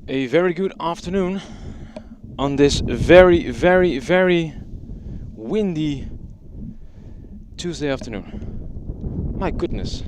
A very good afternoon on this very, very, very windy Tuesday afternoon. My goodness.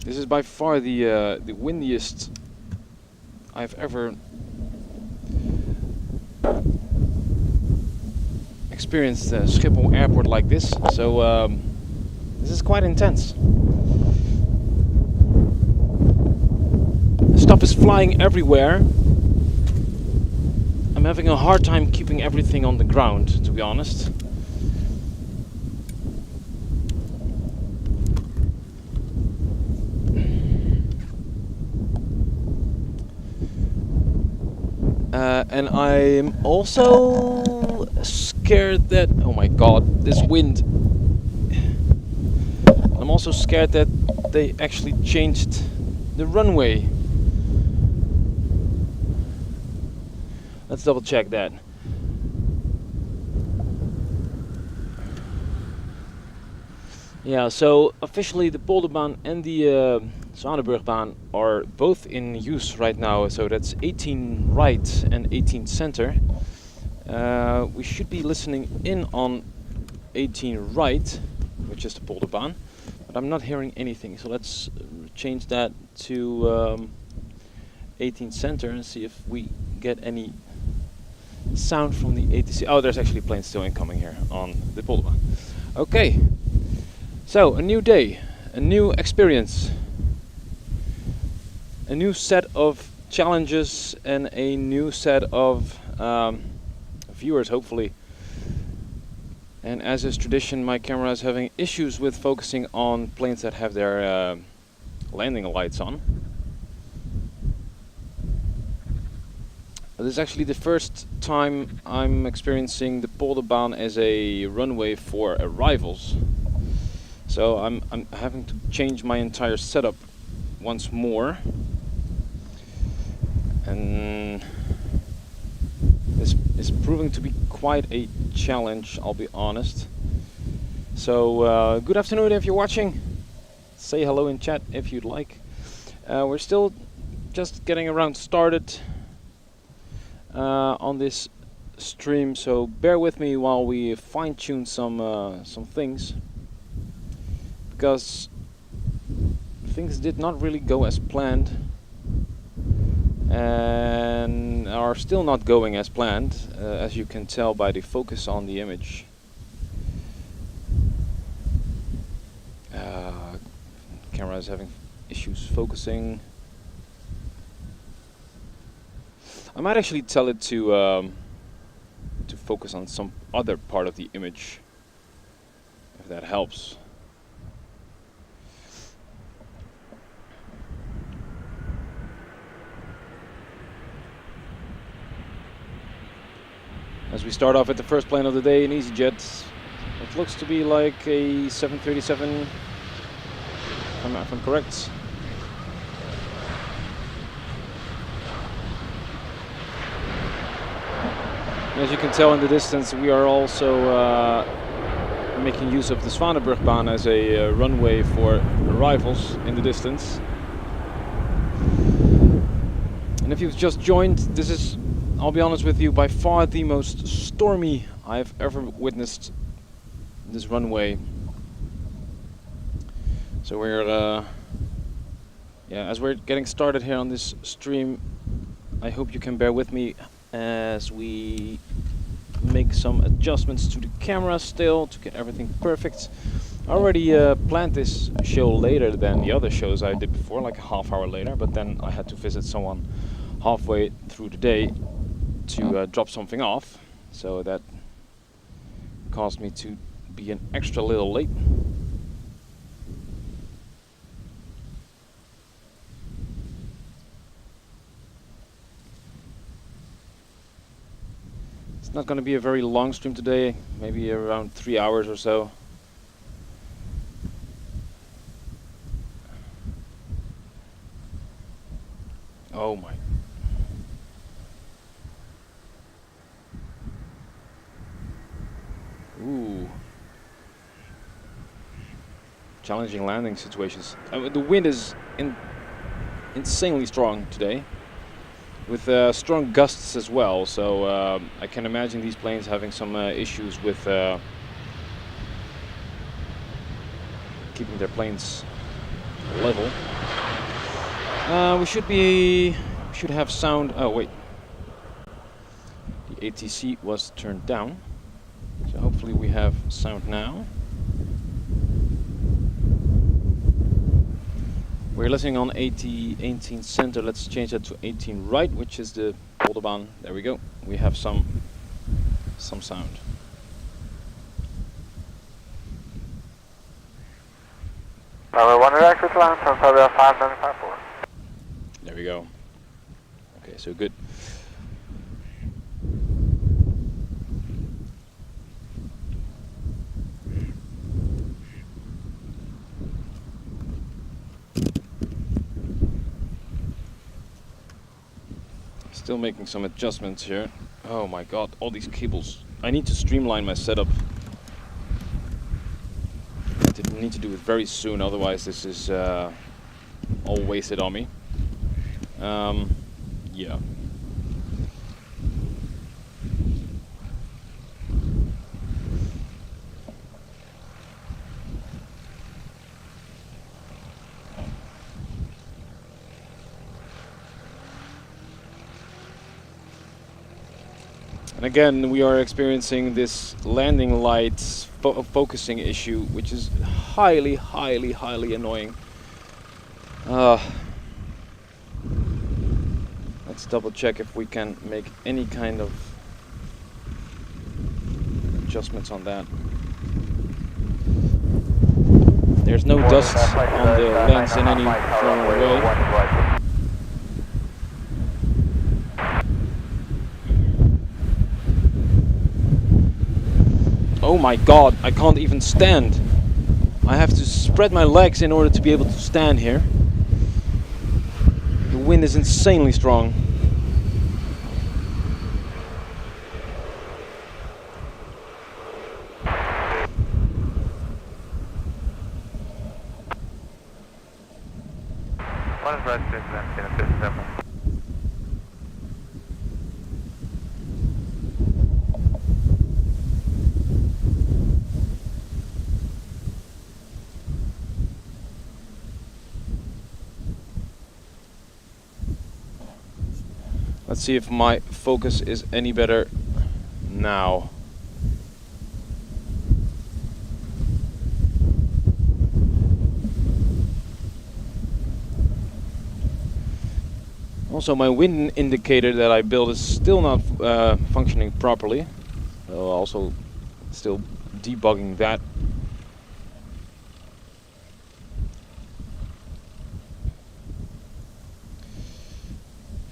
This is by far the windiest I've ever experienced Schiphol Airport like this. So this is quite intense. Stuff is flying everywhere. I'm having a hard time keeping everything on the ground, to be honest. And I'm also scared that, oh my god, this wind. I'm also scared that they actually changed the runway. Let's double check that. Yeah, so officially the Polderbaan and the Busiest are both in use right now, so that's 18 right and 18 center. We should be listening in on 18 right, which is the Polderbaan, but I'm not hearing anything, so let's change that to 18 center and see if we get any sound from the ATC. Oh, there's actually planes still incoming here on the Polderbaan. Okay, so a new day, a new experience. A new set of challenges and a new set of viewers, hopefully. And as is tradition, my camera is having issues with focusing on planes that have their landing lights on. This is actually the first time I'm experiencing the Polderbaan as a runway for arrivals. So I'm having to change my entire setup once more. And this is proving to be quite a challenge, I'll be honest. So good afternoon if you're watching. Say hello in chat if you'd like. We're still just getting around started on this stream, so bear with me while we fine-tune some things, because things did not really go as planned. And are still not going as planned, as you can tell by the focus on the image. Camera is having issues focusing. I might actually tell it to focus on some other part of the image, if that helps. As we start off at the first plane of the day, an EasyJet. It looks to be like a 737, if I'm correct. And as you can tell in the distance, we are also making use of the Busiest as a runway for arrivals in the distance. And if you've just joined, this is, I'll be honest with you, by far the most stormy I've ever witnessed this runway. So we're, as we're getting started here on this stream, I hope you can bear with me as we make some adjustments to the camera still to get everything perfect. I already planned this show later than the other shows I did before, like a half hour later, but then I had to visit someone halfway through the day to drop something off, so that caused me to be an extra little late. It's not going to be a very long stream today, maybe around 3 hours or so. Oh my. Ooh. Challenging landing situations. The wind is insanely strong today, with strong gusts as well, so I can imagine these planes having some issues with keeping their planes level. We should have sound. Oh wait, the ATC was turned down, so hopefully we have sound now. We're listening on 18 center. Let's change that to 18 right, which is the Polderbaan. There we go. We have some sound. Number 1 exit line from Polderbaan 5954. There we go. Okay, so good. Still making some adjustments here. Oh my god, all these cables. I need to streamline my setup. I need to do it very soon, otherwise this is all wasted on me. Yeah. And again, we are experiencing this landing light focusing issue, which is highly annoying. Let's double check if we can make any kind of adjustments on that. There's no dust on the lens in any form or way. Oh my god, I can't even stand. I have to spread my legs in order to be able to stand here. The wind is insanely strong. Let's see if my focus is any better now. Also, my wind indicator that I built is still not functioning properly. So also still debugging that.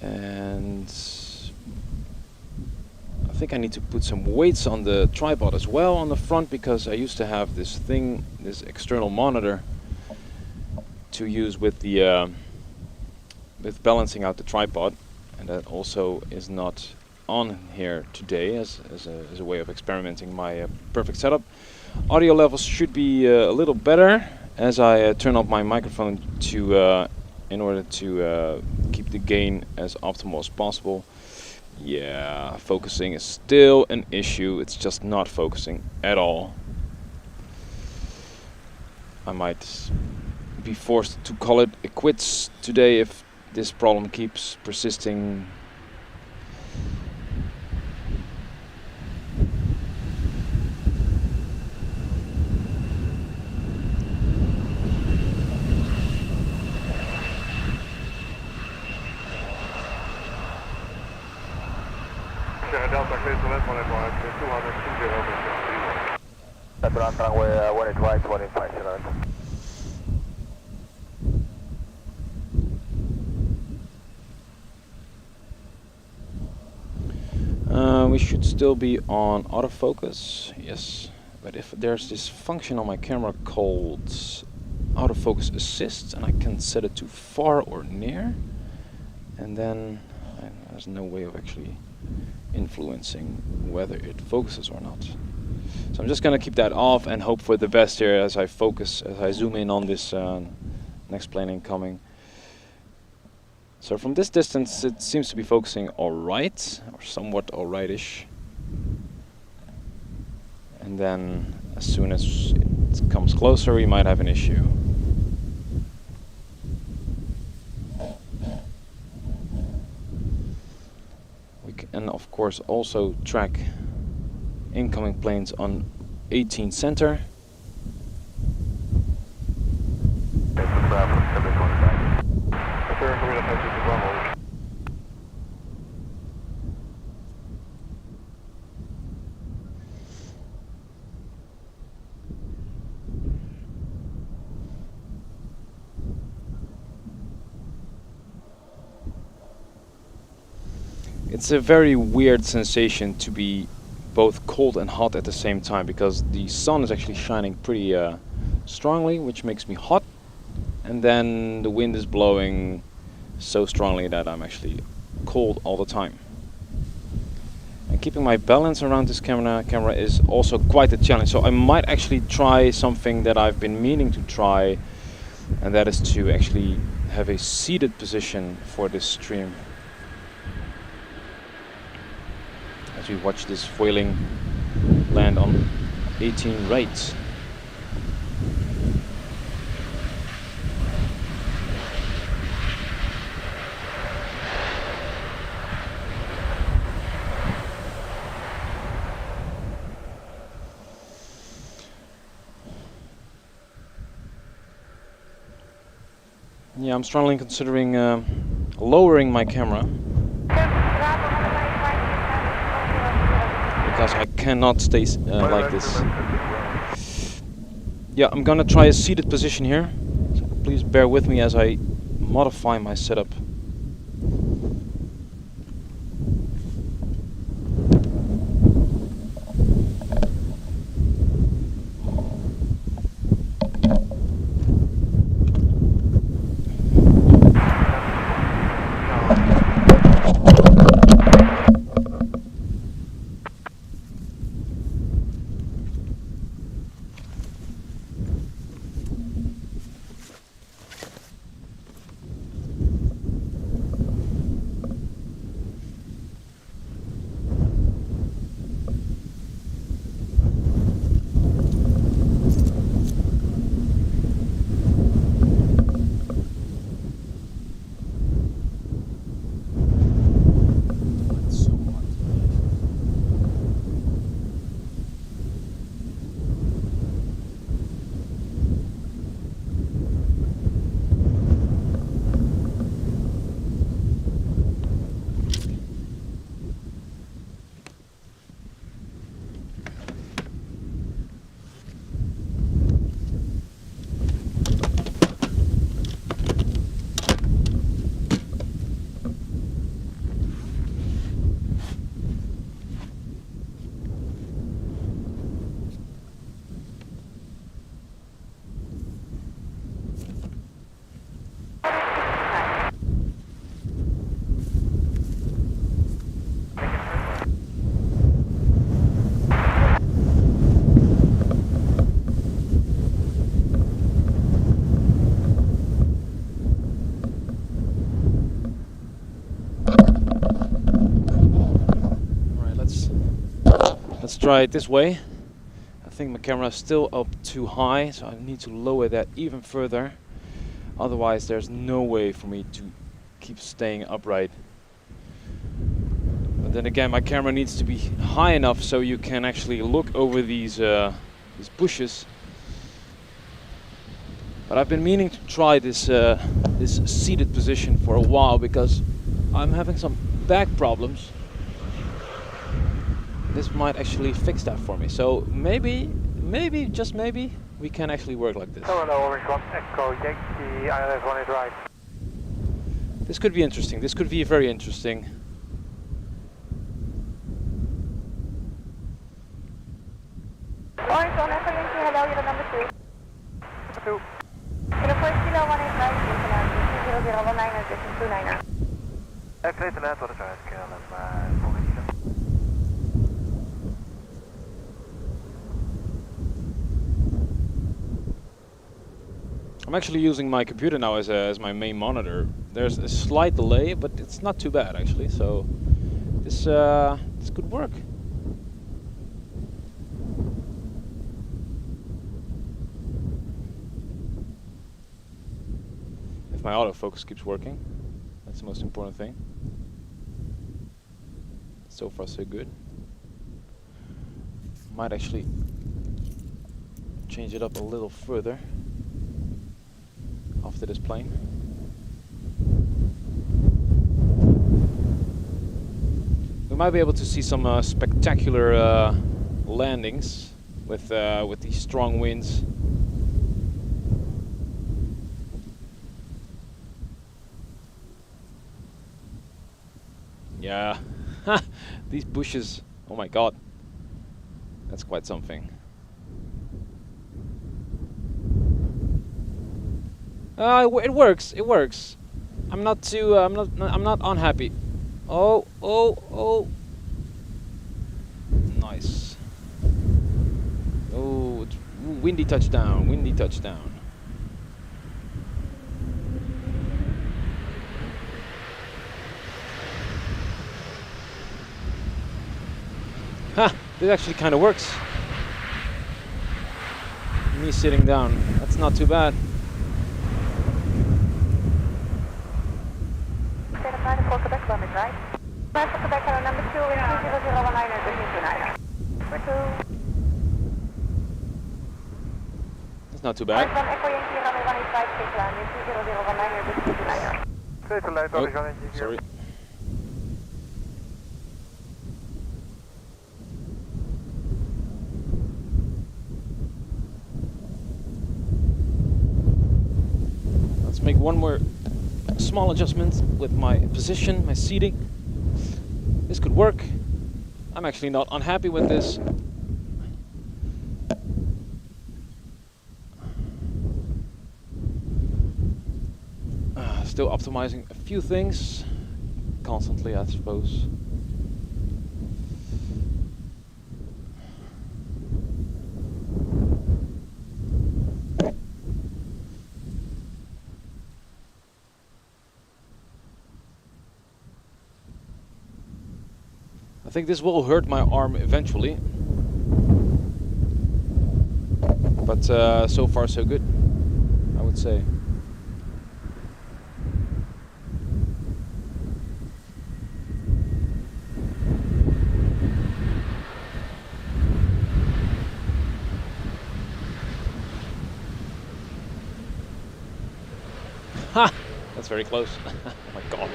And I think I need to put some weights on the tripod as well on the front, because I used to have this thing, this external monitor to use with the with balancing out the tripod, and that also is not on here today as a way of experimenting my perfect setup. Audio levels should be a little better as I turn up my microphone to in order to keep the gain as optimal as possible. Yeah, focusing is still an issue. It's just not focusing at all. I might be forced to call it quits today if this problem keeps persisting. Delta, clear to land 181, 220, Lebanon runway 18 right, 185, We should still be on autofocus, yes. But if there's this function on my camera called autofocus assist, and I can set it to far or near, and then there's no way of actually influencing whether it focuses or not. So I'm just gonna keep that off and hope for the best here as I focus, as I zoom in on this next plane incoming. So from this distance it seems to be focusing alright, or somewhat alright-ish. And then as soon as it comes closer we might have an issue. We can of course also track incoming planes on 18 center. It's a very weird sensation to be both cold and hot at the same time, because the sun is actually shining pretty strongly, which makes me hot, and then the wind is blowing so strongly that I'm actually cold all the time. And keeping my balance around this camera is also quite a challenge, so I might actually try something that I've been meaning to try, and that is to actually have a seated position for this stream. As we watch this foiling land on 18 right. Yeah, I'm strongly considering lowering my camera, because I cannot stay like this. Yeah, I'm gonna try a seated position here, so please bear with me as I modify my setup. Let's try it this way. I think my camera is still up too high, so I need to lower that even further. Otherwise there's no way for me to keep staying upright. But then again, my camera needs to be high enough so you can actually look over these bushes. But I've been meaning to try this this seated position for a while, because I'm having some back problems. this might actually fix that for me. So maybe, just maybe, we can actually work like this. Hello, Orange 1, Echo Yankee, ILS 1 is right. This could be interesting. This could be very interesting. Orange 1, Echo Yankee, hello, you're number 2. Number 2. Kilo 4 Kilo 1 is right, 0019 and 29er. Excellent, land, what is right, KLM 4 Kilo. I'm actually using my computer now as my main monitor. There's a slight delay, but it's not too bad actually. So this could work. If my autofocus keeps working, that's the most important thing. So far so good. Might actually change it up a little further after this plane. We might be able to see some spectacular landings with these strong winds. Yeah, these bushes, oh my god, that's quite something. It works. It works. I'm not too. I'm not unhappy. Oh. Nice. Oh, it's windy touchdown. Windy touchdown. Ha! This actually kind of works. Me sitting down. That's not too bad. For Quebec 1 is right. For Quebec, hello, number 2 is 0019 and 29er. For 2. That's not too bad. Orange 1, Echo Yankee, runway 1 is right, take land, is 0019 and 29er. Tweede luid, Orange 1 Yankee. Sorry. Let's make one more small adjustment with my position, my seating. This could work. I'm actually not unhappy with this. Still optimizing a few things constantly, I suppose. I think this will hurt my arm eventually, but so far so good, I would say. Ha! That's very close. Oh my god.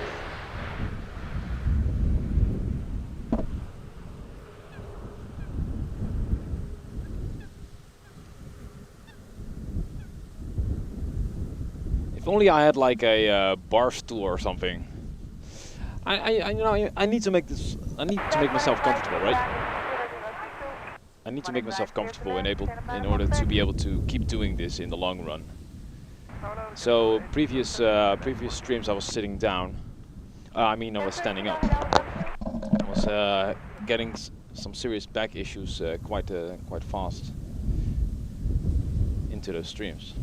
If only I had like a bar stool or something. I need to make this. I need to make myself comfortable, right? I need to make myself comfortable in order to be able to keep doing this in the long run. So previous streams I was sitting down. I mean I was standing up. I was getting some serious back issues quite fast into those streams.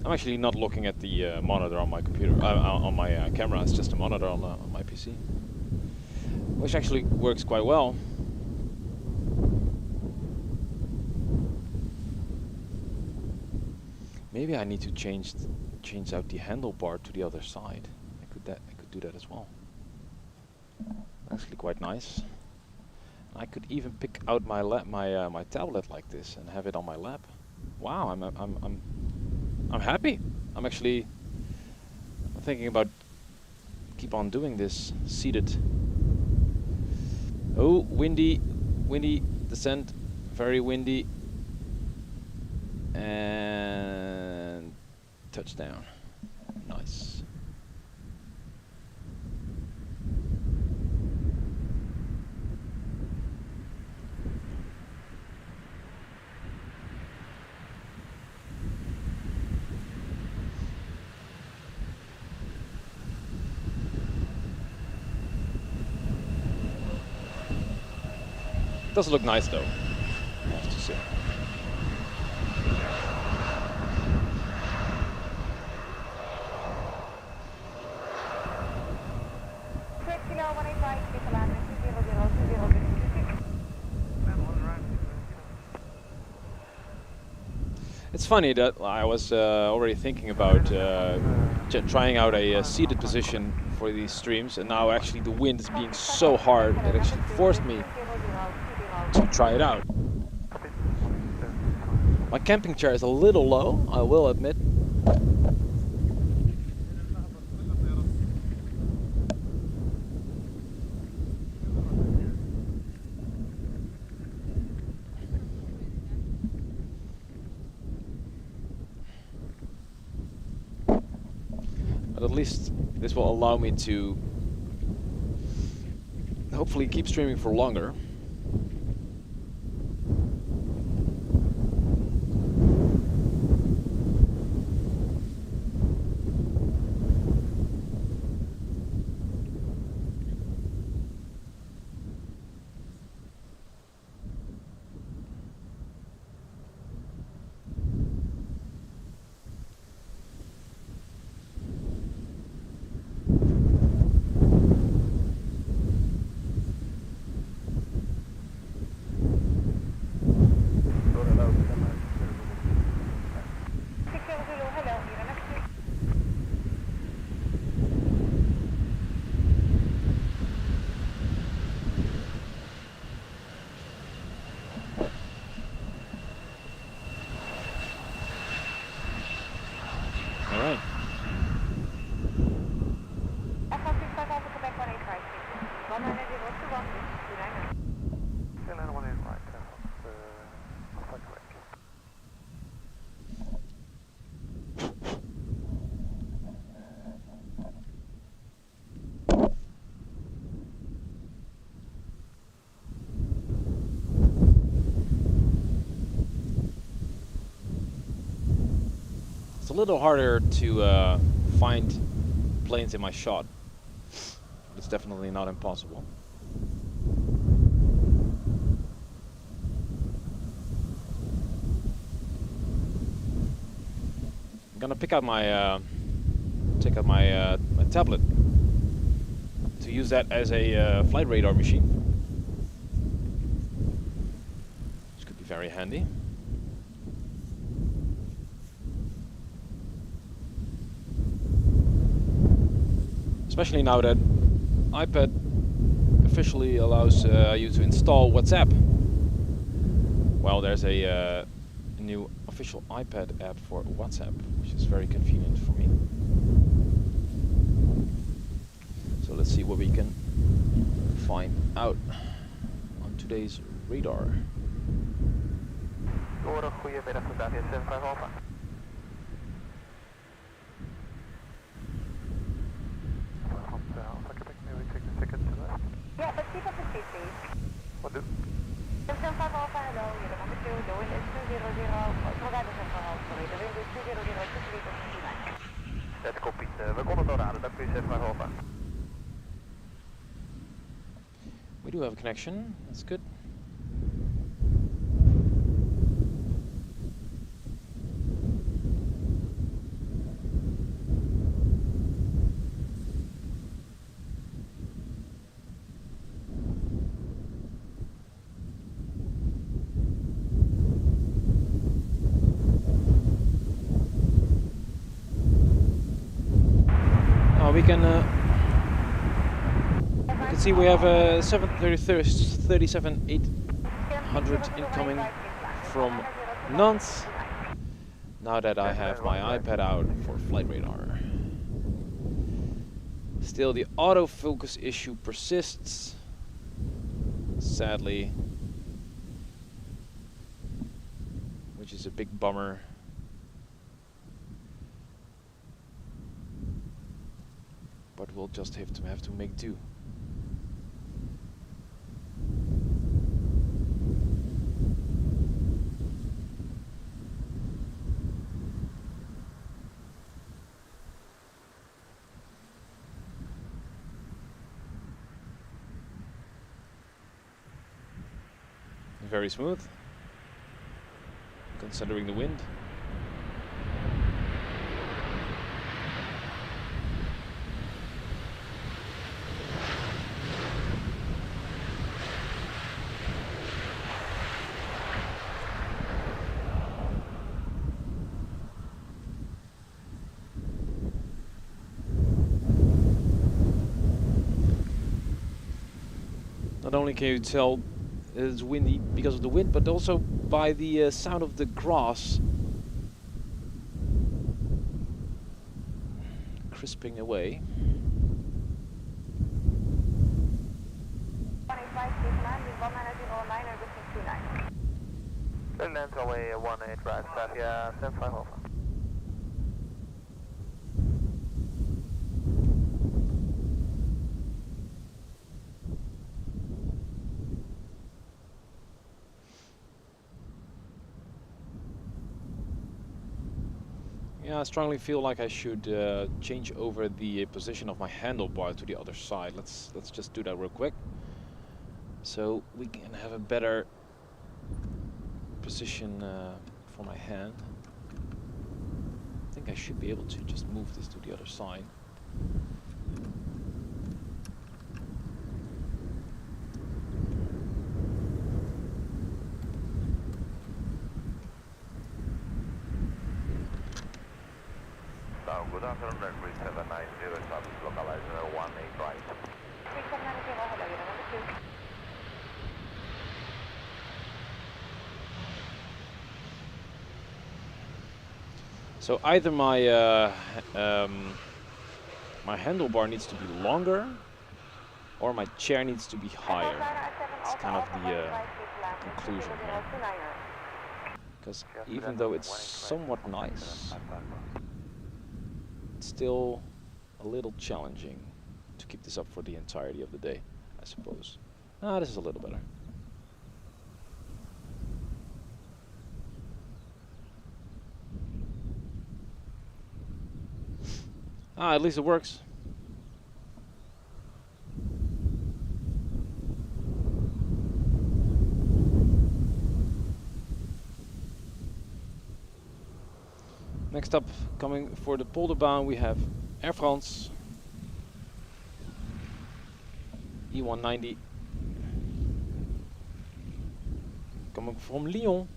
I'm actually not looking at the monitor on my computer, on my camera. It's just a monitor on my PC, which actually works quite well. Maybe I need to change out the handlebar to the other side. I could do that as well. Actually, quite nice. I could even pick out my my tablet like this and have it on my lap. Wow, I'm happy. I'm actually thinking about keep on doing this seated. Oh, windy descent, very windy, and touchdown. Nice. Does look nice though, I have to say. It's funny that I was already thinking about trying out a seated position for these streams, and now actually the wind is being so hard that it actually forced me to try it out. My camping chair is a little low, I will admit. But at least this will allow me to hopefully keep streaming for longer. Alright. It's a little harder to find planes in my shot, but it's definitely not impossible. I'm gonna pick out my my tablet to use that as a flight radar machine. This could be very handy. Especially now that iPad officially allows you to install WhatsApp. Well, there's a new official iPad app for WhatsApp, which is very convenient for me. So let's see what we can find out on today's radar. Goedemiddag, vandaag is 75 Alpha. Yeah, but keep up the speed, please. What do? 75 Alpha, hello. You're the number 2. The wind is 200. Sorry, the wind is 200, 229. That's copied. We konden het al raden, dank u 75 Alpha. We do have a connection, that's good. We can see we have a 737 800 incoming from Nantes. Now that I have my iPad out for flight radar. Still the autofocus issue persists. sadly, which is a big bummer. But we'll just have to make do. Very smooth, considering the wind. Not only can you tell it's windy because of the wind, but also by the sound of the grass crisping away. 185, please man, with 19009 or business 29. Land runway 18 right, Safia, stand 5 over. Yeah, I strongly feel like I should change over the position of my handlebar to the other side. Let's just do that real quick, so we can have a better position for my hand. I think I should be able to just move this to the other side. Good afternoon, runway 790, service localizer 18 right. 3790, hello, unit number 2. So either my my handlebar needs to be longer, or my chair needs to be higher. It's kind of the conclusion here. Because even though it's somewhat nice, it's still a little challenging to keep this up for the entirety of the day, I suppose. Ah, this is a little better. Ah, at least it works. Next up, coming for the Polderbaan, we have Air France E190 coming from Lyon.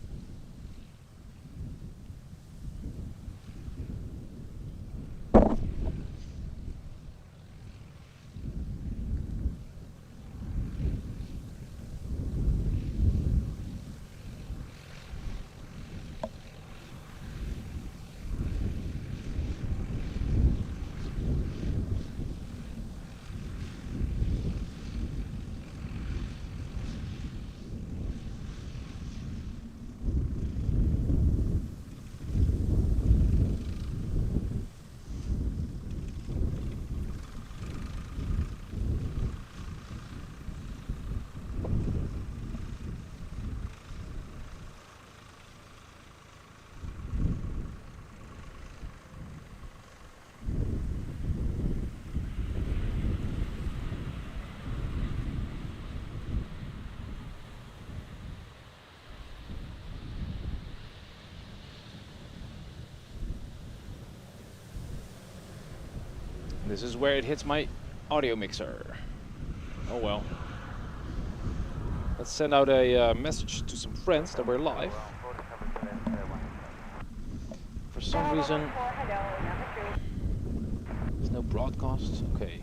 This is where it hits my audio mixer. Oh well. Let's send out a message to some friends that we're live. For some reason, there's no broadcast. Okay,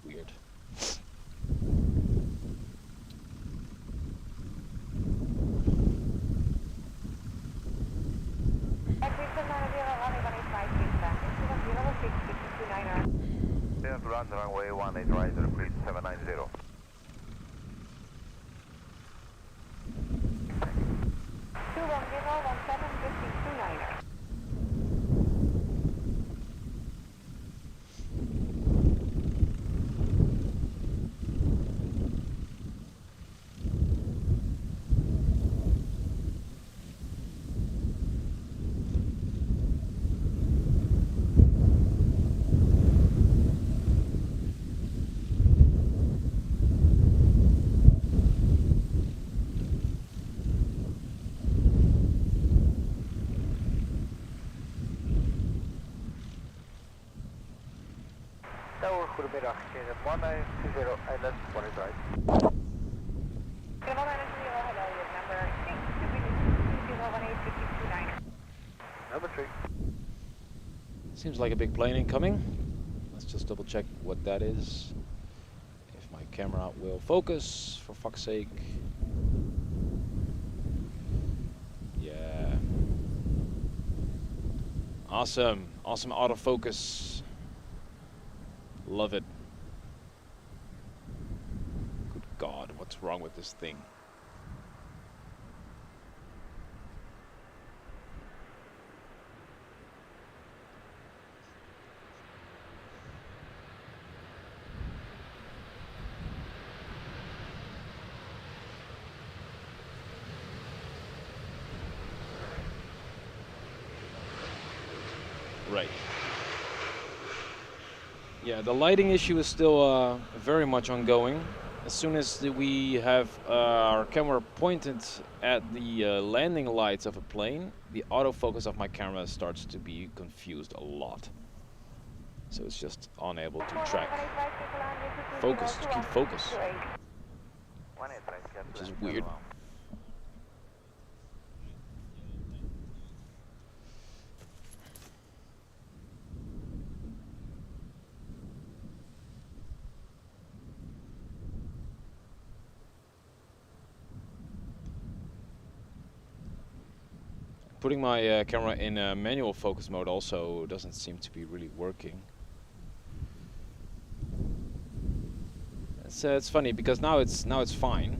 weird. Run runway 18 right, repeat 790. Goedemiddag, runway 20 island, one is right. Hello, your number 6 Number 3. Seems like a big plane incoming. Let's just double check what that is. If my camera will focus, for fuck's sake. Yeah. Awesome. Awesome autofocus. Love it. Good God, what's wrong with this thing? Right. Yeah, the lighting issue is still very much ongoing. As soon as we have our camera pointed at the landing lights of a plane, the autofocus of my camera starts to be confused a lot. So it's just unable to track focus, to keep focus, which is weird. Putting my camera in manual focus mode also doesn't seem to be really working. It's funny because now it's fine,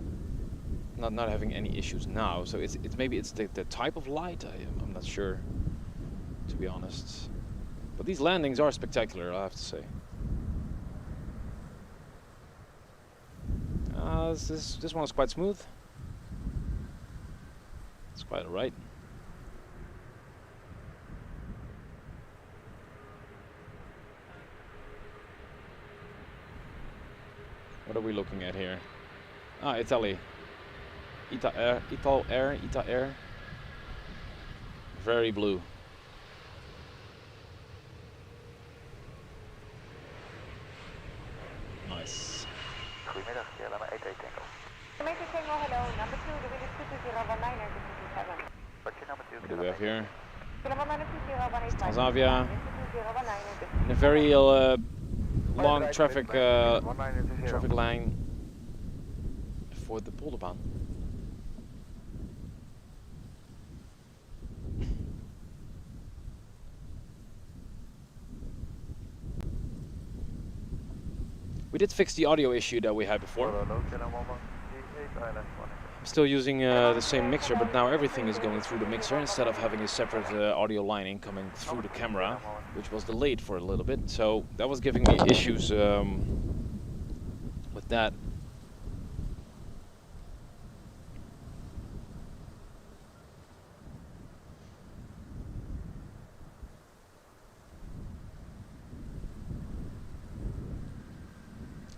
not having any issues now. So it's maybe it's the type of light. I'm not sure, to be honest. But these landings are spectacular, I have to say. This one is quite smooth. It's quite alright. What are we looking at here? Ah, Italy. Ita Air. Very blue. Nice. Goedemiddag, Lama 88 Tango. Major Tango, hello, number 2, the wind is 22019, What's your number 2? What do we have here? Tanzania. Transavia. In a very long traffic line for the Polderbaan. We did fix the audio issue that we had before. I'm still using the same mixer, but now everything is going through the mixer instead of having a separate audio line incoming through the camera, which was delayed for a little bit. So that was giving me issues with that.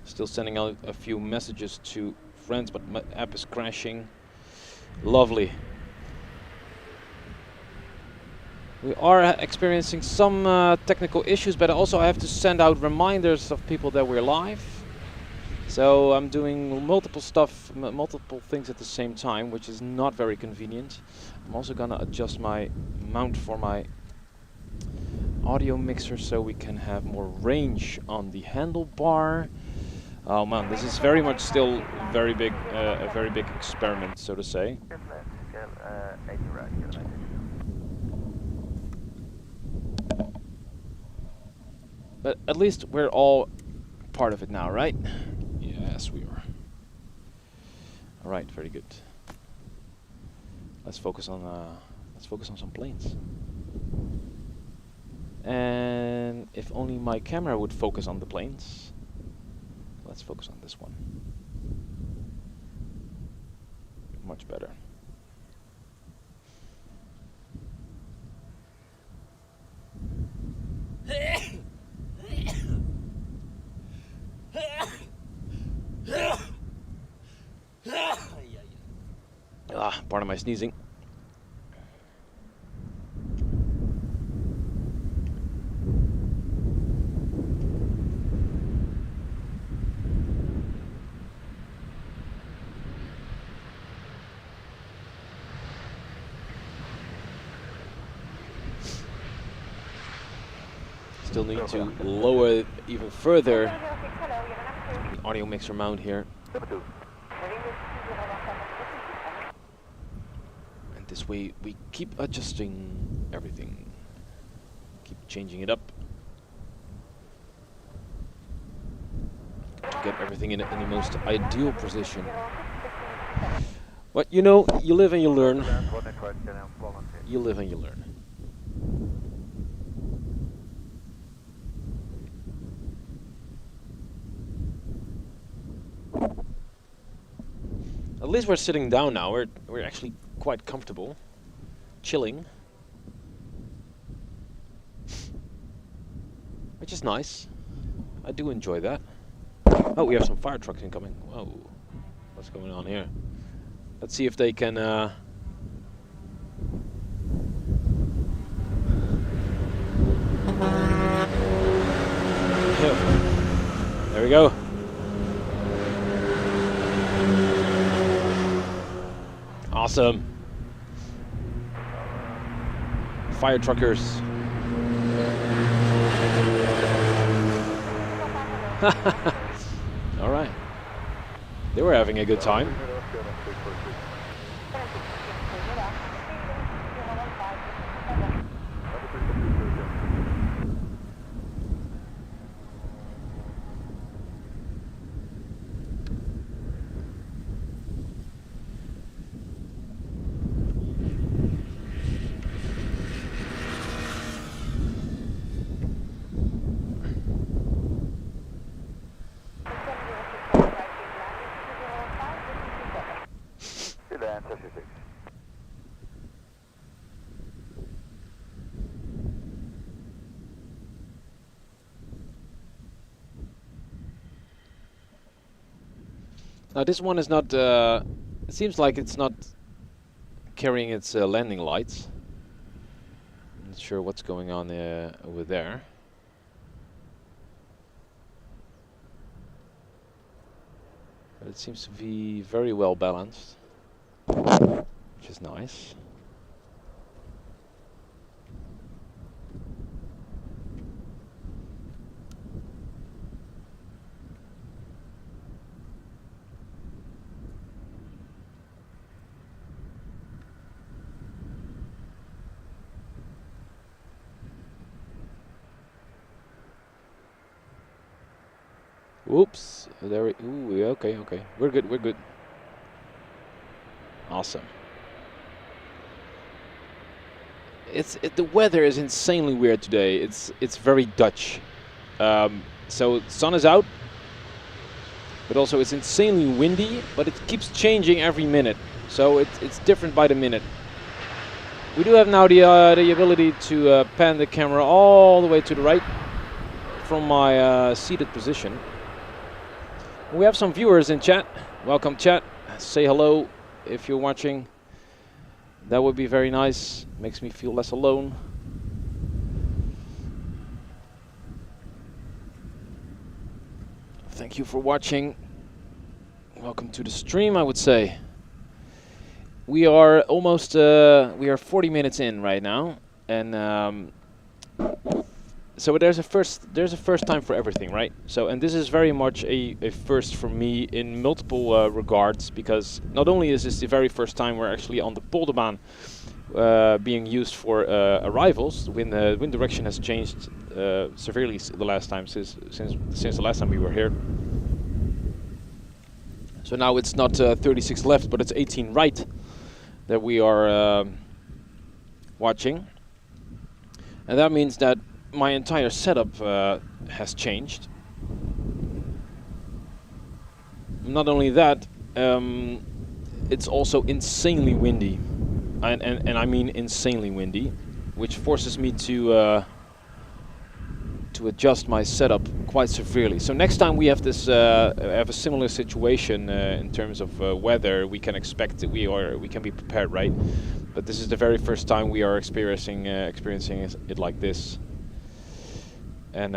Still sending out a few messages to friends, but my app is crashing. Lovely. We are experiencing some technical issues, but also I have to send out reminders of people that we're live. So I'm doing multiple things at the same time, which is not very convenient. I'm also gonna adjust my mount for my audio mixer so we can have more range on the handlebar. Oh man, this is very much still very big, a very big experiment, so to say. But at least we're all part of it now, right? Yes, we are. All right, very good. Let's focus on some planes. And if only my camera would focus on the planes. Let's focus on this one. Much better. Pardon my sneezing. Still need to lower it even further. 006, hello, you're number 2. The audio mixer mount here. Number 2. The wind is 201, And this way we keep adjusting everything. Keep changing it up. To get everything in the most ideal position. But you know, you live and you learn. You live and you learn. At least we're sitting down now. We're actually quite comfortable, chilling, which is nice. I do enjoy that. Oh, we have some fire trucks incoming. Whoa, what's going on here? Let's see if they can. There we go. Awesome. Fire truckers. All right. They were having a good time. Now this one is not, it seems like it's not carrying its landing lights. I'm not sure what's going on over there. But it seems to be very well balanced, which is nice. Oops, there we, ooh, okay, we're good. Awesome. The weather is insanely weird today. It's very Dutch. So sun is out, but also it's insanely windy, but it keeps changing every minute. So it's different by the minute. We do have now the ability to pan the camera all the way to the right from my seated position. We have some viewers in chat. Welcome, chat. Say hello if you're watching. That would be very nice. Makes me feel less alone. Thank you for watching. Welcome to the stream, I would say. We are almost, we are 40 minutes in right now. And so there's a first time for everything, right? So, and this is very much a first for me in multiple regards, because not only is this the very first time we're actually on the Polderbaan being used for arrivals. Wind direction has changed severely the last time since the last time we were here. So now it's not 36 left, but it's 18 right that we are watching, and that means that my entire setup has changed. Not only that, it's also insanely windy, and I mean insanely windy, which forces me to adjust my setup quite severely. So next time we have this have a similar situation in terms of weather, we can expect that we can be prepared, right? But this is the very first time we are experiencing it like this. And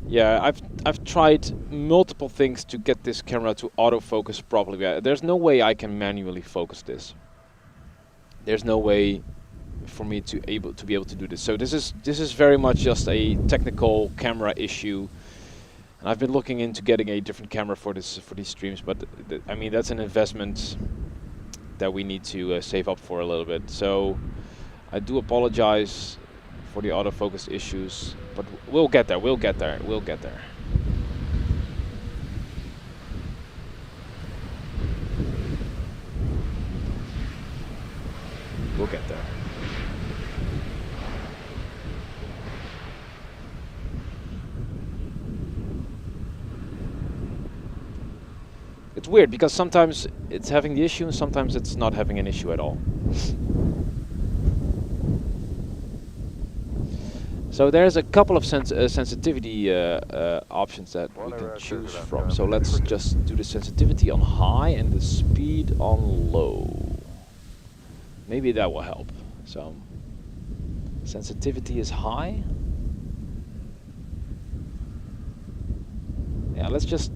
yeah, I've tried multiple things to get this camera to autofocus properly. There's no way I can manually focus this. There's no way for me to be able to do this. So this is very much just a technical camera issue, and I've been looking into getting a different camera for these streams, but I mean that's an investment that we need to save up for a little bit. So I do apologize for the autofocus issues, but we'll get there. We'll get there. We'll get there. We'll get there. It's weird because sometimes it's having the issue and sometimes it's not having an issue at all. So there's a couple of sensitivity options that we can choose from. So let's just do the sensitivity on high and the speed on low. Maybe that will help. So sensitivity is high. Yeah, let's just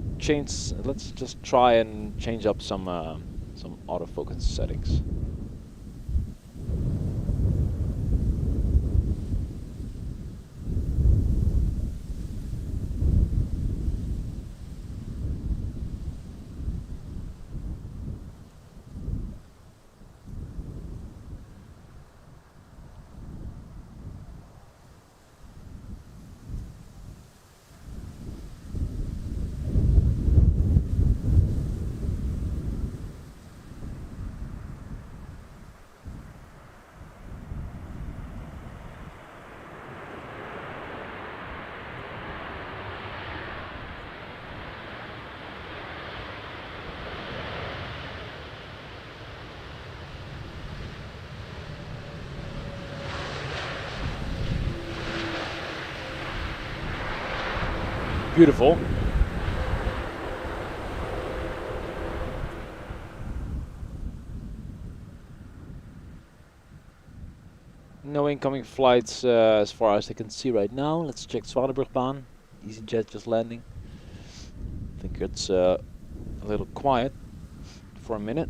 try and change up some autofocus settings. Beautiful. No incoming flights as far as I can see right now. Let's check Polderbaan. EasyJet just landing. I think it's a little quiet for a minute.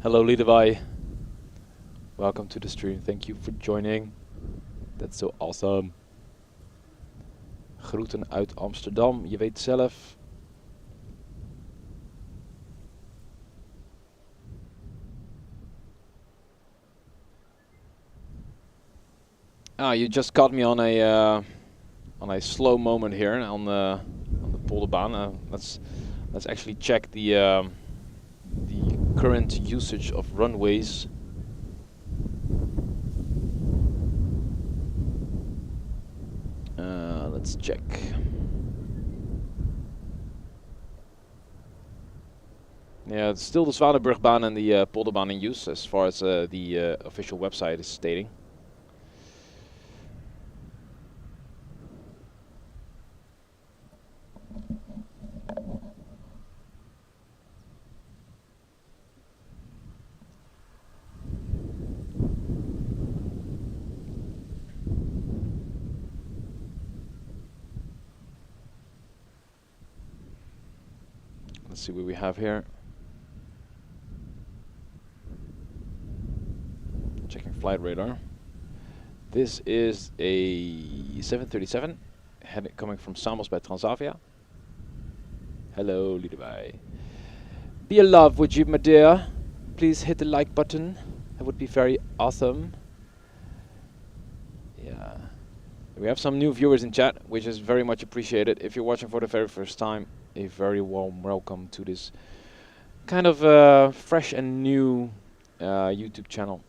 Hello Levi. Welcome to the stream. Thank you for joining. That's so awesome. Groeten uit Amsterdam. Je weet zelf. Ah, you just caught me on a slow moment here on the Polderbaan. Let's actually check the current usage of runways. Let's check. Yeah, it's still the Zwanenburgbaan and the Polderbaan in use as far as the official website is stating. Let's see what we have here. Checking flight radar. This is a 737 coming from Samos by Transavia. Hello, Levi. Be a love, would you, my dear? Please hit the like button. That would be very awesome. Yeah. We have some new viewers in chat, which is very much appreciated. If you're watching for the very first time, a very warm welcome to this kind of fresh and new YouTube channel.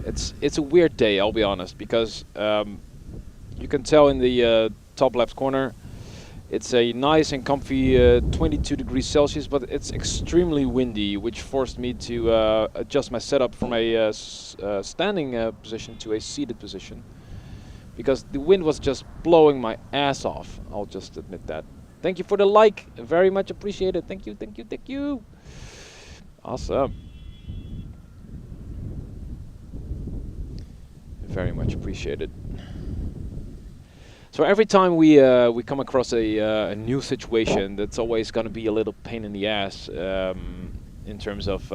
It's a weird day, I'll be honest, because you can tell in the top left corner it's a nice and comfy 22 degrees Celsius, but it's extremely windy, which forced me to adjust my setup from a standing position to a seated position, because the wind was just blowing my ass off. I'll just admit that. Thank you for the like, very much appreciated. Thank you, thank you, thank you. Awesome. Very much appreciated. So every time we come across a new situation, that's always going to be a little pain in the ass in terms of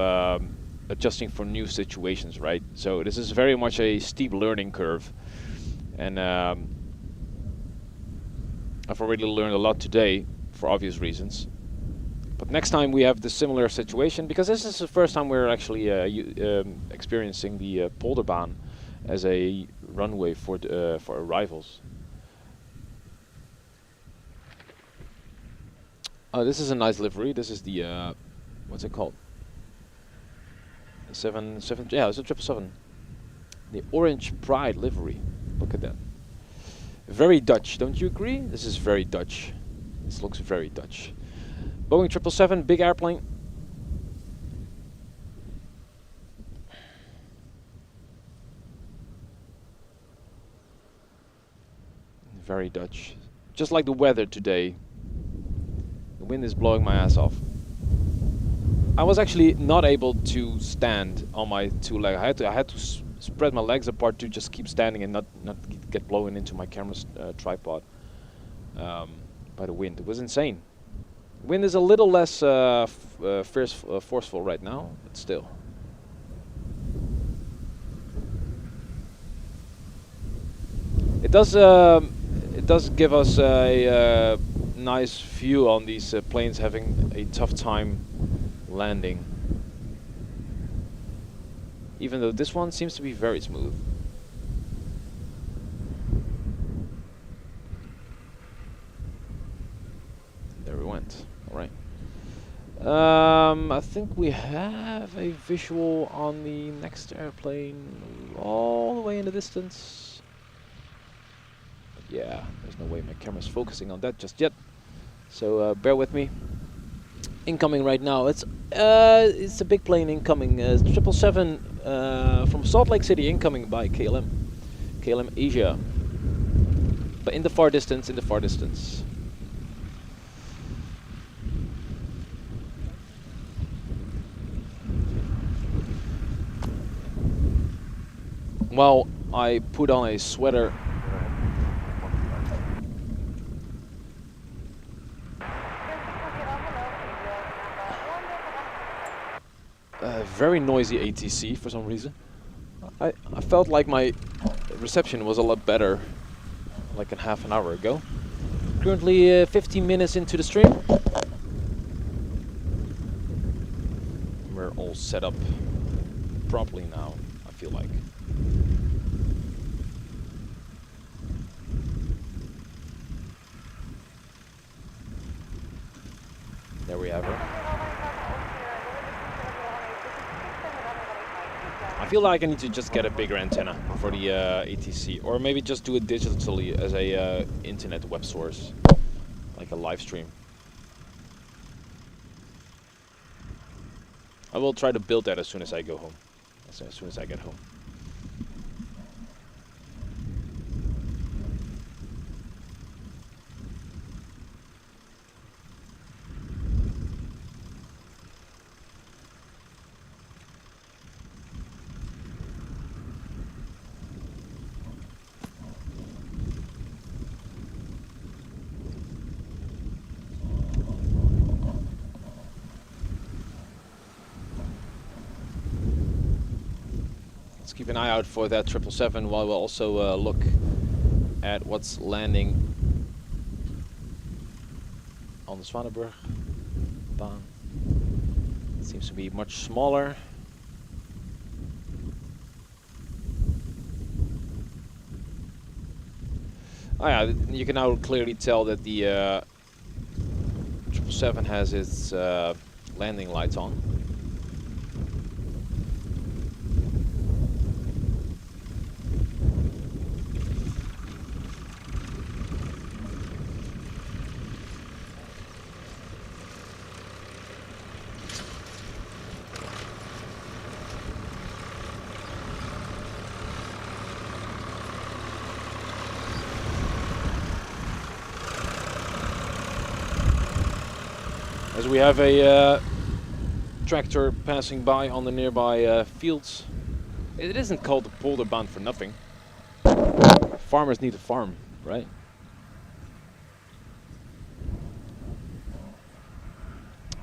adjusting for new situations, right? So this is very much a steep learning curve, and I've already learned a lot today for obvious reasons. But next time we have the similar situation, because this is the first time we're actually experiencing the Polderbaan as a runway for arrivals. This is a nice livery. This is the what's it called? Yeah, it's a 777. The Orange Pride livery. Look at that. Very Dutch, don't you agree? This is very Dutch. This looks very Dutch. Boeing 777, big airplane. Very Dutch. Just like the weather today. The wind is blowing my ass off. I was actually not able to stand on my two legs. I had to spread my legs apart to just keep standing and not get blown into my camera's tripod by the wind. It was insane. The wind is a little less forceful right now, but still. It does give us a nice view on these planes having a tough time landing. Even though this one seems to be very smooth. There we went. Alright. I think we have a visual on the next airplane all the way in the distance. But yeah, there's no way my camera's focusing on that just yet. So bear with me. Incoming right now. It's a big plane incoming. 777 from Salt Lake City incoming by KLM. KLM Asia. But in the far distance, Well, I put on a sweater. Very noisy ATC for some reason. I felt like my reception was a lot better like a half an hour ago. Currently 15 minutes into the stream. We're all set up properly now, I feel like. There we have her. I feel like I need to just get a bigger antenna for the ATC, or maybe just do it digitally as a internet web source, like a live stream. I will try to build that as soon as I go home, as soon as I get home. Keep an eye out for that 777 while we'll also look at what's landing on the Polderbaan. It seems to be much smaller. Oh yeah, you can now clearly tell that the 777 has its landing lights on. As we have a tractor passing by on the nearby fields. It isn't called the Polderbaan for nothing. Farmers need a farm, right?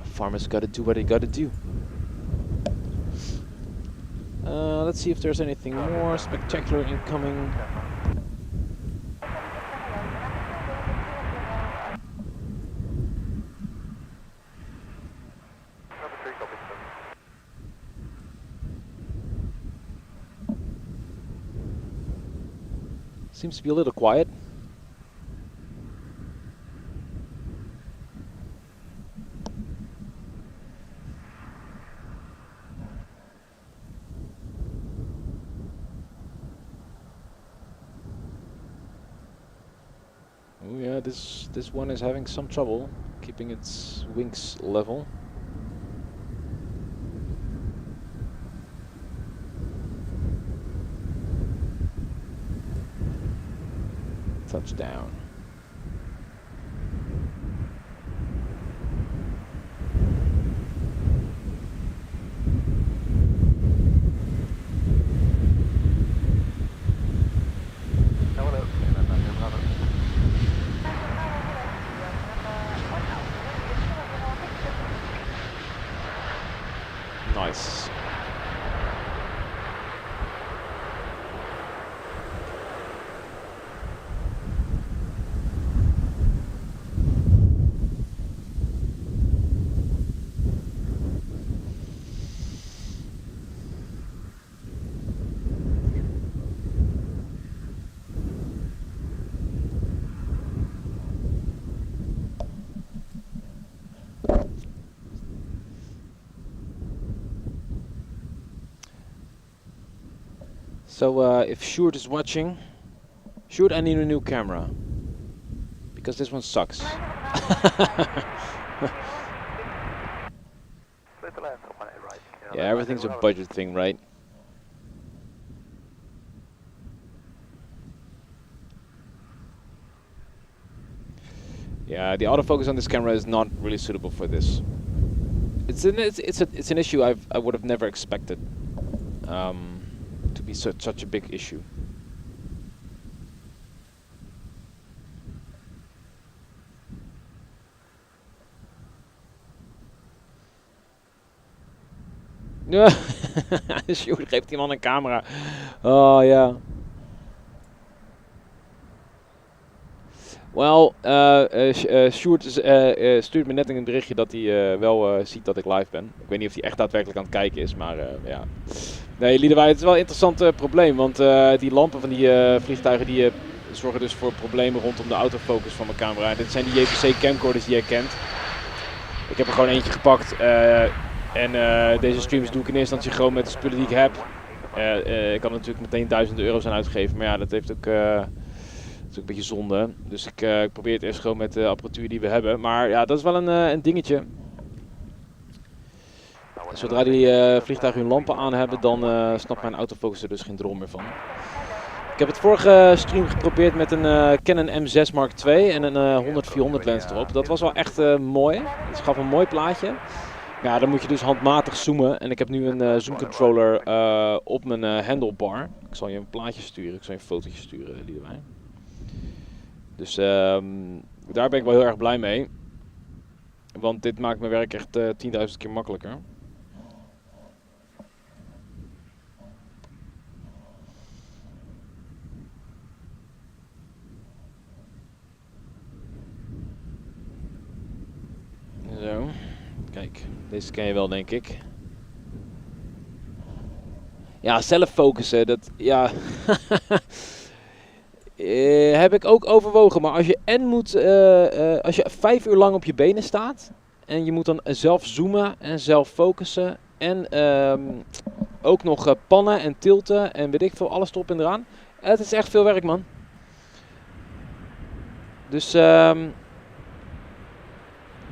Farmers gotta do what they gotta do. Let's see if there's anything more spectacular incoming. Seems to be a little quiet. Oh yeah, this one is having some trouble keeping its wings level. Touchdown. Nice. So if Sjoerd is watching, Sjoerd, I need a new camera because this one sucks. Yeah, everything's a budget thing, right? Yeah, the autofocus on this camera is not really suitable for this. It's an issue I would have never expected to be such a big issue. Ja, Sjoerd geeft die man een camera. Oh ja. Wel, Sjoerd stuurt me net een berichtje dat hij wel ziet dat ik live ben. Ik weet niet of hij echt daadwerkelijk aan het kijken is, maar ja. Nee, Liedewij, het is wel een interessant probleem, want die lampen van die vliegtuigen die zorgen dus voor problemen rondom de autofocus van mijn camera. Dit zijn die JVC camcorders die je kent. Ik heb er gewoon eentje gepakt en deze streams doe ik in eerste instantie gewoon met de spullen die ik heb. Ik kan natuurlijk meteen €1000 aan uitgeven, maar ja, dat heeft ook... Dat is ook een beetje zonde. Dus ik probeer het eerst gewoon met de apparatuur die we hebben. Maar ja, dat is wel een dingetje. Zodra die vliegtuigen hun lampen aan hebben, dan snapt mijn autofocus er dus geen drol meer van. Ik heb het vorige stream geprobeerd met een Canon M6 Mark II en een 100-400 lens erop. Dat was wel echt mooi. Het gaf een mooi plaatje. Ja, dan moet je dus handmatig zoomen. En ik heb nu een zoomcontroller op mijn handlebar. Ik zal je een plaatje sturen, ik zal je een fotootje sturen, Liedewij. Dus daar ben ik wel heel erg blij mee. Want dit maakt mijn werk echt 10.000 keer makkelijker. Zo, kijk, deze ken je wel, denk ik. Ja, zelf focussen, dat, ja... Heb ik ook overwogen, maar als je als je 5 uur lang op je benen staat en je moet dan zelf zoomen en zelf focussen en ook nog pannen en tilten en weet ik veel, alles erop en eraan. Het is echt veel werk, man. Dus, en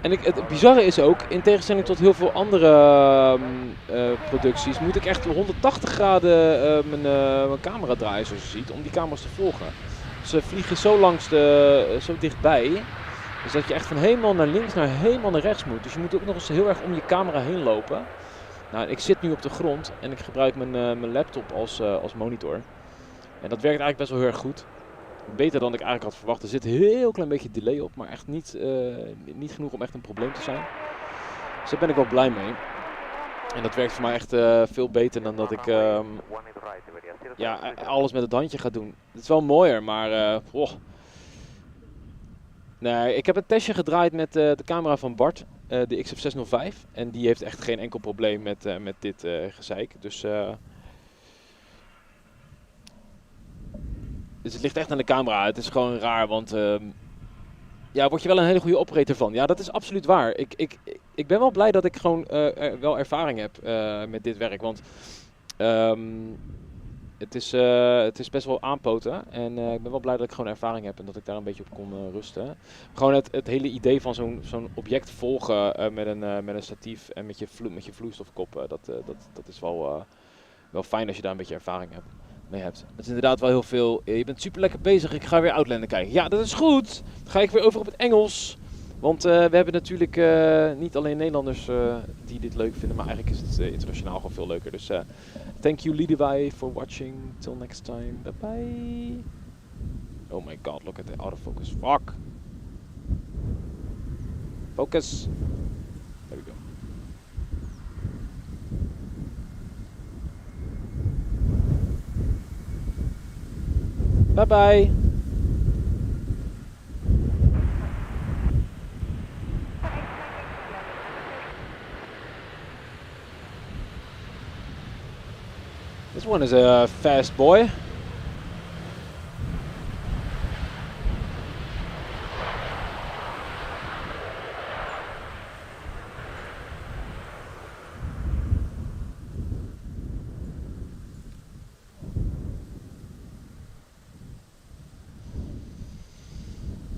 het bizarre is ook, in tegenstelling tot heel veel andere producties, moet ik echt 180 graden mijn camera draaien, zoals je ziet, om die camera's te volgen. Ze vliegen zo dichtbij, dus dat je echt van helemaal naar links naar helemaal naar rechts moet. Dus je moet ook nog eens heel erg om je camera heen lopen. Nou, ik zit nu op de grond en ik gebruik mijn laptop als monitor. En dat werkt eigenlijk best wel heel erg goed. Beter dan ik eigenlijk had verwacht. Er zit een heel klein beetje delay op, maar echt niet genoeg om echt een probleem te zijn. Dus daar ben ik wel blij mee. En dat werkt voor mij echt veel beter dan dat ik alles met het handje ga doen. Het is wel mooier, maar nee, ik heb een testje gedraaid met de camera van Bart, de XF605. En die heeft echt geen enkel probleem met dit gezeik. Dus het ligt echt aan de camera. Het is gewoon raar, want word je wel een hele goede operator van. Ja, dat is absoluut waar. Ik ben wel blij dat ik gewoon wel ervaring heb met dit werk. Want het is best wel aanpoten. En ik ben wel blij dat ik gewoon ervaring heb en dat ik daar een beetje op kon rusten. Gewoon het hele idee van zo'n object volgen met een statief en met je vloeistofkop. Dat is wel fijn als je daar een beetje ervaring mee hebt. Het is inderdaad wel heel veel. Je bent super lekker bezig. Ik ga weer Outlander kijken. Ja, dat is goed. Dan ga ik weer over op het Engels. Want we hebben natuurlijk niet alleen Nederlanders die dit leuk vinden, maar eigenlijk is het internationaal gewoon veel leuker. Dus thank you Lidewij for watching. Till next time. Bye bye. Oh my god, look at the autofocus. Fuck. Focus. There we go. Bye bye. This one is a fast boy.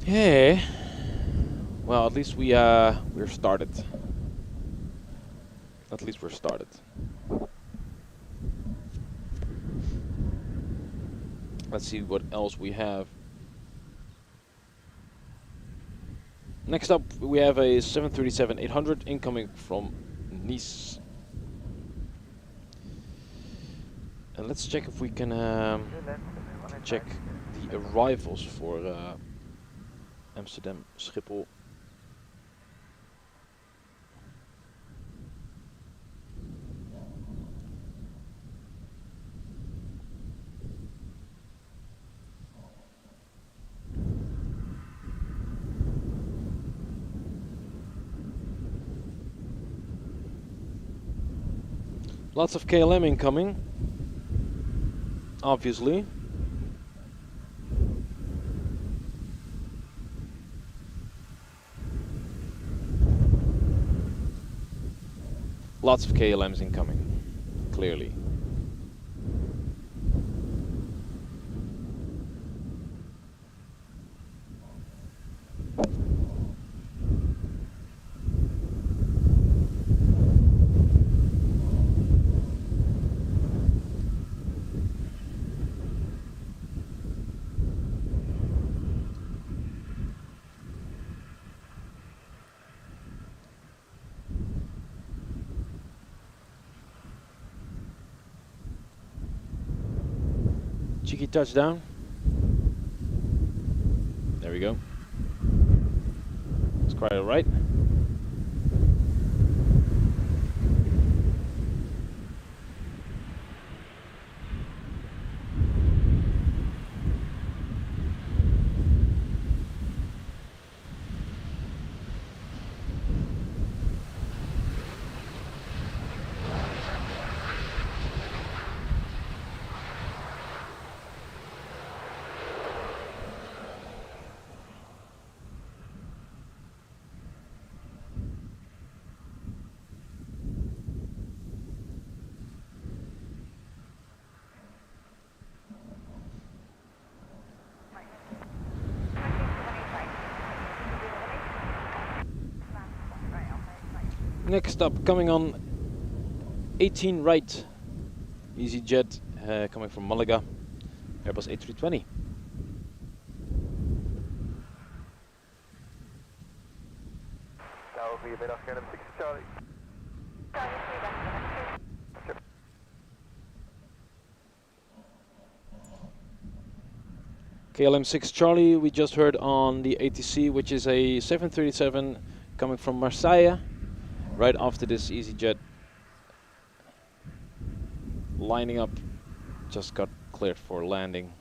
Hey, well, at least we're started. At least we're started. Let's see what else we have. Next up, we have a 737-800 incoming from Nice. And let's check if we can check the arrivals for Amsterdam Schiphol. Lots of KLM incoming, obviously. Lots of KLMs incoming, clearly. Cheeky touchdown. There we go. It's quite alright. Next up, coming on 18 right, EasyJet coming from Malaga, Airbus A320. Nou, goedemiddag, KLM 6 Charlie. KLM 6 Charlie, we just heard on the ATC, which is a 737 coming from Marseille. Right after this, EasyJet lining up, just got cleared for landing.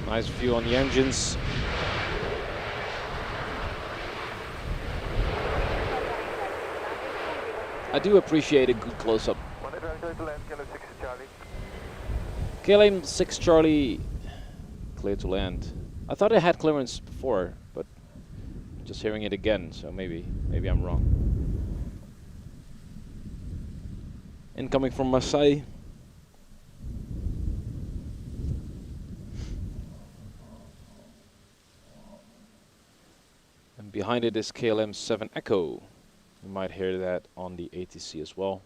Nice view on the engines. I do appreciate a good close-up. KLM 6 Charlie, clear to land. I thought I had clearance before, but just hearing it again, so maybe I'm wrong. Incoming from Marseille. And behind it is KLM 7 Echo. You might hear that on the ATC as well.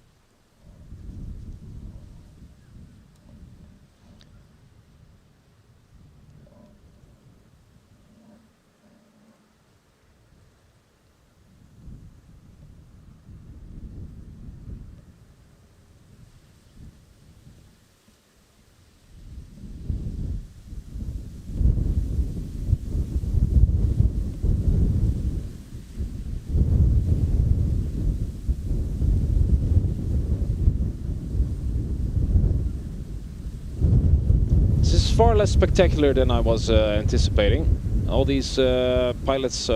Far less spectacular than I was anticipating. All these pilots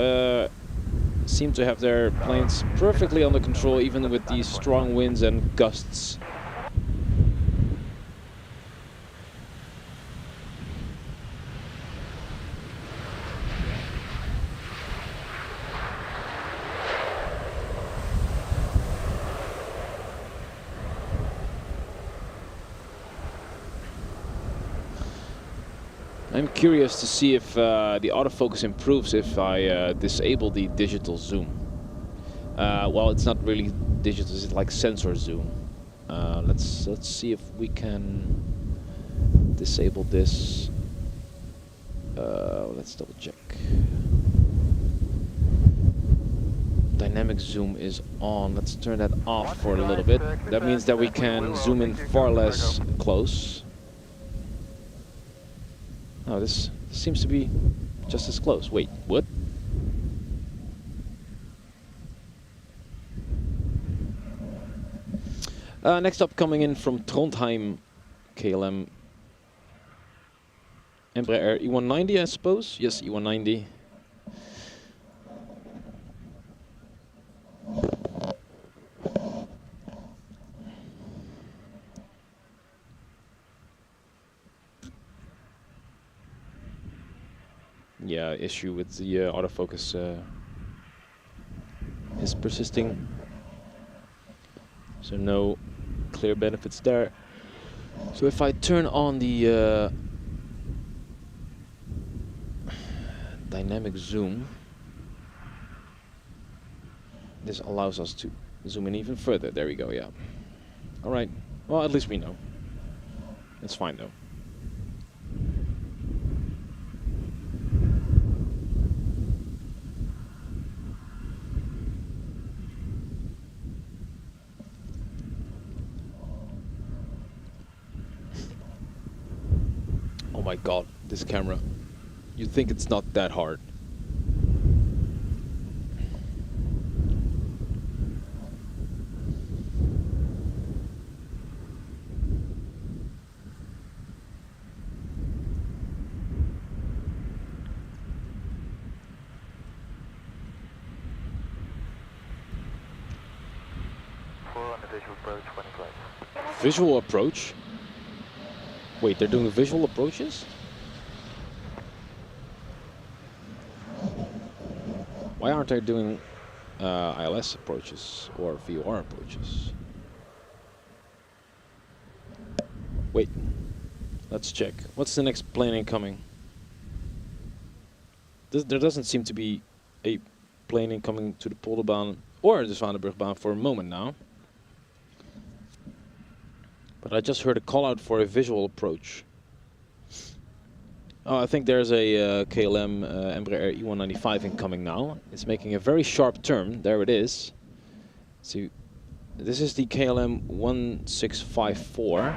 seem to have their planes perfectly under control, even with these strong winds and gusts. I'm curious to see if the autofocus improves if I disable the digital zoom. Well, it's not really digital; it's like sensor zoom. Let's see if we can disable this. Let's double check. Dynamic zoom is on. Let's turn that off for a little bit. That means that we can zoom in far less close. Oh, this seems to be just as close. Wait, what? Next up, coming in from Trondheim, KLM Embraer E190, I suppose. Yes, E190. Yeah, issue with the autofocus is persisting. So no clear benefits there. So if I turn on the dynamic zoom, this allows us to zoom in even further. There we go, yeah. All right, well, at least we know. It's fine though. Oh my god, this camera. You'd think it's not that hard. visual approach 20 flights. Visual approach? Wait, they're doing visual approaches? Why aren't they doing ILS approaches or VOR approaches? Wait, let's check. What's the next plane incoming? There doesn't seem to be a plane incoming to the Polderbaan or the Zwanenburgbaan for a moment now. But I just heard a call out for a visual approach. Oh, I think there's a KLM Embraer E195 incoming now. It's making a very sharp turn. There it is. So this is the KLM 1654.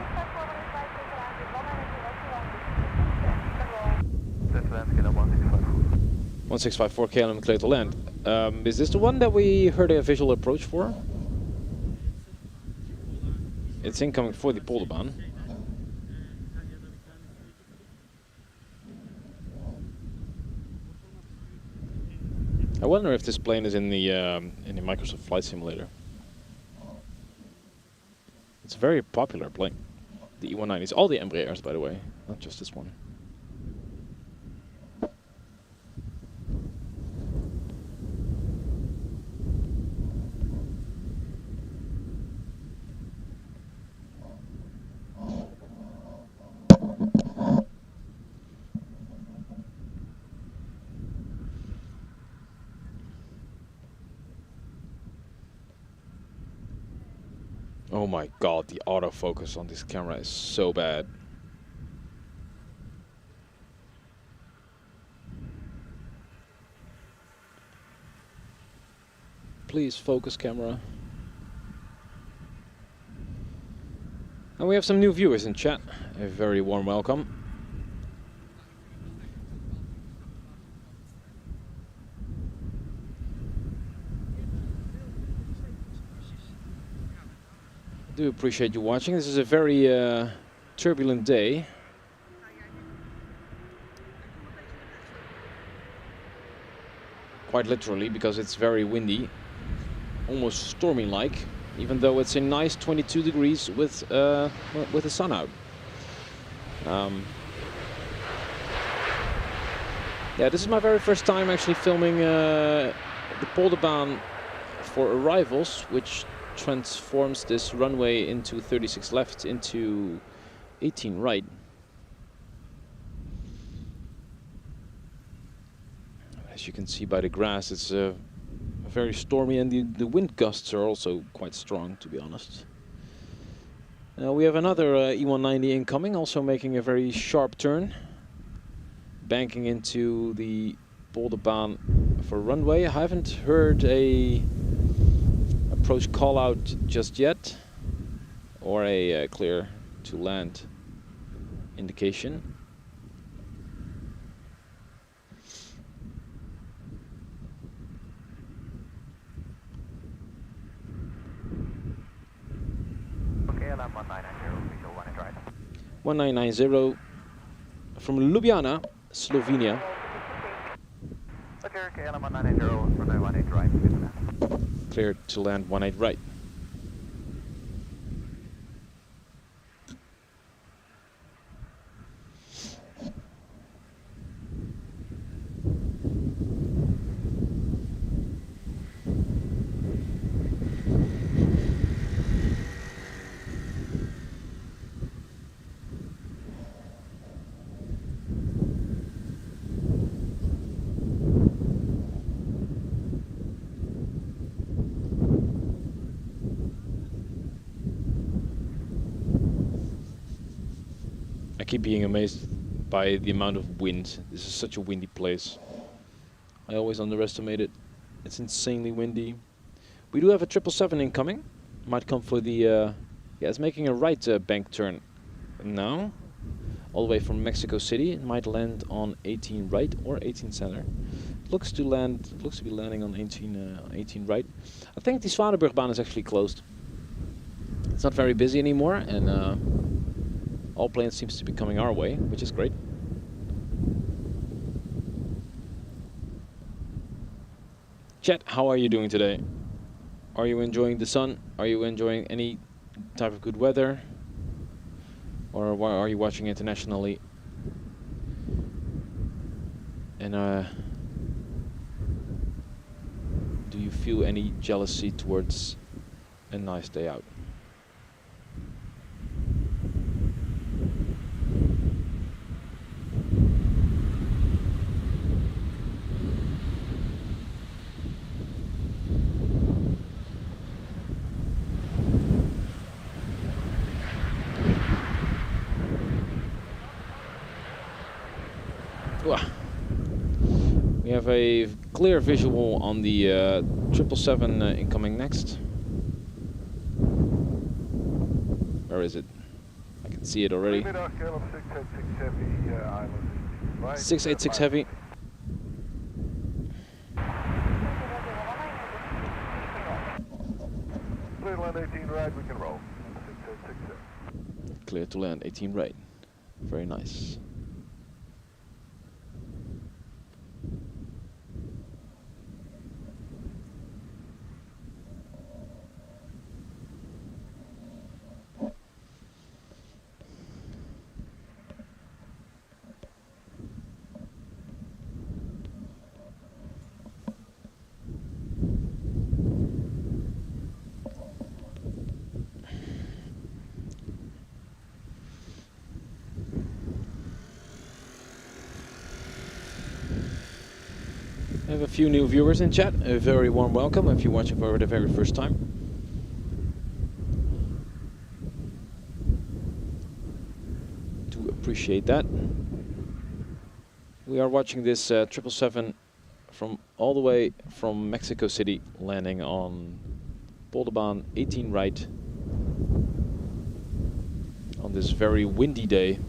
1654 KLM clear to land. Is this the one that we heard a visual approach for? It's incoming for the Polderbaan. I wonder if this plane is in the Microsoft Flight Simulator. It's a very popular plane. The E190s, all the Embraers, by the way, not just this one. Oh my god, the autofocus on this camera is so bad. Please focus, camera. And we have some new viewers in chat. A very warm welcome. I do appreciate you watching. This is a very turbulent day. Quite literally, because it's very windy, almost stormy-like, even though it's a nice 22 degrees with the sun out. Yeah, this is my very first time actually filming the Polderbaan for arrivals, which transforms this runway into 36 left into 18 right. As you can see by the grass, it's very stormy, and the wind gusts are also quite strong, to be honest. We have another E190 incoming, also making a very sharp turn, banking into the Polderbaan for runway. I haven't heard a approach call out just yet, or a clear to land indication. Okay, LM 1990, visual 1 and right. 1990 from Ljubljana, Slovenia. Okay, KLM 190, runway 18 right. Cleared to land 18 right. I keep being amazed by the amount of wind. This is such a windy place. I always underestimate it. It's insanely windy. We do have a 777 incoming. Might come for the... yeah, it's making a right bank turn now. All the way from Mexico City. It might land on 18 right or 18 center. Looks to be landing on 18 right. I think the Zwanenburgbaan is actually closed. It's not very busy anymore, and all planes seems to be coming our way, which is great. Chat, how are you doing today? Are you enjoying the sun? Are you enjoying any type of good weather? Or why are you watching internationally? And do you feel any jealousy towards a nice day out? We have a clear visual on the 777 incoming next. Where is it? I can see it already. 686 heavy. Clear to land 18 right, we can roll. 686. Clear to land 18 right. Very nice. I have a few new viewers in chat. A very warm welcome if you're watching for the very first time. Do appreciate that. We are watching this 777 from all the way from Mexico City, landing on Polderbaan 18 right on this very windy day.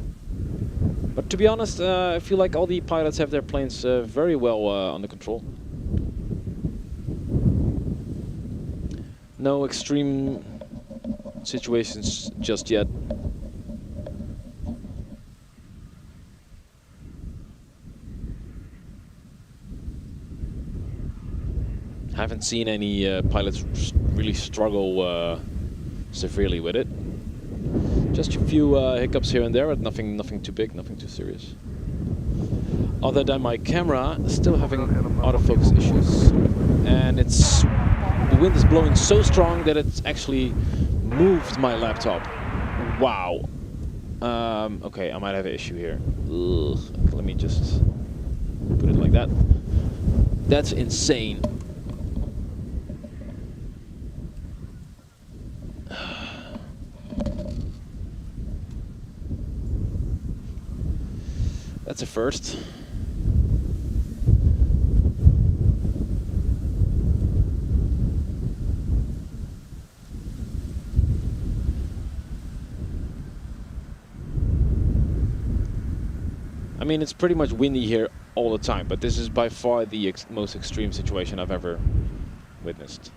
But to be honest, I feel like all the pilots have their planes very well under control. No extreme situations just yet. Haven't seen any pilots really struggle severely with it. Just a few hiccups here and there, but nothing too big, nothing too serious. Other than my camera still having autofocus issues, and the wind is blowing so strong that it's actually moved my laptop. Wow. Okay, I might have an issue here. Ugh. Let me just put it like that. That's insane. That's a first. I mean, it's pretty much windy here all the time, but this is by far the most extreme situation I've ever witnessed.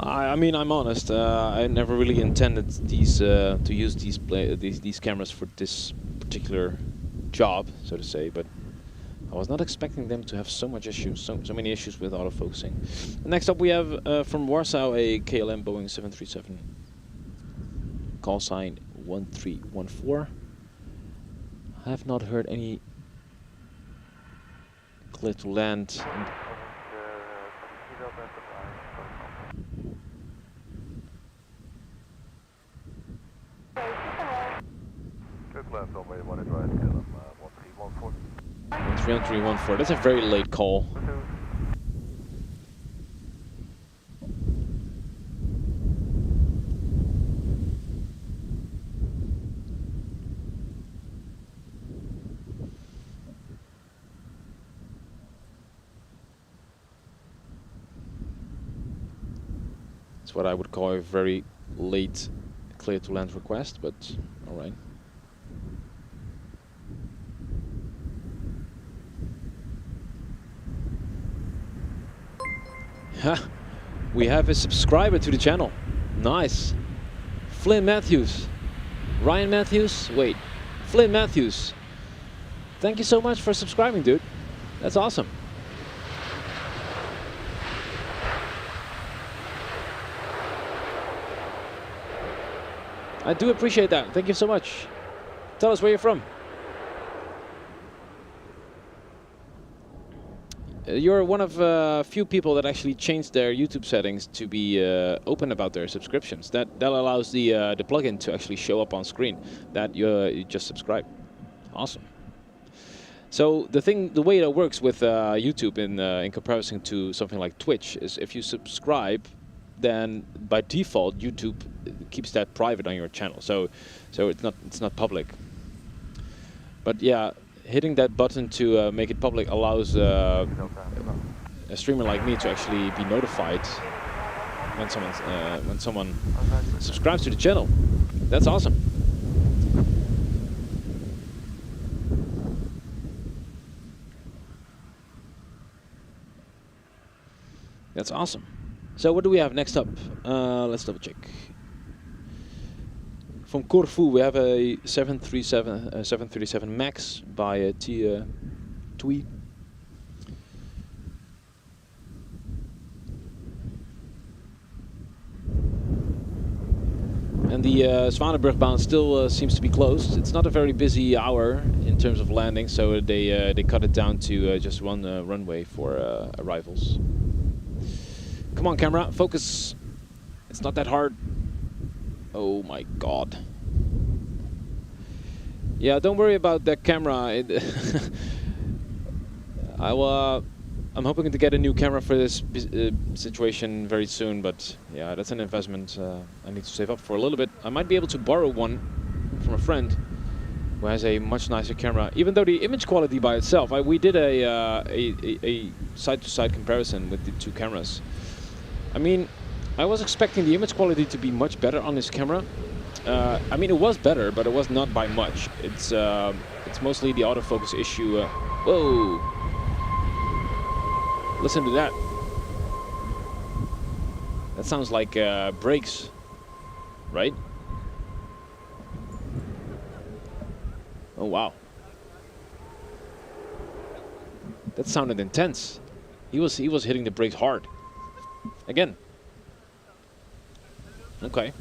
I mean, I'm honest. I never really intended to use these cameras for this particular job, so to say. But I was not expecting them to have so much issues, so many issues with autofocusing. Next up, we have from Warsaw a KLM Boeing 737. Call sign 1314. I have not heard any clear to land. Left on way 1 advise, KLM 1314. 1314. That's a very late call. It's what I would call a very late clear to land request, but all right. Ha! We have a subscriber to the channel. Nice. Flynn Matthews. Ryan Matthews? Wait. Flynn Matthews. Thank you so much for subscribing, dude. That's awesome. I do appreciate that. Thank you so much. Tell us where you're from. You're one of few people that actually changed their YouTube settings to be open about their subscriptions. That allows the plugin to actually show up on screen that you just subscribe. Awesome. So the way that works with YouTube in comparison to something like Twitch is if you subscribe, then by default YouTube keeps that private on your channel. So it's not public. But yeah, hitting that button to make it public allows a streamer like me to actually be notified when someone subscribes to the channel. That's awesome. That's awesome. So what do we have next up? Let's double check. From Corfu, we have a 737 Max by TUI. And the Zwanenburgbaan still seems to be closed. It's not a very busy hour in terms of landing, so they cut it down to just one runway for arrivals. Come on, camera, focus. It's not that hard. Oh my god. Yeah, don't worry about that camera. I'm hoping to get a new camera for this situation very soon, but yeah, that's an investment I need to save up for a little bit. I might be able to borrow one from a friend who has a much nicer camera. Even though the image quality by itself, we did a side-to-side comparison with the two cameras. I mean, I was expecting the image quality to be much better on this camera. I mean, it was better, but it was not by much. It's mostly the autofocus issue. Whoa! Listen to that. That sounds like brakes, right? Oh wow! That sounded intense. He was hitting the brakes hard. Again. Okay.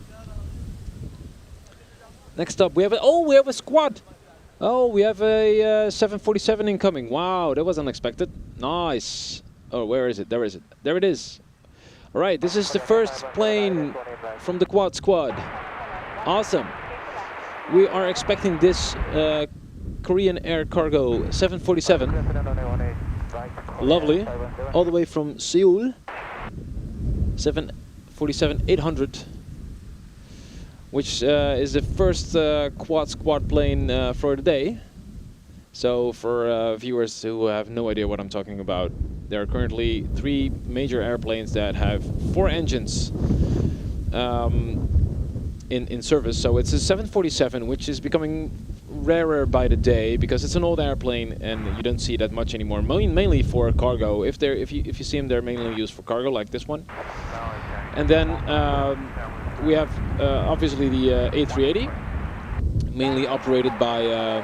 Next up, we have a squad. Oh, we have a 747 incoming. Wow, that was unexpected. Nice. Oh, where is it? There is it. There it is. All right, this is the first plane from the quad squad. Awesome. We are expecting this Korean Air Cargo 747. Lovely. All the way from Seoul. 747-800. Which is the first quad squad plane for the day. So for viewers who have no idea what I'm talking about, there are currently 3 major airplanes that have 4 engines in service. So it's a 747, which is becoming rarer by the day because it's an old airplane and you don't see that much anymore. Mainly for cargo. If you see them, they're mainly used for cargo, like this one. And then we have obviously the A380, mainly operated by.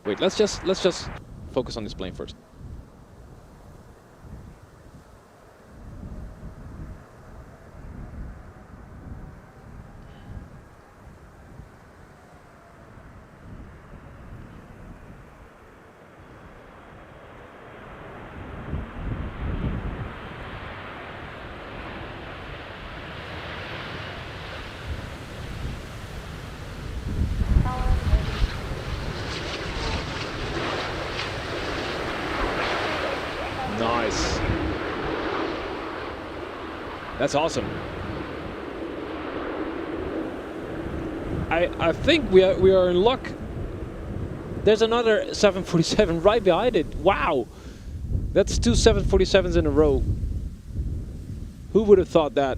Wait, let's just focus on this plane first. Nice. That's awesome. I think we are in luck. There's another 747 right behind it. Wow. That's 2 747s in a row. Who would have thought that?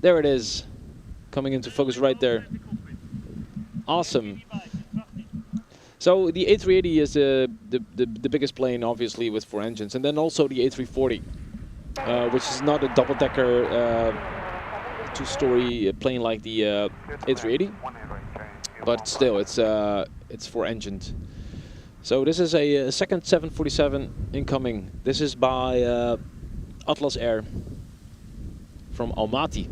There it is, coming into focus right there. Awesome. So the A380 is the biggest plane, obviously, with 4 engines, and then also the A340, which is not a double-decker 2-story plane like the A380, but still, it's 4-engined. So this is a second 747 incoming. This is by Atlas Air from Almaty.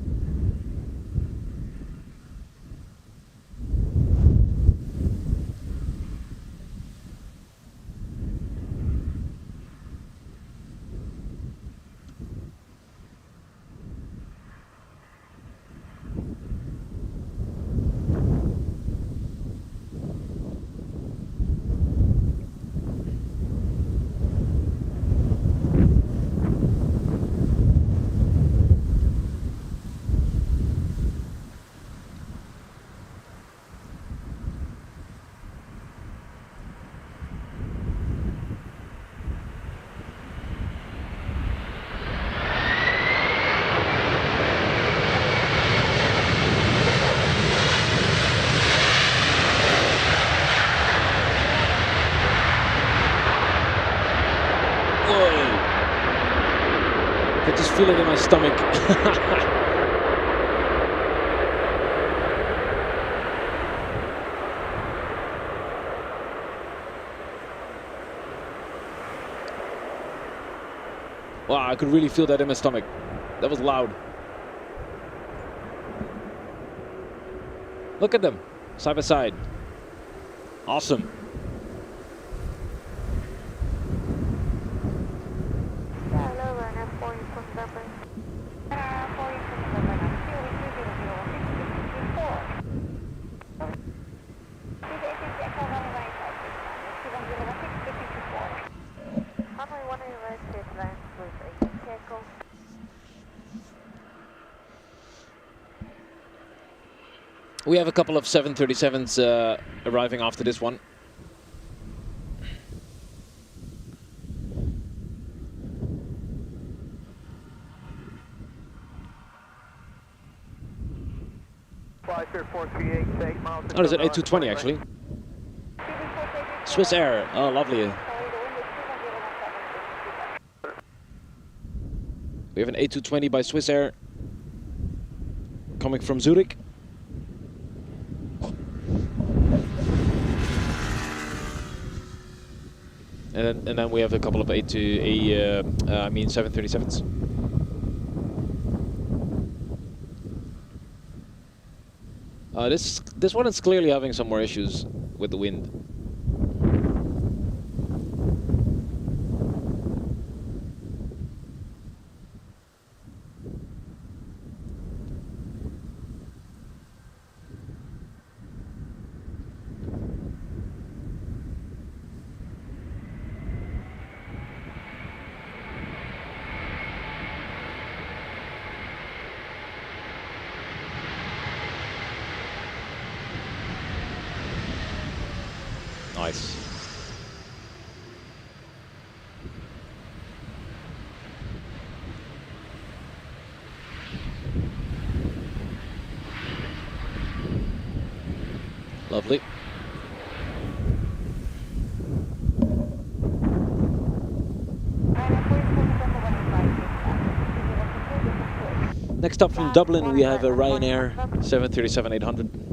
I can just feel it in my stomach. Wow, I could really feel that in my stomach. That was loud. Look at them, side by side. Awesome. We have a couple of 737s arriving after this one. Oh, there's an A220 actually. Swiss Air, oh lovely. We have an A220 by Swiss Air coming from Zurich. And then we have a couple of 737s. This one is clearly having some more issues with the wind. Nice. Lovely. Next up from Dublin, we have a Ryanair 737-800.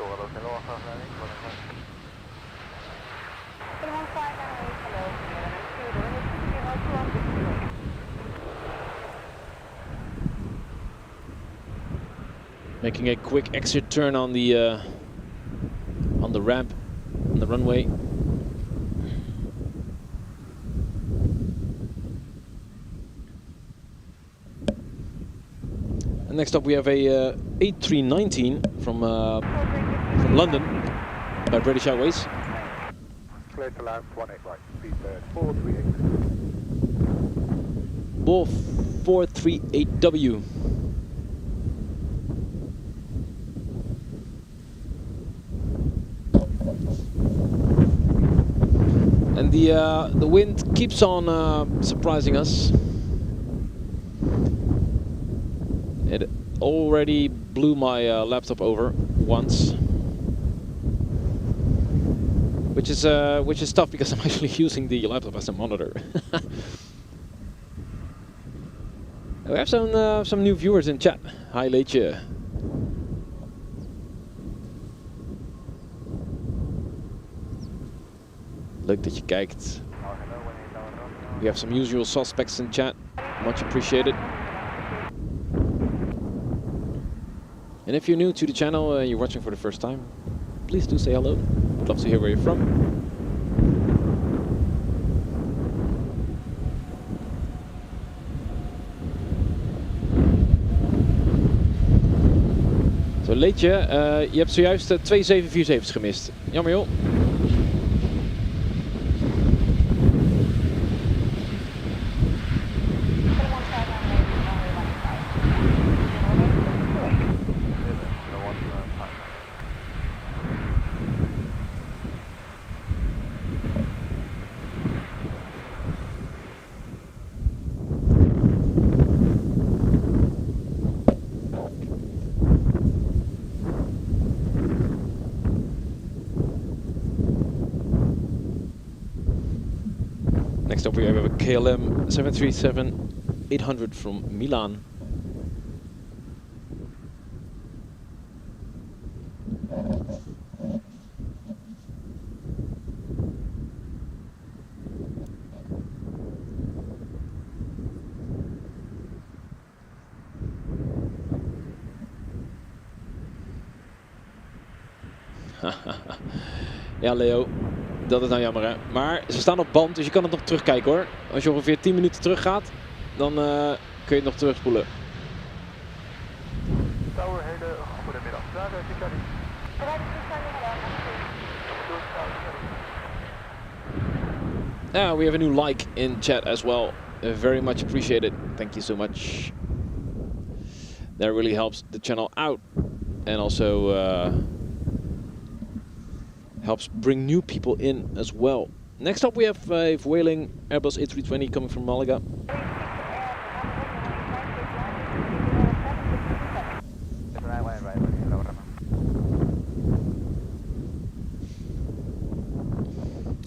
hello, landing, running right. 115 runway, hello, clear and two, the wind is 202 on 60. Making a quick exit turn on the ramp, on the runway. And next up we have a A319 from London by British Airways. Clear to land, 18 right, speed bird, 438. Ball 438W. And the wind keeps on surprising us. It already blew my laptop over once, which is tough because I'm actually using the laptop as a monitor. We have some new viewers in chat. Hi Leetje. Leuk dat je kijkt. We have some usual suspects in chat. Much appreciated. And if you're new to the channel, you're watching for the first time, please do say hello. I'd love to hear where you're from. Zo, Leetje, je hebt zojuist 2 747's gemist. Jammer joh. Next up we have a KLM 737-800 from Milan. Ja Leo, dat is nou jammer hè. Maar ze staan op band, dus je kan het nog terugkijken hoor. Als je ongeveer 10 minuten terug gaat, dan kun je het nog terugspoelen. Tower, hele goedemiddag. Daar is Charlie. Yeah, we have a new like in chat as well. Very much appreciated. Thank you so much. That really helps the channel out and also helps bring new people in as well. Next up we have a Vueling Airbus A320 coming from Malaga.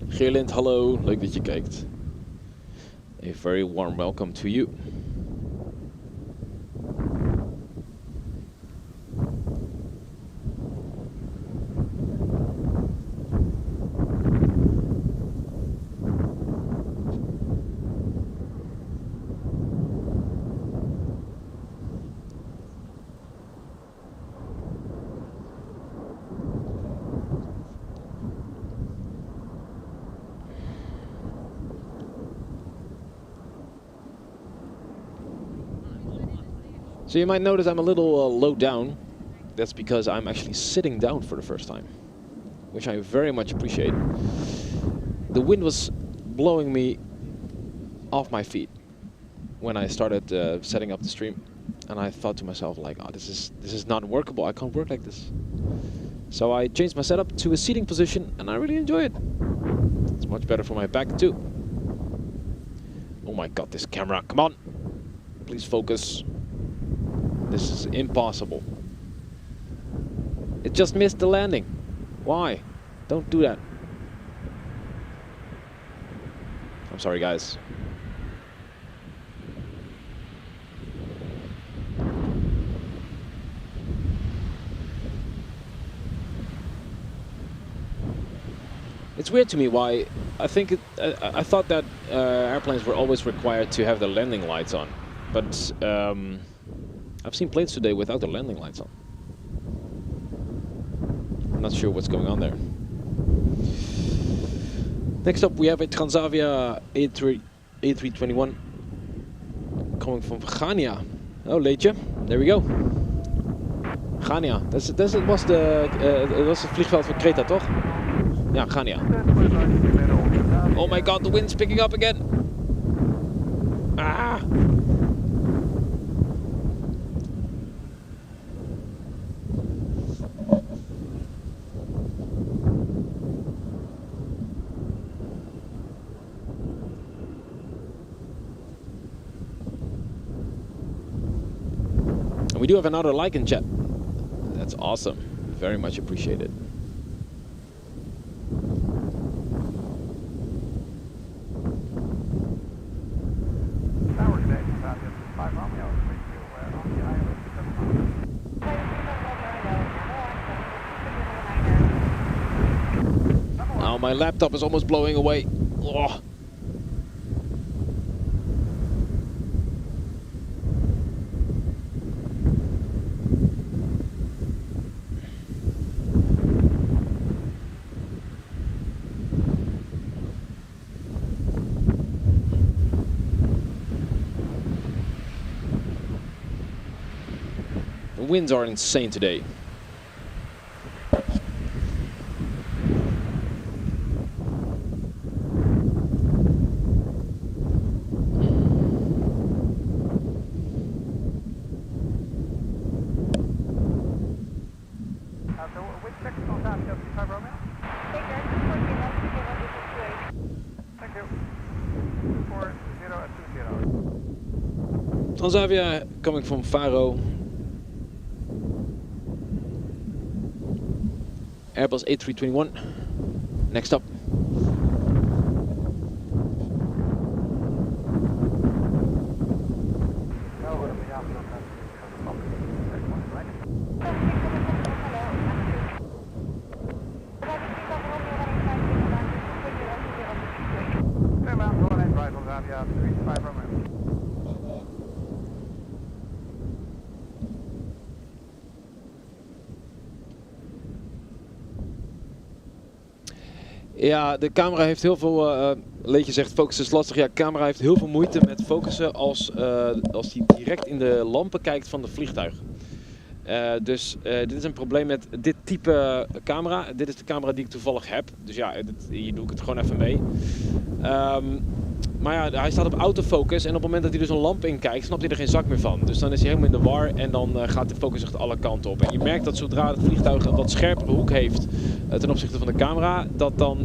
Geerlind, hallo, leuk dat je kijkt. A very warm welcome to you. So you might notice I'm a little low down. That's because I'm actually sitting down for the first time, which I very much appreciate. The wind was blowing me off my feet when I started setting up the stream, and I thought to myself like, oh, this is not workable. I can't work like this. So I changed my setup to a seating position, and I really enjoy it. It's much better for my back too. Oh my god, this camera! Come on, please focus. This is impossible. It just missed the landing. Why? Don't do that. I'm sorry, guys. It's weird to me why. I think I thought that airplanes were always required to have the landing lights on, but I've seen planes today without the landing lights on. I'm not sure what's going on there. Next up, we have a Transavia A321 coming from Ghana. Oh, Leedje. There we go. Ghana. Dat was het vliegveld van Kreta, toch? Ja, Ghana. Oh my god, the wind's picking up again. Ah! And we do have another like in chat. That's awesome. Very much appreciated. Oh, my laptop is almost blowing away. Oh. The winds are insane today. Transavia coming from Faro. Airbus A321. Next up. Ja, de camera heeft heel veel, Leedje zegt focussen is lastig. Ja, de camera heeft heel veel moeite met focussen als hij direct in de lampen kijkt van de vliegtuig. Dus dit is een probleem met dit type camera. Dit is de camera die ik toevallig heb. Dus ja, hier doe ik het gewoon even mee. Maar ja, hij staat op autofocus en op het moment dat hij dus een lamp in kijkt, snapt hij er geen zak meer van. Dus dan is hij helemaal in de war en dan gaat de focus echt alle kanten op. En je merkt dat zodra het vliegtuig een wat scherpere hoek heeft ten opzichte van de camera, dat dan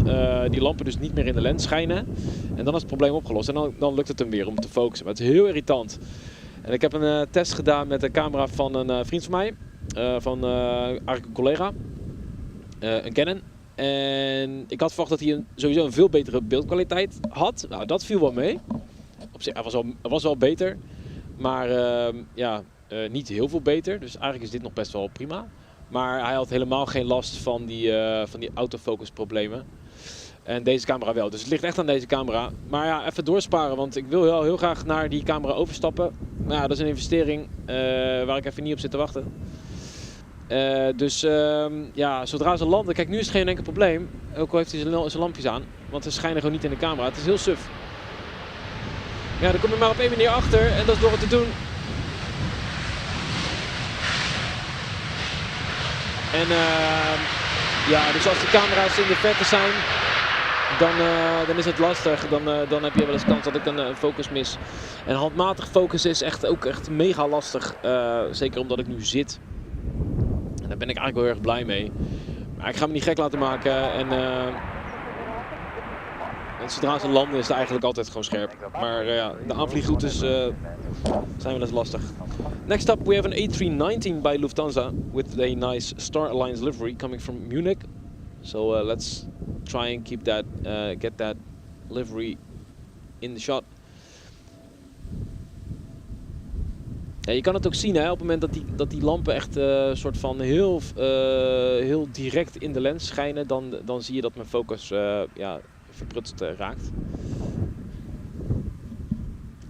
die lampen dus niet meer in de lens schijnen. En dan is het probleem opgelost en dan lukt het hem weer om te focussen. Maar het is heel irritant. En ik heb een test gedaan met de camera van een vriend van mij, van eigenlijk een collega, een Canon. En ik had verwacht dat hij sowieso een veel betere beeldkwaliteit had. Nou, dat viel wel mee. Op zich, hij was wel beter. Maar niet heel veel beter. Dus eigenlijk is dit nog best wel prima. Maar hij had helemaal geen last van die autofocus problemen. En deze camera wel. Dus het ligt echt aan deze camera. Maar ja, even doorsparen. Want ik wil heel graag naar die camera overstappen. Maar ja, dat is een investering waar ik even niet op zit te wachten. Dus ja, zodra ze landen, kijk, nu is het geen enkel probleem. Ook al heeft hij zijn lampjes aan, want ze schijnen gewoon niet in de camera. Het is heel suf. Ja, dan kom je maar op één manier achter en dat is door het te doen. En ja, dus als de camera's in de verte zijn, dan is het lastig. Dan heb je wel eens kans dat ik een focus mis. En handmatig focussen is ook echt mega lastig. Zeker omdat ik nu zit. Daar ben ik eigenlijk wel erg blij mee. Maar ik ga me niet gek laten maken. En zodra ze landen is het eigenlijk altijd gewoon scherp. Maar ja, de aanvliegroutes zijn wel eens lastig. Next up we have an A319 by Lufthansa. With a nice Star Alliance livery coming from Munich. So let's try and keep that, get that livery in the shot. Ja, je kan het ook zien hè, op het moment dat die lampen echt soort van heel direct in de lens schijnen, dan zie je dat mijn focus ja, verprutst raakt.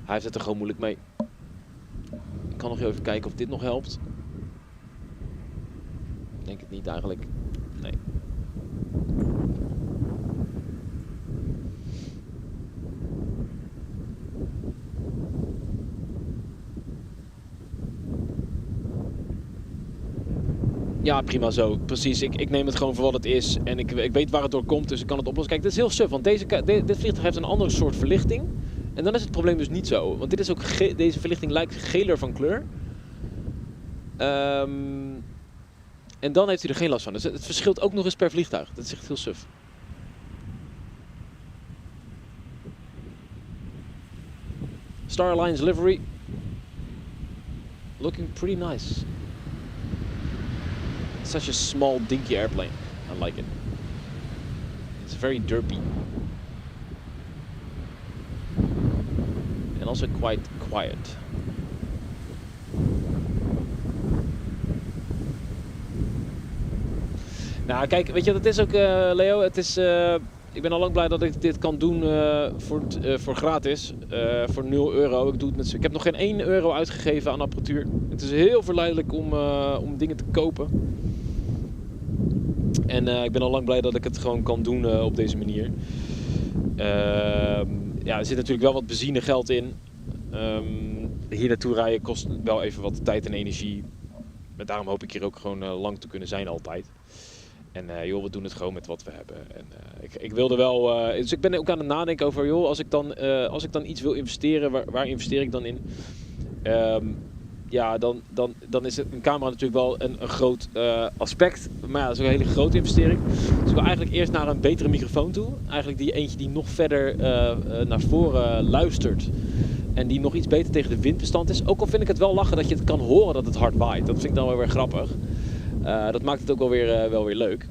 Hij heeft het er gewoon moeilijk mee. Ik kan nog even kijken of dit nog helpt. Ik denk het niet eigenlijk. Nee. Ja, prima zo. Precies. Ik neem het gewoon voor wat het is. En ik weet waar het door komt, dus ik kan het oplossen. Kijk, dit is heel suf, want dit vliegtuig heeft een andere soort verlichting. En dan is het probleem dus niet zo. Want dit is ook deze verlichting lijkt geler van kleur. En dan heeft hij er geen last van. Dus het verschilt ook nog eens per vliegtuig. Dat is echt heel suf. Star Alliance livery. Looking pretty nice. Such a small, dinky airplane. I like it. It's very derpy. And also quite quiet. Nou, kijk, weet je wat het is ook, Leo? Het is, ik ben al lang blij dat ik dit kan doen voor gratis. Voor €0. Ik heb nog geen €1 uitgegeven aan apparatuur. Het is heel verleidelijk om dingen te kopen. En ik ben al lang blij dat ik het gewoon kan doen op deze manier. Ja, er zit natuurlijk wel wat benzinegeld in. Hier naartoe rijden kost wel even wat tijd en energie. Maar daarom hoop ik hier ook gewoon lang te kunnen zijn altijd. En joh, we doen het gewoon met wat we hebben. En ik wilde wel... dus ik ben ook aan het nadenken over... joh, als ik dan iets wil investeren, waar investeer ik dan in? Ja, dan is een camera natuurlijk wel een groot aspect. Maar ja, dat is ook een hele grote investering. Dus ik wil eigenlijk eerst naar een betere microfoon toe. Eigenlijk eentje die nog verder naar voren luistert. En die nog iets beter tegen de wind bestand is. Ook al vind ik het wel lachen dat je het kan horen dat het hard waait. Dat vind ik dan wel weer grappig. Dat maakt het ook wel weer leuk.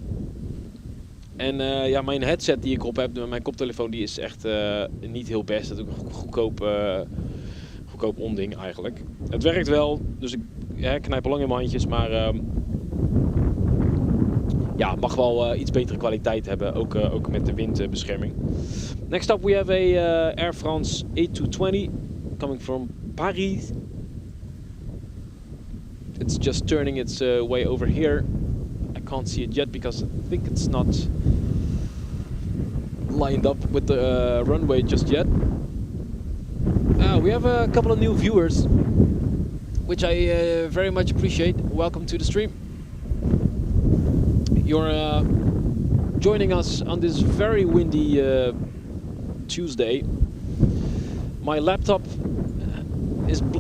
En ja, mijn headset die ik op heb, mijn koptelefoon, die is echt niet heel best. Dat is ook een goedkoop onding eigenlijk. Het werkt wel, dus ik knijp al lang in mijn handjes, maar ja, het mag wel iets betere kwaliteit hebben, ook met de windbescherming. Next up we have a Air France A220 coming from Paris. It's just turning its way over here. I can't see it yet because I think it's not lined up with the runway just yet. We have a couple of new viewers, which I very much appreciate. Welcome to the stream. You're joining us on this very windy Tuesday. My laptop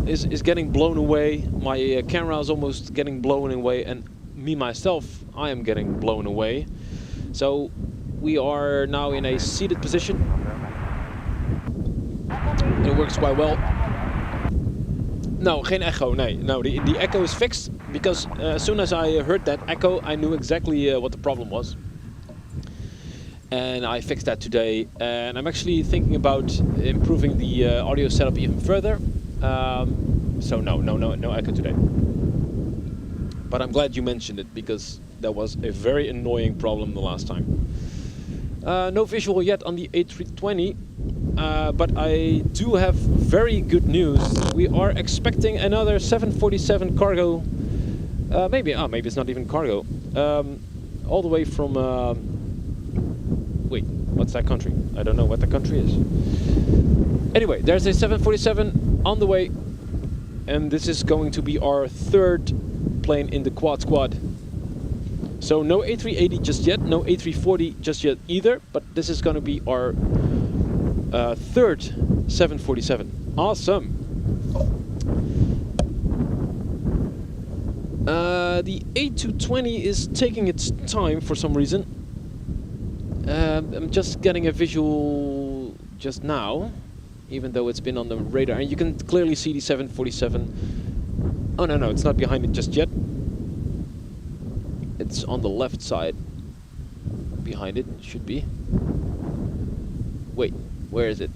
is getting blown away. My camera is almost getting blown away, and me myself, I am getting blown away. So we are now in a seated position. And it works quite well. No, geen echo. No, the echo is fixed because as soon as I heard that echo, I knew exactly what the problem was. And I fixed that today. And I'm actually thinking about improving the audio setup even further. So no echo today. But I'm glad you mentioned it because that was a very annoying problem the last time. No visual yet on the A320, but I do have very good news. We are expecting another 747 cargo. Maybe it's not even cargo. All the way from. Wait, what's that country? I don't know what the country is. Anyway, there's a 747 on the way, and this is going to be our third plane in the quad squad. So no A380 just yet, no A340 just yet either, but this is going to be our third 747. Awesome. The A220 is taking its time for some reason. I'm just getting a visual just now, even though it's been on the radar, and you can clearly see the 747. Oh no, it's not behind it just yet. It's on the left side. Behind it should be. Wait, where is it?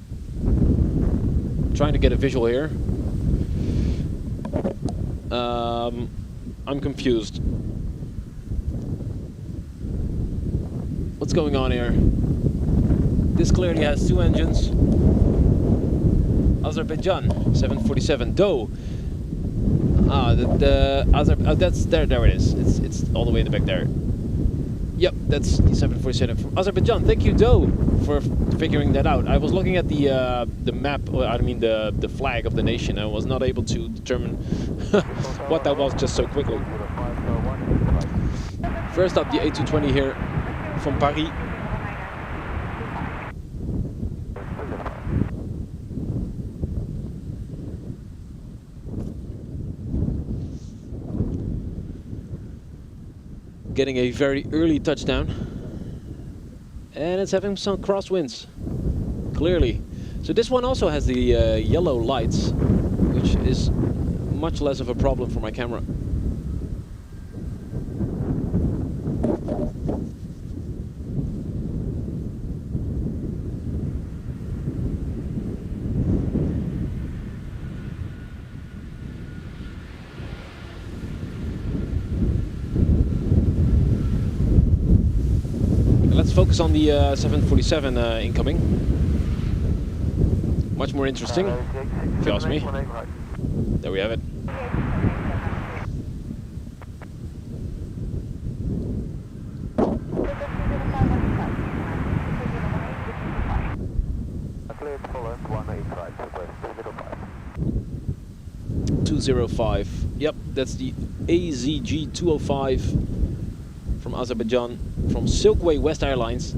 I'm trying to get a visual here. I'm confused. What's going on here? This clearly has 2 engines. Azerbaijan 747 Doe. Ah, that's there. There it is. It's all the way in the back there. Yep, that's the 747 from Azerbaijan. Thank you, Doe, for figuring that out. I was looking at the map, or I mean the flag of the nation. I was not able to determine what that was just so quickly. First up, the A220 here from Paris. Getting a very early touchdown, and it's having some crosswinds, clearly. So this one also has the yellow lights, which is much less of a problem for my camera. Let's focus on the 747 incoming. Much more interesting, if you ask me. There we have it. Cleared full 18 right, request 205. 205. Yep, that's the AZG 205 from Azerbaijan, from Silkway West Airlines.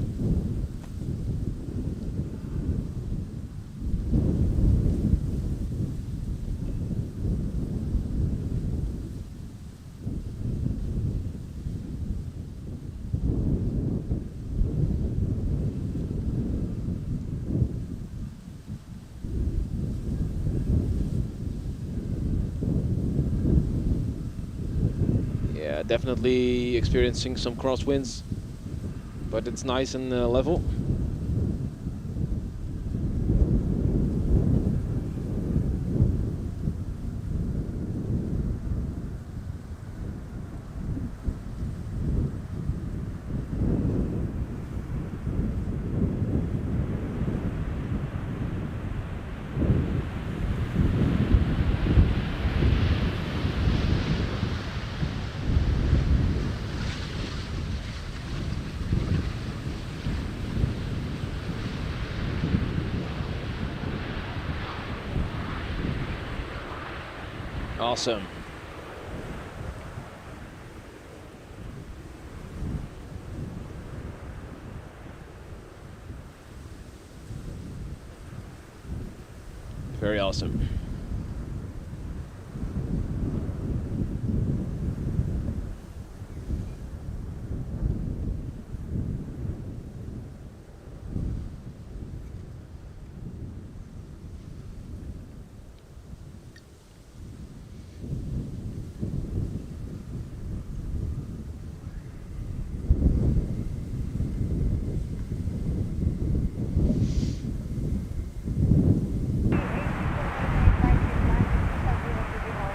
Yeah, definitely experiencing some crosswinds, but it's nice and level. Awesome. Very awesome.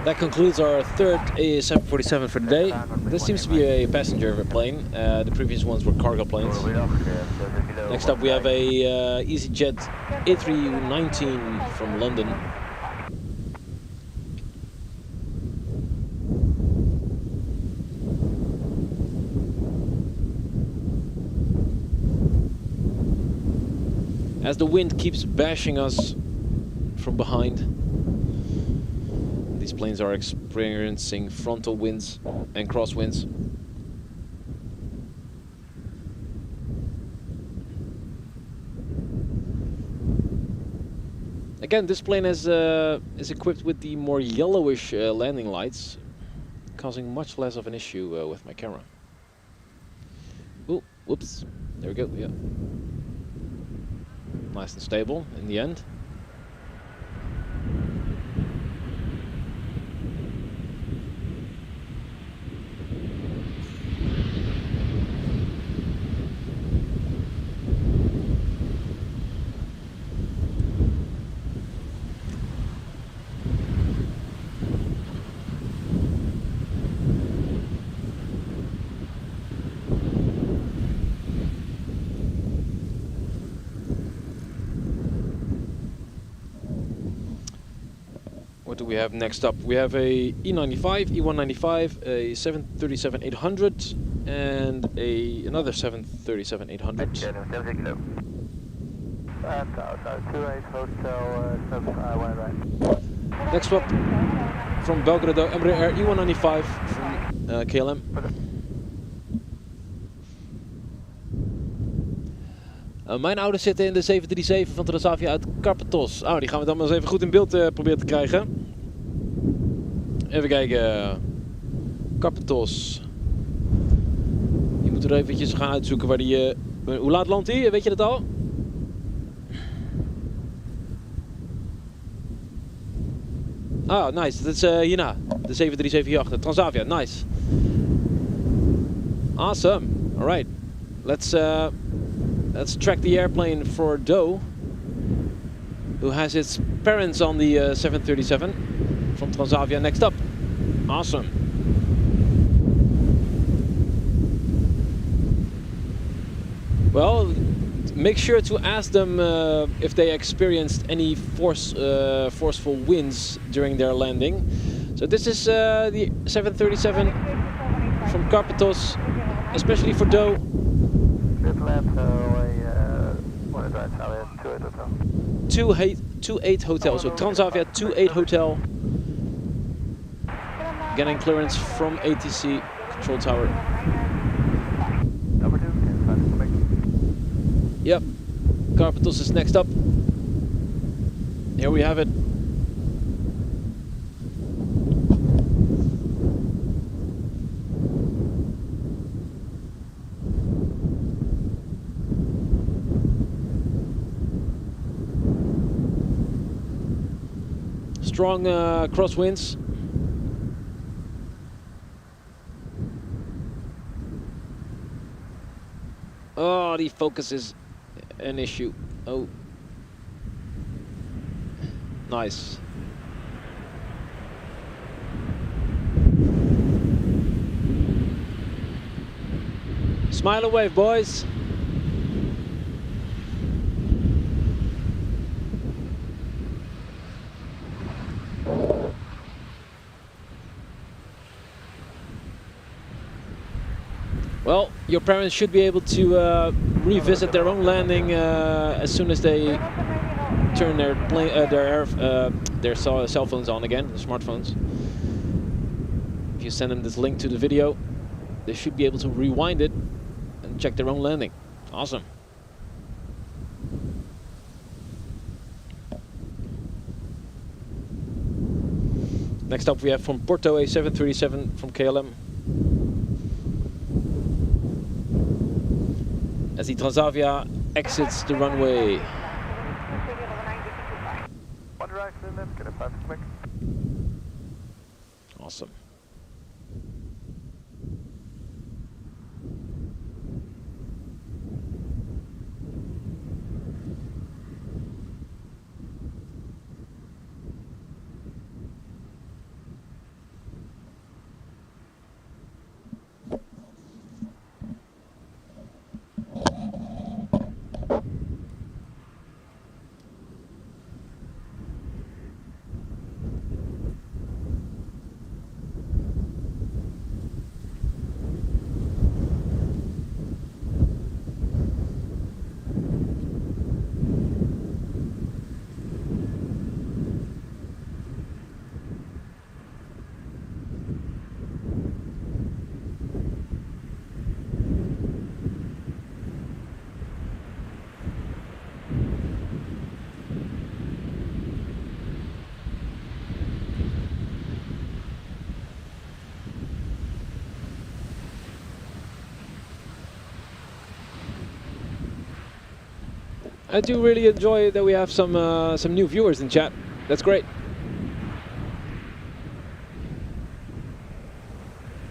That concludes our third A747 for the day. This seems to be a passenger plane. The previous ones were cargo planes. Next up we have a EasyJet A319 from London. As the wind keeps bashing us from behind, these planes are experiencing frontal winds and crosswinds. Again, this plane is equipped with the more yellowish landing lights, causing much less of an issue with my camera. Oh, whoops. There we go, yeah. Nice and stable in the end. What do we have next up? We have a E95, E195, a 737-800, and another 737-800. KLM 70 kilo. No, 28 hotel, right. Next up from Belgrado, Embraer E195 from KLM. Mijn ouders zitten in de 737 van Transavia uit Karpathos. Oh, die gaan we dan maar eens even goed in beeld proberen te krijgen. Even kijken. Karpathos. Je moet er eventjes gaan uitzoeken waar die... hoe laat landt hij? Weet je dat al? Ah, nice. Dat is hierna. De 737 Transavia. Nice. Awesome. Alright. Let's track the airplane for Doe, who has its parents on the 737 from Transavia. Next up. Awesome. Well, make sure to ask them if they experienced any forceful winds during their landing. So this is the 737 from Karpathos, especially for Doe. Good left, what is that? 28 Hotel, so Transavia 28 Hotel. Getting clearance from ATC control tower. Number 2, Yep, Karpathos is next up. Here we have it. Strong crosswinds. Oh, the focus is an issue. Oh. Nice. Smile and wave, boys. Well, your parents should be able to revisit their own landing as soon as they turn their cell phones on again, the smartphones. If you send them this link to the video, they should be able to rewind it and check their own landing. Awesome. Next up we have from Porto a 737 from KLM. As the Transavia exits the runway. One direction, then get a 5 quick. Awesome. I do really enjoy that we have some new viewers in chat. That's great.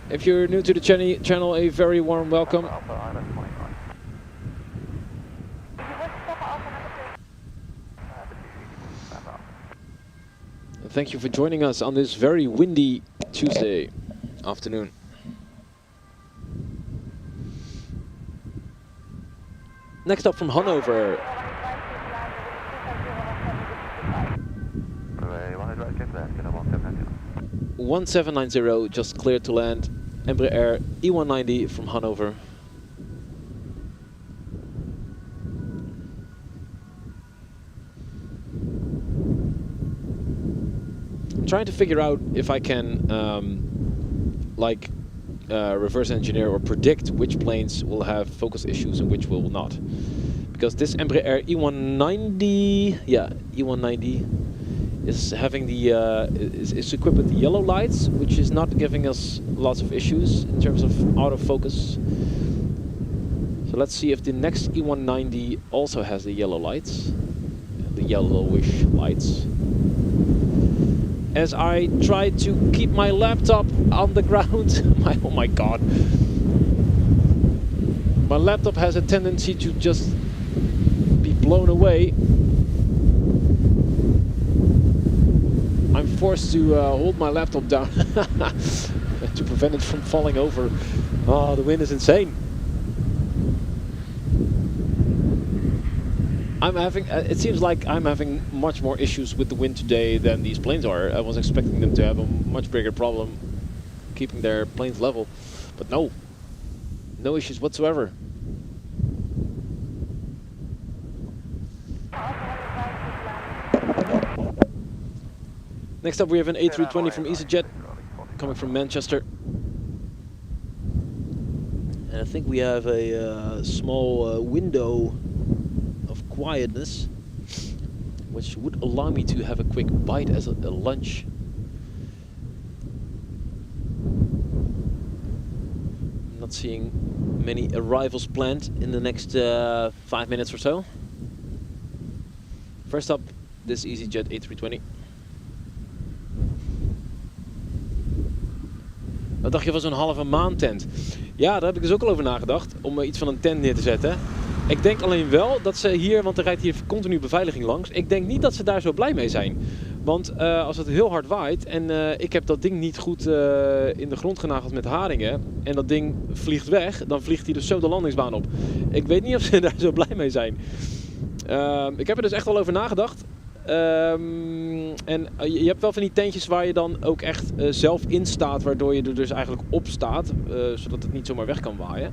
If you're new to the channel, a very warm welcome. Thank you for joining us on this very windy Tuesday afternoon. Next up from Hanover. 1790, just cleared to land. Embraer E190 from Hanover. I'm trying to figure out if I can reverse engineer or predict which planes will have focus issues and which will not. Because this Embraer E190, yeah, E190 is having the is equipped with the yellow lights, which is not giving us lots of issues in terms of autofocus. So let's see if the next E190 also has the yellow lights, the yellowish lights. As I try to keep my laptop on the ground. Oh my god. My laptop has a tendency to just be blown away. I'm forced to hold my laptop down to prevent it from falling over. Oh, the wind is insane. I'm having, it seems like I'm having much more issues with the wind today than these planes are. I was expecting them to have a much bigger problem keeping their planes level, but no issues whatsoever. Next up we have an A320 from EasyJet coming from Manchester. And I think we have a small window of quietness, which would allow me to have a quick bite as a lunch. I'm not seeing many arrivals planned in the next 5 minutes or so. First up, this EasyJet A320. Wat dacht je van zo'n halve maan tent? Ja, daar heb ik dus ook al over nagedacht, om iets van een tent neer te zetten. Ik denk alleen wel dat ze hier, want er rijdt hier continu beveiliging langs. Ik denk niet dat ze daar zo blij mee zijn. Want als het heel hard waait en ik heb dat ding niet goed in de grond genageld met haringen. En dat ding vliegt weg, dan vliegt hij dus zo de landingsbaan op. Ik weet niet of ze daar zo blij mee zijn. Ik heb er dus echt wel over nagedacht. En je hebt wel van die tentjes waar je dan ook echt zelf in staat, waardoor je er dus eigenlijk op staat, zodat het niet zomaar weg kan waaien.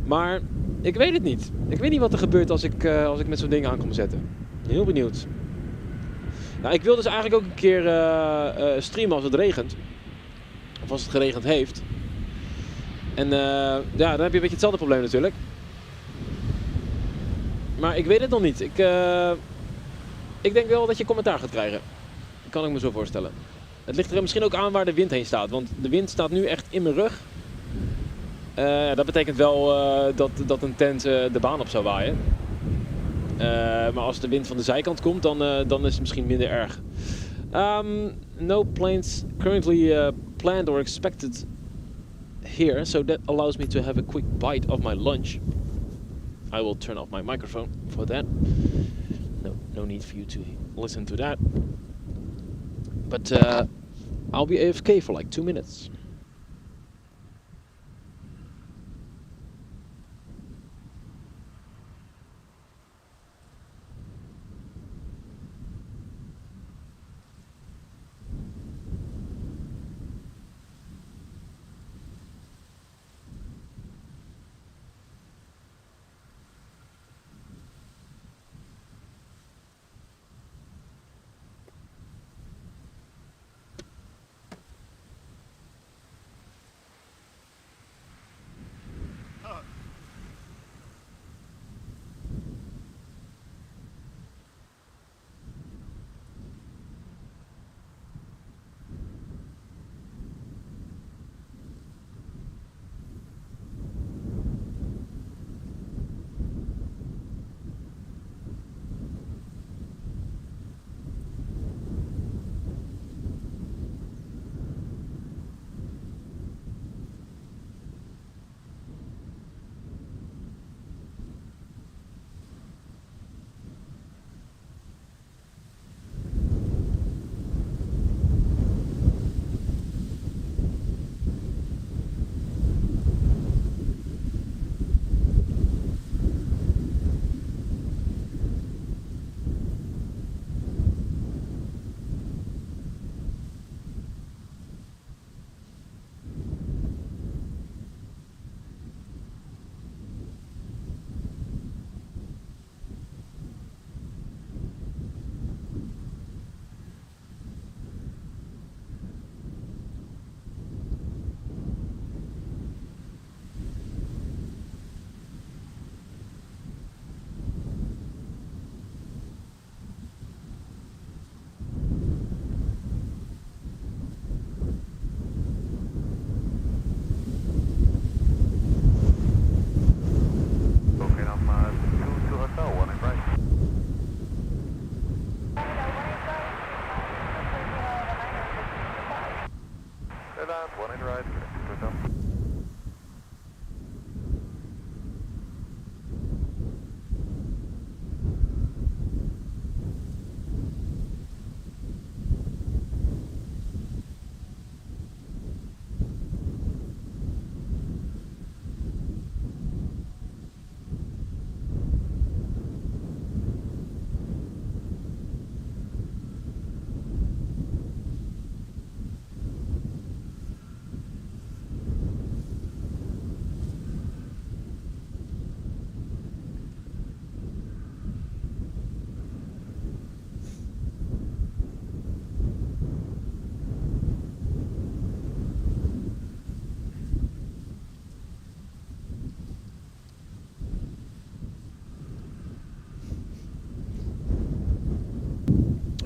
Maar ik weet het niet. Ik weet niet wat er gebeurt als ik met zo'n ding aan kom zetten. Heel benieuwd. Nou, ik wil dus eigenlijk ook een keer streamen als het regent. Of als het geregend heeft. En ja, dan heb je een beetje hetzelfde probleem natuurlijk. Maar ik weet het nog niet. Ik denk wel dat je commentaar gaat krijgen. Dat kan ik me zo voorstellen. Het ligt er misschien ook aan waar de wind heen staat. Want de wind staat nu echt in mijn rug. Dat betekent wel dat een tent de baan op zou waaien. Maar als de wind van de zijkant komt, dan is het misschien minder erg. No planes currently planned or expected here. So that allows me to have a quick bite of my lunch. I will turn off my microphone for that. No need for you to listen to that. But I'll be AFK for like 2 minutes.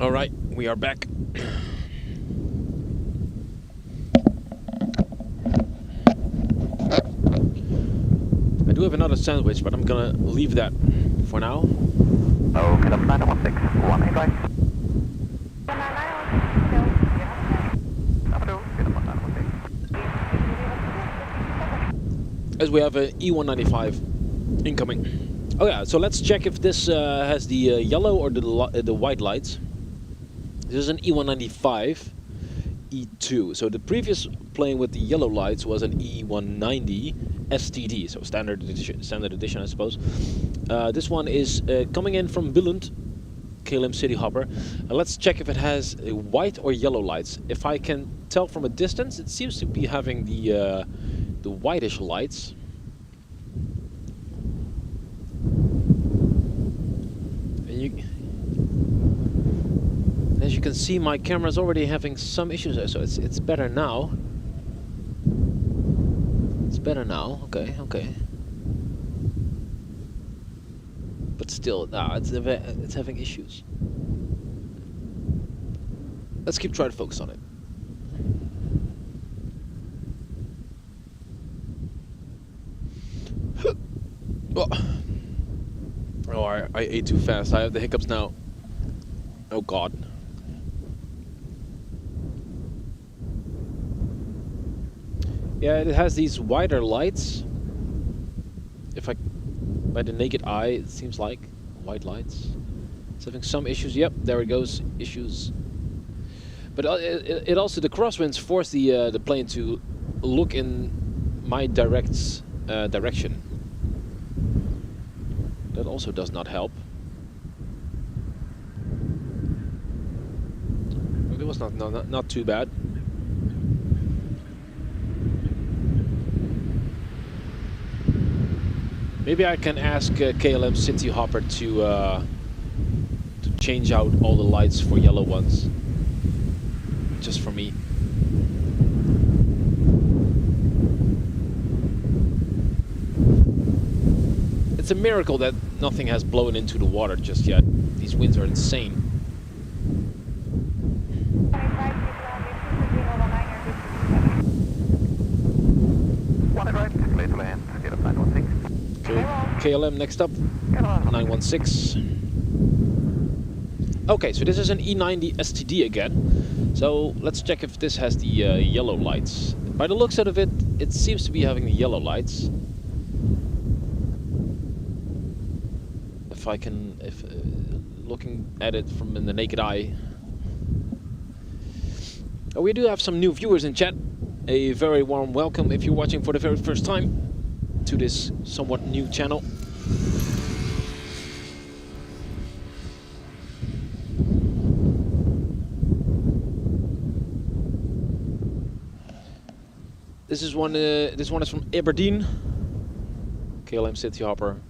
All right, we are back. I do have another sandwich, but I'm gonna leave that for now. Oh, Philip 916, 1 8 right. Avenue, Philip 916. As we have an E195 incoming. Oh yeah, so let's check if this has the yellow or the white lights. This is an E195 E2. So the previous plane with the yellow lights was an E190 STD, so standard edition, I suppose. This one is coming in from Billund, KLM City Hopper. And let's check if it has white or yellow lights. If I can tell from a distance, it seems to be having the whitish lights. And as you can see, my camera's already having some issues there, so it's better now. It's better now. Okay, okay. But still, nah, it's having issues. Let's keep trying to focus on it. Oh, I ate too fast. I have the hiccups now. Oh God. Yeah, it has these wider lights. If I, by the naked eye, it seems like white lights. It's having some issues. Yep, there it goes. Issues. But it also, the crosswinds force the plane to look in my direction. That also does not help. It was not too bad. Maybe I can ask KLM City Hopper to change out all the lights for yellow ones, just for me. It's a miracle that nothing has blown into the water just yet. These winds are insane. Okay, KLM next up, 916. Okay, so this is an E90 STD again. So let's check if this has the yellow lights. By the looks of it, it seems to be having the yellow lights. If looking at it from the naked eye. Oh, we do have some new viewers in chat. A very warm welcome if you're watching for the very first time to this somewhat new channel. This one is from Aberdeen, KLM City Hopper.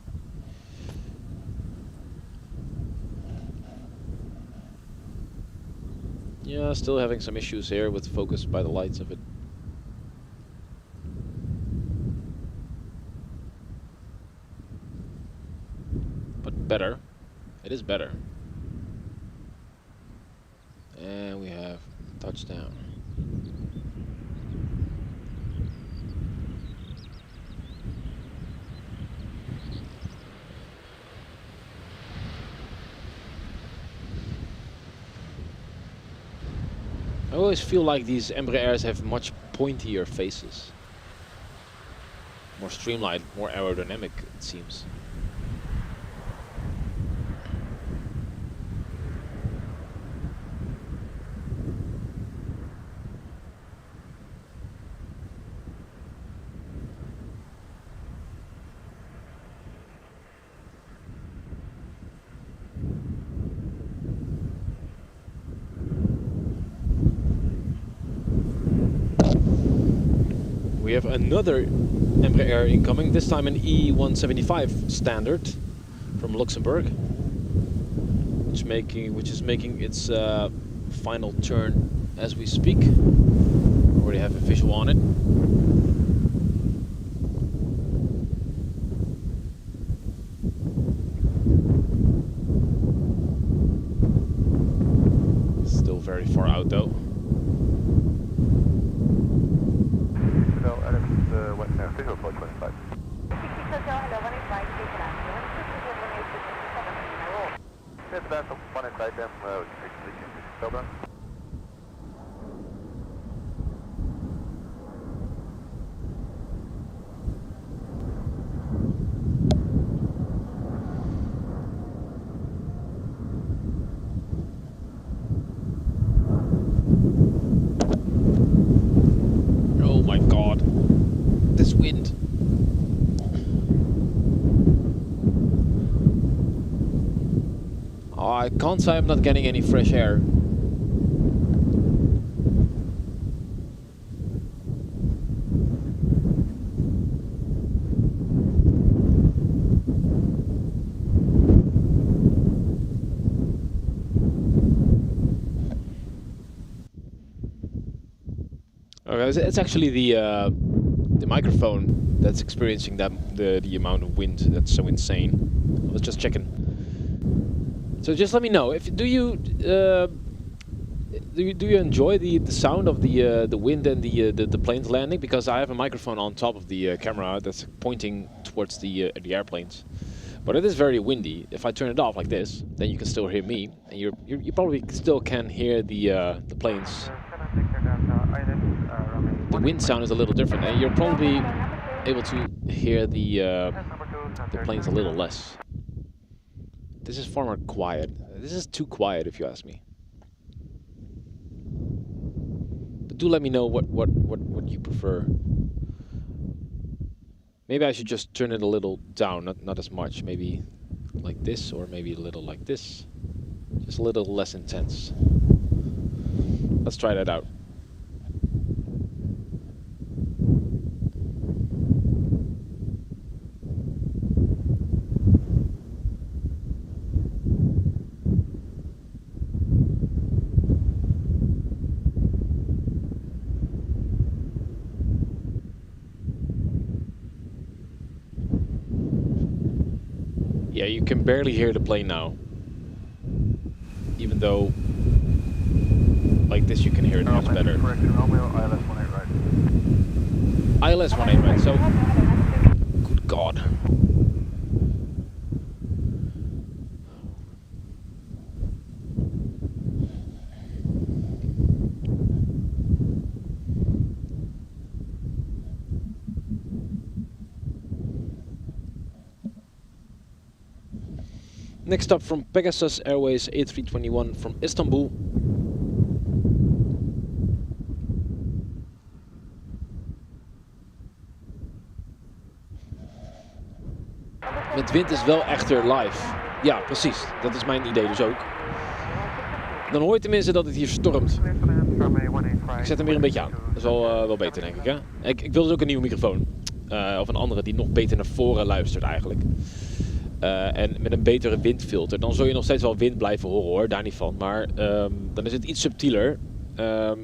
Yeah, still having some issues here with focus by the lights of it. But better. It is better. And we have touchdown. I always feel like these Embraers have much pointier faces. More streamlined, more aerodynamic, it seems. We have another Embraer incoming, this time an E175 standard from Luxembourg, which is making its final turn as we speak. Already have a visual on it. auto. Hotel, Alex, visual approach 25. 66 Hotel, hello, 185, station Amsterdam. 187 in my roll. Yes, that's 185 them, hotel done. Oh my god. This wind. Oh, I can't say I'm not getting any fresh air. Okay, it's actually the microphone that's experiencing the amount of wind that's so insane. I was just checking. So just let me know if do you enjoy the sound of the wind and the planes landing, because I have a microphone on top of the camera that's pointing towards the airplanes. But it is very windy. If I turn it off like this, then you can still hear me, and you probably still can hear the planes. The wind sound is a little different, and you're probably able to hear the planes a little less. This is far more quiet. This is too quiet, if you ask me. But do let me know what you prefer. Maybe I should just turn it a little down, not as much. Maybe like this, or maybe a little like this. Just a little less intense. Let's try that out. Yeah, you can barely hear the plane now. Even though, like this, you can hear it much better. Correction, Romeo, ILS 18 right. ILS 18 right, so... Good God. Next up from Pegasus Airways A321 from Istanbul. Met wind is wel echter live. Ja, precies. Dat is mijn idee dus ook. Dan hoor je tenminste dat het hier stormt. Ik zet hem weer een beetje aan. Dat is wel beter, denk ik. Hè? Ik wil dus ook een nieuwe microfoon. Of een andere die nog beter naar voren luistert eigenlijk. En met een betere windfilter. Dan zul je nog steeds wel wind blijven horen hoor, daar niet van. Maar dan is het iets subtieler. Maar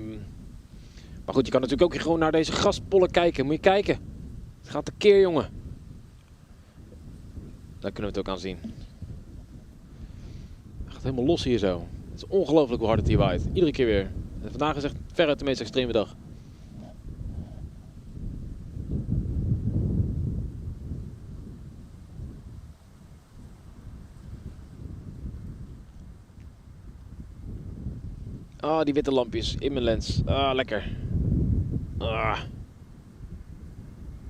goed, je kan natuurlijk ook gewoon naar deze gaspollen kijken. Moet je kijken. Het gaat tekeer, jongen. Daar kunnen we het ook aan zien. Het gaat helemaal los hier zo. Het is ongelooflijk hoe hard het hier waait. Iedere keer weer. En vandaag is echt veruit de meest extreme dag. Ah, die witte lampjes in mijn lens. Ah, lekker. Ah.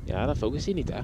Ja, dan focust hij niet, hè.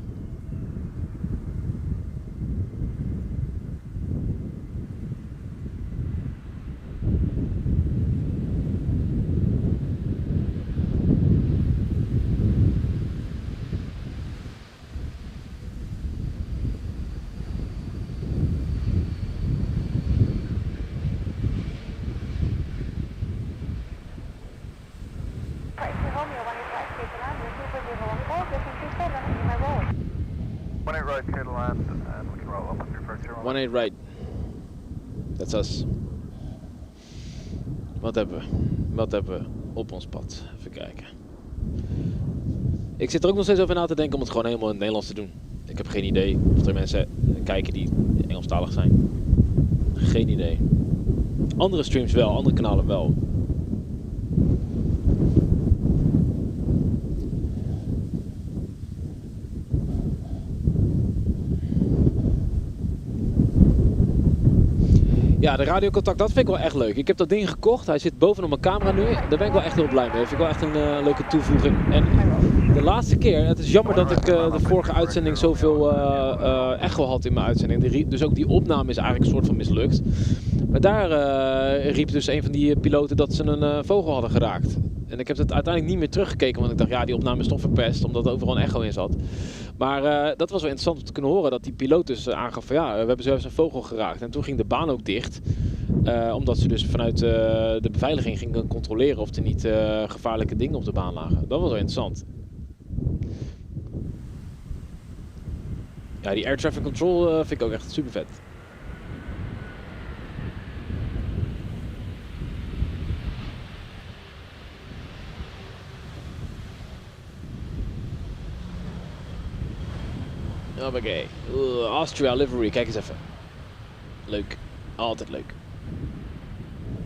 One eight right. That's us. Wat hebben we op ons pad? Even kijken. Ik zit er ook nog steeds over na te denken om het gewoon helemaal in het Nederlands te doen. Ik heb geen idee of er mensen kijken die Engelstalig zijn. Geen idee. Andere streams wel, andere kanalen wel. Ja, de radiocontact, dat vind ik wel echt leuk. Ik heb dat ding gekocht. Hij zit bovenop mijn camera nu. Daar ben ik wel echt heel blij mee. Dat vind ik wel echt een leuke toevoeging. En de laatste keer, het is jammer dat ik de vorige uitzending zoveel echo had in mijn uitzending. Dus ook die opname is eigenlijk een soort van mislukt. Maar daar riep dus een van die piloten dat ze een vogel hadden geraakt. En ik heb het uiteindelijk niet meer teruggekeken, want ik dacht, ja, die opname is toch verpest, omdat er overal een echo in zat. Maar dat was wel interessant om te kunnen horen, dat die piloot dus aangaf van, ja, we hebben zelfs een vogel geraakt. En toen ging de baan ook dicht, omdat ze dus vanuit de beveiliging gingen controleren of er niet gevaarlijke dingen op de baan lagen. Dat was wel interessant. Ja, die air traffic control vind ik ook echt super vet. Oké. Austria livery, kijk eens even. Leuk. Altijd leuk.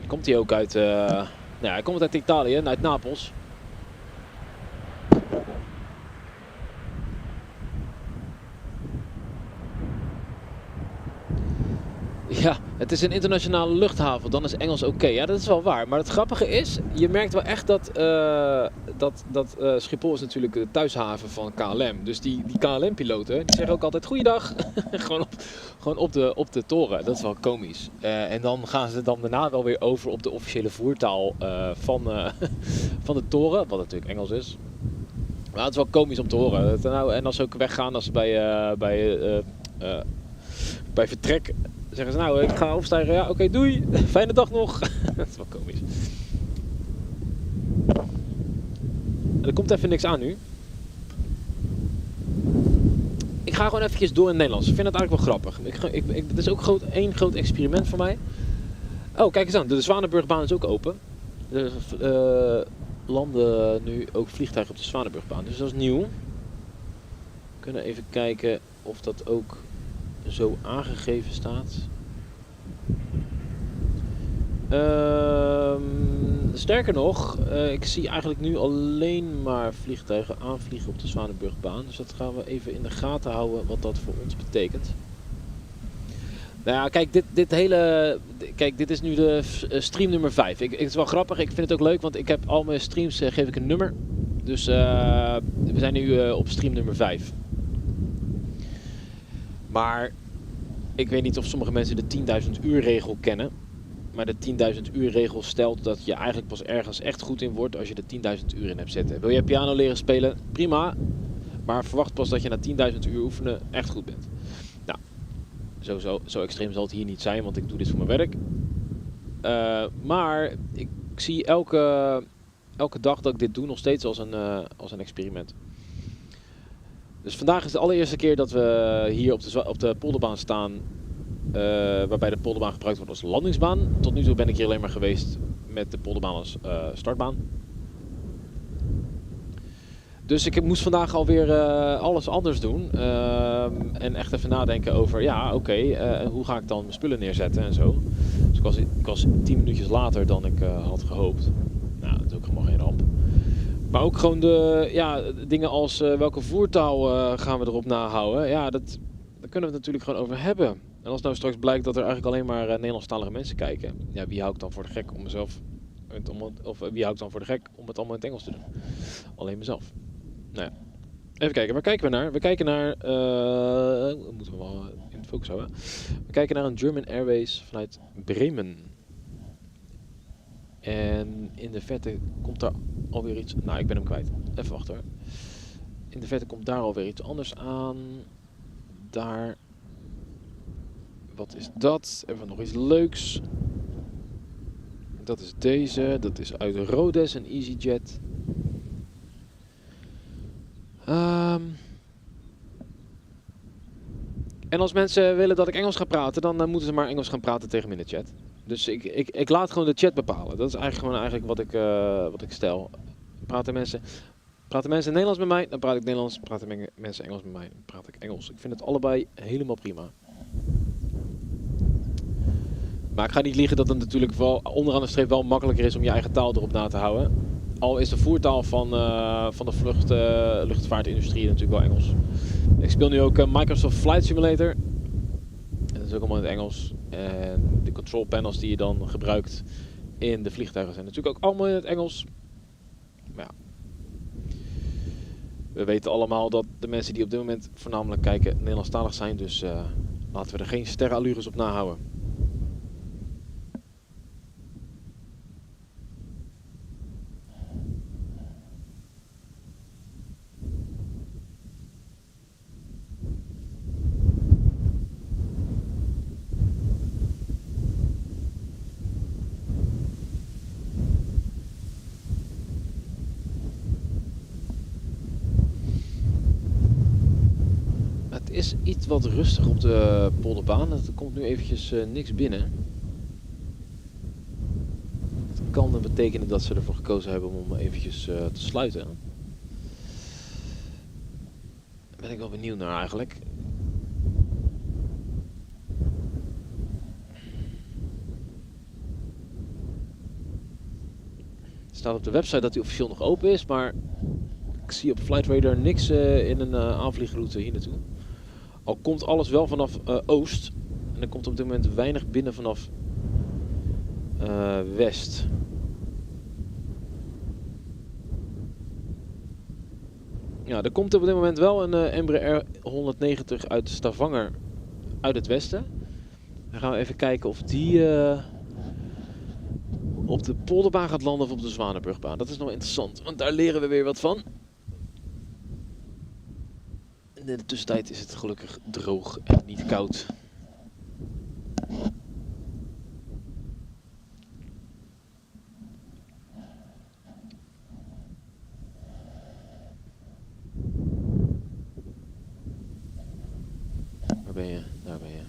Komt hij ook uit... nou ja, hij komt uit Italië, uit Napels. Ja, het is een internationale luchthaven, dan is Engels oké. Ja, dat is wel waar. Maar het grappige is, je merkt wel echt dat Schiphol is natuurlijk de thuishaven van KLM. Dus die KLM-piloten, die zeggen ook altijd goeiedag. gewoon op de toren. Dat is wel komisch. En dan gaan ze dan daarna wel weer over op de officiële voertaal van de toren. Wat natuurlijk Engels is. Maar het is wel komisch om te horen. En als ze ook weggaan, als ze bij vertrek... zeggen ze nou, ik ga opstijgen, ja oké, doei, fijne dag nog. Dat is wel komisch. Er komt even niks aan nu. Ik ga gewoon eventjes door in het Nederlands. Ik vind het eigenlijk wel grappig. Dit is ook één groot experiment voor mij. Oh, kijk eens aan, de Zwanenburgbaan is ook open. Er landen nu ook vliegtuigen op de Zwanenburgbaan, dus dat is nieuw. We kunnen even kijken of dat ook zo aangegeven staat. Sterker nog, ik zie eigenlijk nu alleen maar vliegtuigen aanvliegen op de Zwanenburgbaan. Dus dat gaan we even in de gaten houden wat dat voor ons betekent. Nou ja, kijk, dit is nu de stream nummer 5. Het is wel grappig, ik vind het ook leuk, want ik heb al mijn streams geef ik een nummer. Dus we zijn nu op stream nummer 5. Maar ik weet niet of sommige mensen de 10.000 uur regel kennen. Maar de 10.000 uur regel stelt dat je eigenlijk pas ergens echt goed in wordt als je er 10.000 uur in hebt zitten. Wil je piano leren spelen? Prima. Maar verwacht pas dat je na 10.000 uur oefenen echt goed bent. Nou, zo extreem zal het hier niet zijn, want ik doe dit voor mijn werk. Maar ik zie elke dag dat ik dit doe nog steeds als een experiment. Dus vandaag is de allereerste keer dat we hier op de Polderbaan staan, waarbij de Polderbaan gebruikt wordt als landingsbaan. Tot nu toe ben ik hier alleen maar geweest met de Polderbaan als startbaan. Dus ik moest vandaag alweer alles anders doen. En echt even nadenken over, ja oké, hoe ga ik dan mijn spullen neerzetten en zo. Dus ik was 10 minuutjes later dan ik had gehoopt. Nou, dat is ook helemaal geen ramp. Maar ook gewoon de dingen als welke voertaal gaan we erop nahouden. Ja, daar kunnen we het natuurlijk gewoon over hebben. En als nou straks blijkt dat er eigenlijk alleen maar Nederlandstalige mensen kijken. Ja, wie hou ik dan voor de gek om mezelf... Of wie hou ik dan voor de gek om het allemaal in het Engels te doen? Alleen mezelf. Nou ja. Even kijken, waar kijken we naar? We kijken naar... moeten we wel in het focus houden. We kijken naar een German Airways vanuit Bremen. En in de verte komt daar alweer iets... Nou, ik ben hem kwijt. Even wachten hoor. In de verte komt daar alweer iets anders aan. Daar... Wat is dat? Even nog iets leuks. Dat is deze. Dat is uit Rhodes, een EasyJet. En als mensen willen dat ik Engels ga praten, dan moeten ze maar Engels gaan praten tegen me in de chat. Dus ik laat gewoon de chat bepalen. Dat is eigenlijk wat ik stel. Praten mensen Nederlands met mij, dan praat ik Nederlands. Praten mensen Engels met mij, dan praat ik Engels. Ik vind het allebei helemaal prima. Maar ik ga niet liegen dat het natuurlijk wel onderaan de streep wel makkelijker is om je eigen taal erop na te houden. Al is de voertaal van de luchtvaartindustrie natuurlijk wel Engels. Ik speel nu ook Microsoft Flight Simulator. Dat is ook allemaal in het Engels. En de control panels die je dan gebruikt in de vliegtuigen zijn natuurlijk ook allemaal in het Engels. Maar ja. We weten allemaal dat de mensen die op dit moment voornamelijk kijken Nederlandstalig zijn. Dus laten we er geen sterrenallures op nahouden. Het is iets wat rustig op de Polderbaan. Er komt nu eventjes niks binnen. Het kan dan betekenen dat ze ervoor gekozen hebben om eventjes te sluiten. Daar ben ik wel benieuwd naar eigenlijk. Er staat op de website dat hij officieel nog open is, maar ik zie op Flight Radar niks in een aanvliegroute hier naartoe. Al komt alles wel vanaf oost. En er komt op dit moment weinig binnen vanaf west. Ja, er komt op dit moment wel een Embraer 190 uit Stavanger uit het westen. Dan gaan we even kijken of die op de Polderbaan gaat landen of op de Zwanenburgbaan. Dat is nog interessant, want daar leren we weer wat van. In de tussentijd is het gelukkig droog en niet koud. Waar ben je? Daar ben je.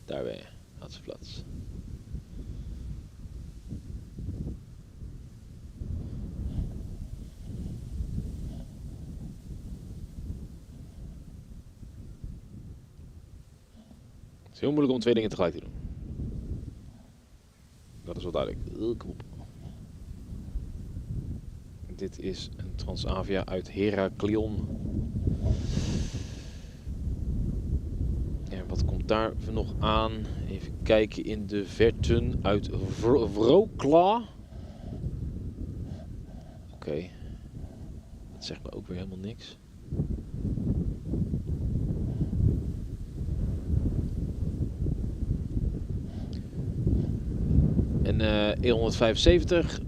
Daar ben je. Laatste plaats. Het is heel moeilijk om twee dingen tegelijk te doen. Dat is wel duidelijk. Kom op. Dit is een Transavia uit Heraklion. En wat komt daar nog aan? Even kijken in de verten uit Wrocław. Oké. Dat zegt me ook weer helemaal niks. En E175.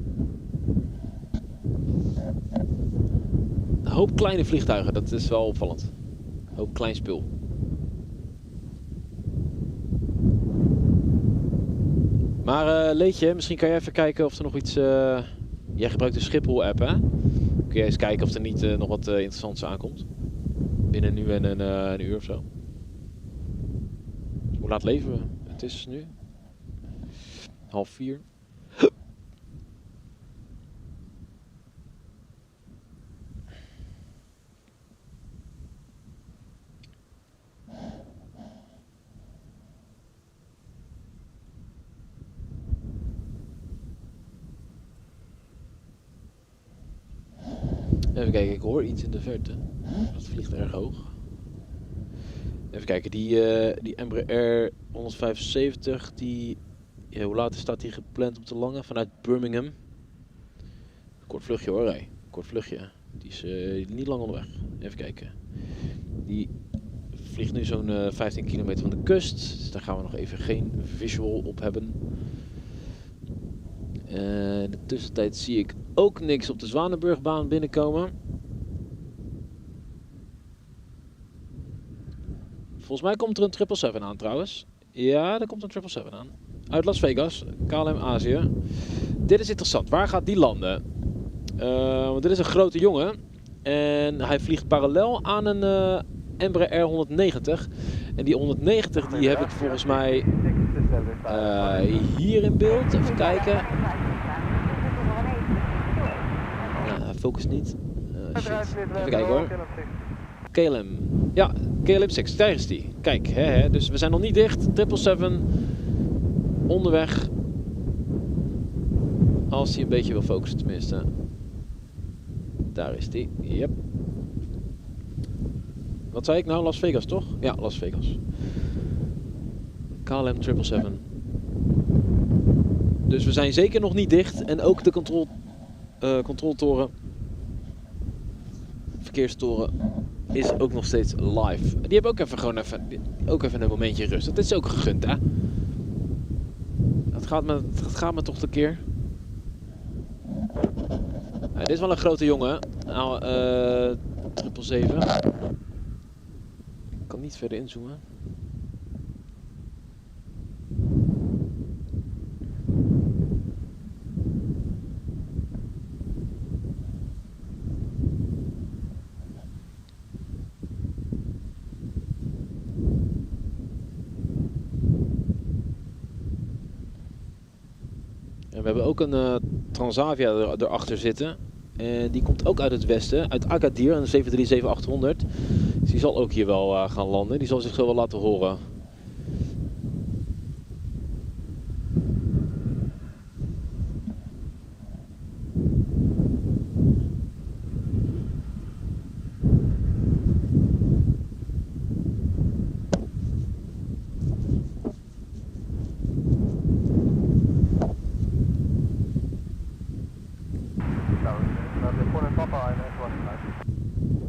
Een hoop kleine vliegtuigen, dat is wel opvallend. Een hoop klein spul. Maar Leetje, misschien kan jij even kijken of er nog iets... Jij gebruikt de Schiphol app, hè? Kun jij eens kijken of er niet nog wat interessants aankomt? Binnen nu en een uur of zo. Hoe laat leven we? Het is nu 3:30. Even kijken, ik hoor iets in de verte. Dat vliegt erg hoog. Even kijken, die Embraer 175, die... Ja, hoe laat staat die gepland om te landen? Vanuit Birmingham. Kort vluchtje hoor, hey. Kort vluchtje. Die is niet lang onderweg. Even kijken. Die vliegt nu zo'n 15 kilometer van de kust. Dus daar gaan we nog even geen visual op hebben. In de tussentijd zie ik ook niks op de Zwanenburgbaan binnenkomen. Volgens mij komt er een 777 aan trouwens. Ja, er komt een 777 aan. Uit Las Vegas, KLM Azië. Dit is interessant. Waar gaat die landen? Want dit is een grote jongen. En hij vliegt parallel aan een Embraer 190. En die 190 die heb ik volgens mij hier in beeld. Even kijken. Nou, hij focust niet. Shit. Even kijken hoor. KLM. Ja, KLM 6. Daar is die. Kijk, hè. Dus we zijn nog niet dicht. 777 onderweg. Als hij een beetje wil focussen tenminste. Daar is die. Yep. Wat zei ik nou? Las Vegas toch? Ja, Las Vegas. KLM 777. Dus we zijn zeker nog niet dicht. En ook de controltoren, verkeerstoren, is ook nog steeds live. Die hebben ook even een momentje rust. Dat is ook gegund, hè? Het gaat me toch een keer. Ja, dit is wel een grote jongen. Nou, 777. Ik kan niet verder inzoomen. En we hebben ook een Transavia erachter zitten. En die komt ook uit het westen, uit Agadir, een 737-800. Dus die zal ook hier wel gaan landen. Die zal zich zo wel laten horen.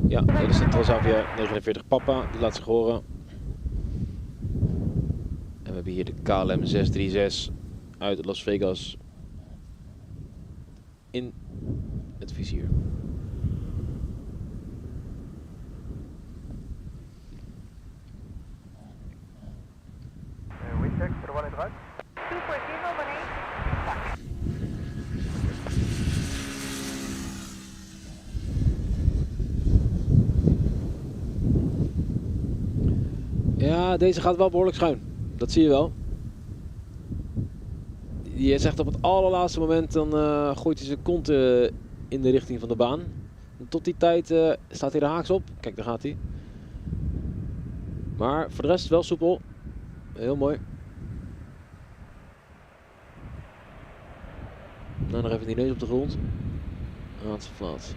Ja, dit is de Transavia 49 Papa, die laat zich horen. En we hebben hier de KLM 636 uit Las Vegas in het vizier. Windcheck, er one in right. 240 1. Ja, deze gaat wel behoorlijk schuin. Dat zie je wel. Je zegt op het allerlaatste moment, dan gooit hij zijn kont in de richting van de baan. En tot die tijd staat hij er haaks op. Kijk, daar gaat hij. Maar voor de rest wel soepel. Heel mooi. Nou, nog even die neus op de grond. Flat.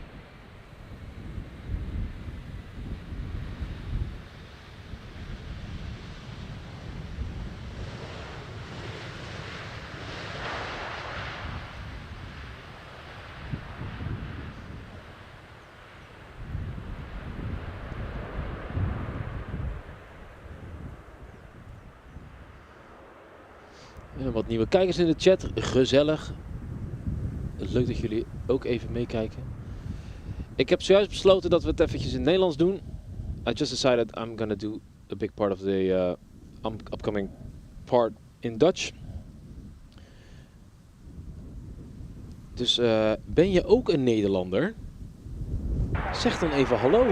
En wat nieuwe kijkers in de chat, gezellig. Leuk dat jullie ook even meekijken. Ik heb zojuist besloten dat we het eventjes in het Nederlands doen. I just decided I'm gonna do a big part of the upcoming part in Dutch. Dus ben je ook een Nederlander? Zeg dan even hallo,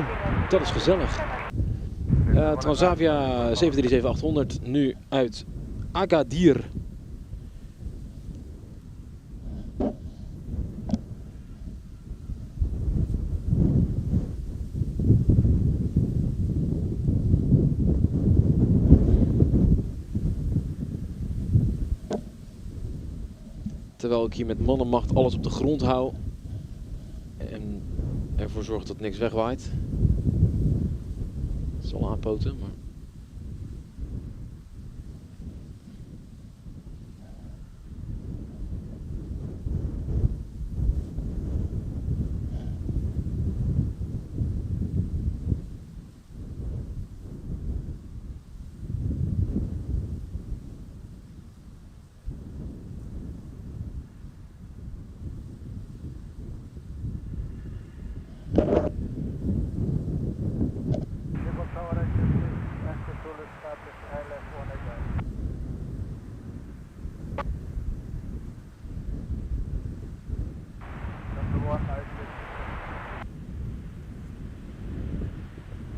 dat is gezellig. Transavia 737-800 nu uit Agadir. Terwijl ik hier met mannenmacht alles op de grond hou. En ervoor zorg dat niks wegwaait. Het zal aanpoten, maar...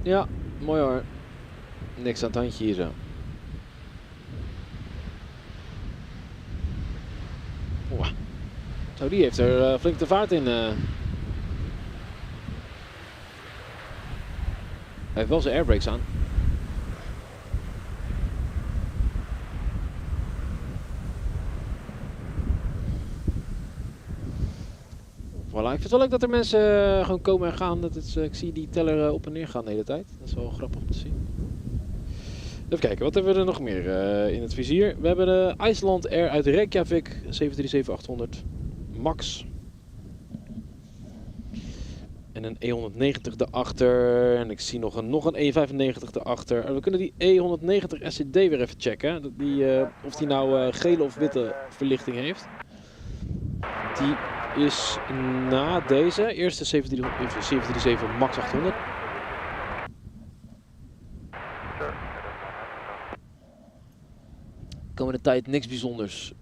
Ja, mooi hoor. Niks aan het handje hier zo. Oeh. Zo, die heeft er flink de vaart in. Hij heeft wel zijn airbrakes aan. Voilà, ik vind het wel leuk dat er mensen gewoon komen en gaan. Ik zie die teller op en neer gaan de hele tijd. Dat is wel grappig om te zien. Even kijken, wat hebben we er nog meer in het vizier? We hebben de IJsland Air uit Reykjavik, 737-800 Max. En een E190 daarachter. En ik zie nog een E95 daarachter. We kunnen die E190 SCD weer even checken. Of die nou gele of witte verlichting heeft. Die is na deze. Eerste 737 Max 800. Komende tijd niks bijzonders.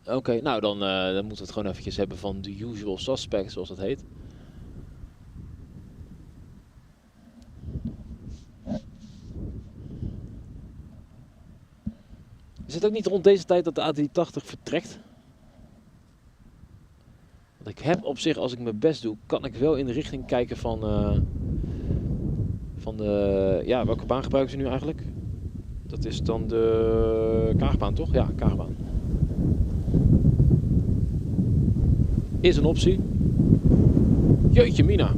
Oké, nou dan moeten we het gewoon eventjes hebben van de usual suspects, zoals dat heet. Is het ook niet rond deze tijd dat de A380 vertrekt? Want ik heb op zich, als ik mijn best doe, kan ik wel in de richting kijken van de... Ja, welke baan gebruiken ze nu eigenlijk? Dat is dan de Kaagbaan, toch? Ja, Kaagbaan. Is een optie. Jeetje mina.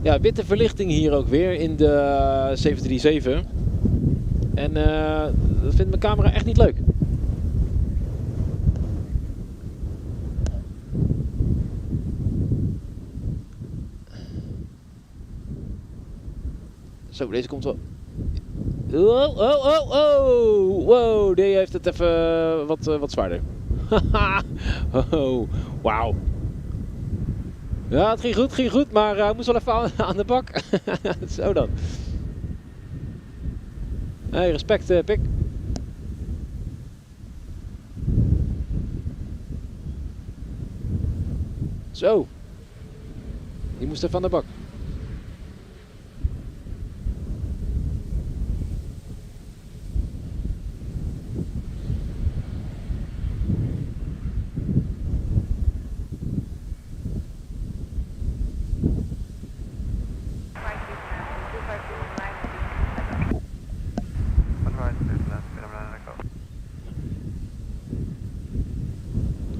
Ja, witte verlichting hier ook weer in de 737. En dat vindt mijn camera echt niet leuk. Zo, deze komt wel... Oh, oh, oh, oh! Wow, die heeft het even wat zwaarder. Haha! Oh, wauw. Ja, het ging goed, maar hij moest wel even aan de bak. Zo dan. Hey, respect, Pik. Zo. Die moest even aan de bak.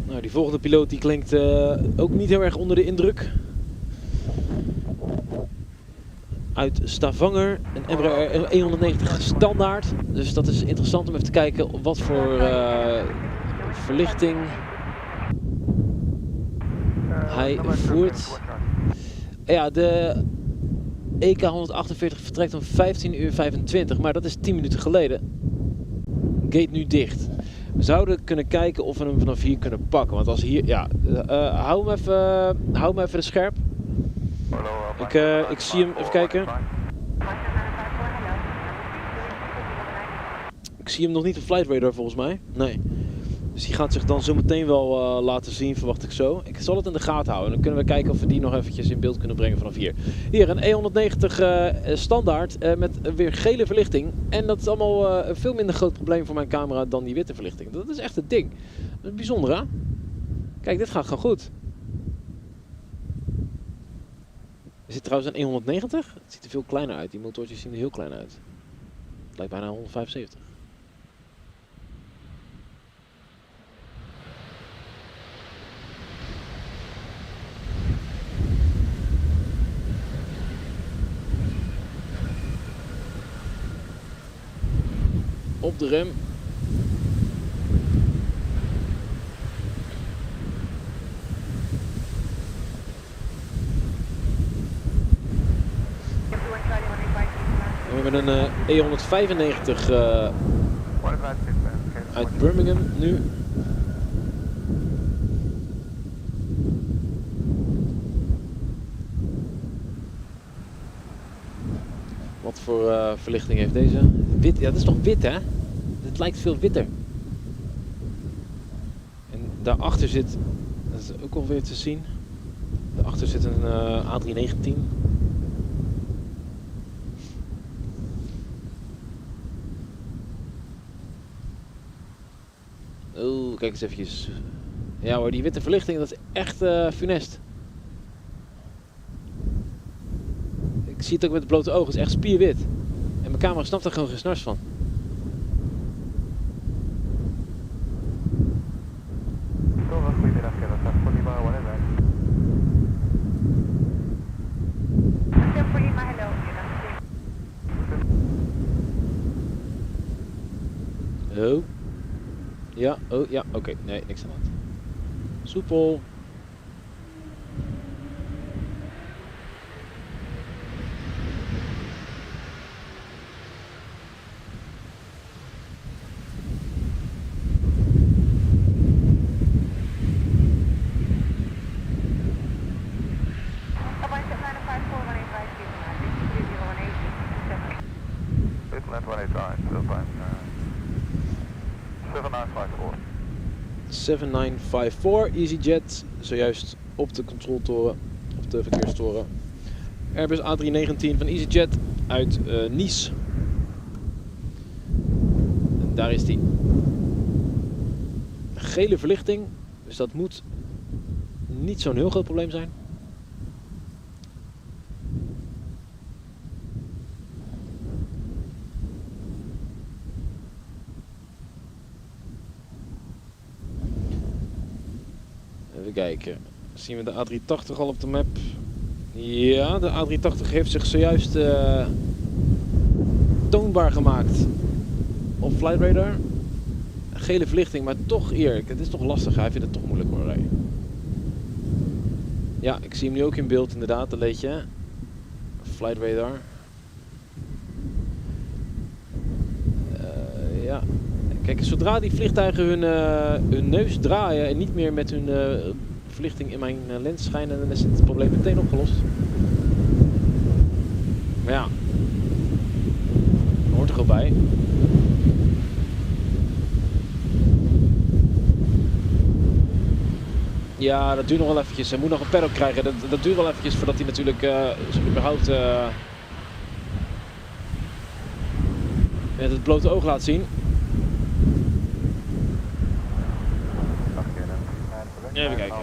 Nou, die volgende piloot die klinkt ook niet heel erg onder de indruk. Uit Stavanger, een Embraer E190 standaard. Dus dat is interessant om even te kijken op wat voor verlichting hij voert. Ja, de EK 148 vertrekt om 15:25, maar dat is 10 minuten geleden. Gate nu dicht. We zouden kunnen kijken of we hem vanaf hier kunnen pakken. Want als hier, ja, hou hem even scherp. Ik zie hem, even kijken. Ik zie hem nog niet op Flight Radar volgens mij. Nee. Dus die gaat zich dan zo meteen wel laten zien, verwacht ik zo. Ik zal het in de gaten houden. Dan kunnen we kijken of we die nog eventjes in beeld kunnen brengen vanaf hier. Hier, een E190 standaard met weer gele verlichting. En dat is allemaal een veel minder groot probleem voor mijn camera dan die witte verlichting. Dat is echt het ding. Dat is bijzonder, hè? Kijk, dit gaat gewoon goed. Is dit trouwens een E190? Het ziet er veel kleiner uit. Die motortjes zien er heel klein uit. Het lijkt bijna 175. Op de rem. We hebben een E195 uit Birmingham nu. Wat voor verlichting heeft deze? Wit, ja, dat is toch wit, hè? Het lijkt veel witter. En daarachter zit, dat is ook alweer te zien. Daarachter zit een A319. Oh, kijk eens eventjes. Ja hoor, die witte verlichting, dat is echt funest. Ik zie het ook met het blote oog, het is echt spierwit. En mijn camera snapt er gewoon geen snars van. Oh. Ja, oh ja, oké. Nee, niks aan de hand. Soepel. Midland 189, still time 7954. 7954 EasyJet, zojuist op de controltoren, op de verkeerstoren. Airbus A319 van EasyJet uit Nice. En daar is die. Gele verlichting, dus dat moet niet zo'n heel groot probleem zijn. Even kijken. Zien we de A380 al op de map? Ja, de A380 heeft zich zojuist toonbaar gemaakt op Flight Radar. Gele verlichting, maar toch eerlijk, het is toch lastig. Hij vindt het toch moeilijk hoor rijden. Ja, ik zie hem nu ook in beeld inderdaad, dat leed je. Flight Radar. Ja. Kijk, zodra die vliegtuigen hun neus draaien en niet meer met hun verlichting in mijn lens schijnen, dan is het probleem meteen opgelost. Maar ja, dat hoort er gewoon bij. Ja, dat duurt nog wel eventjes. Hij moet nog een paddock krijgen. Dat duurt wel eventjes voordat hij natuurlijk zich überhaupt met het blote oog laat zien. Even kijken.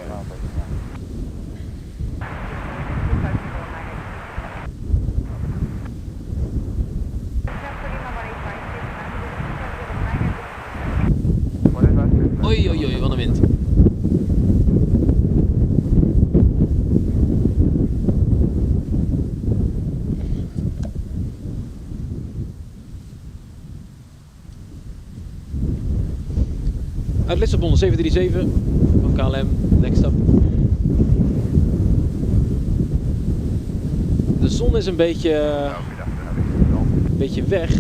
Oei, oei, oei, wat een wind. Uit Lissabon 737 van KLM, next up. De zon is een beetje weg.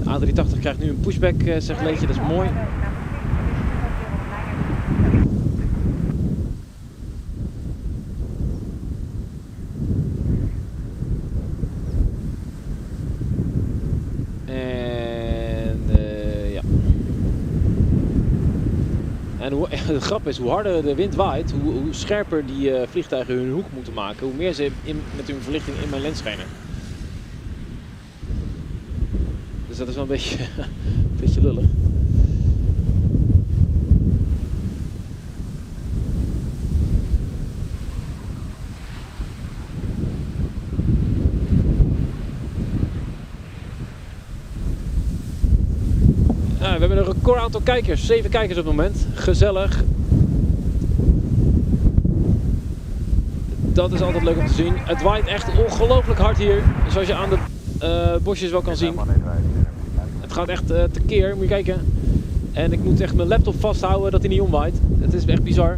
De A380 krijgt nu een pushback, zegt Leetje, dat is mooi. En de grap is, hoe harder de wind waait, hoe scherper die vliegtuigen hun hoek moeten maken, hoe meer ze met hun verlichting in mijn lens schijnen. Dus dat is wel een beetje lullig. We hebben een record aantal kijkers, 7 kijkers op het moment. Gezellig. Dat is altijd leuk om te zien. Het waait echt ongelooflijk hard hier, zoals je aan de bosjes wel kan zien. Het gaat echt tekeer, moet je kijken. En ik moet echt mijn laptop vasthouden dat hij niet omwaait. Het is echt bizar.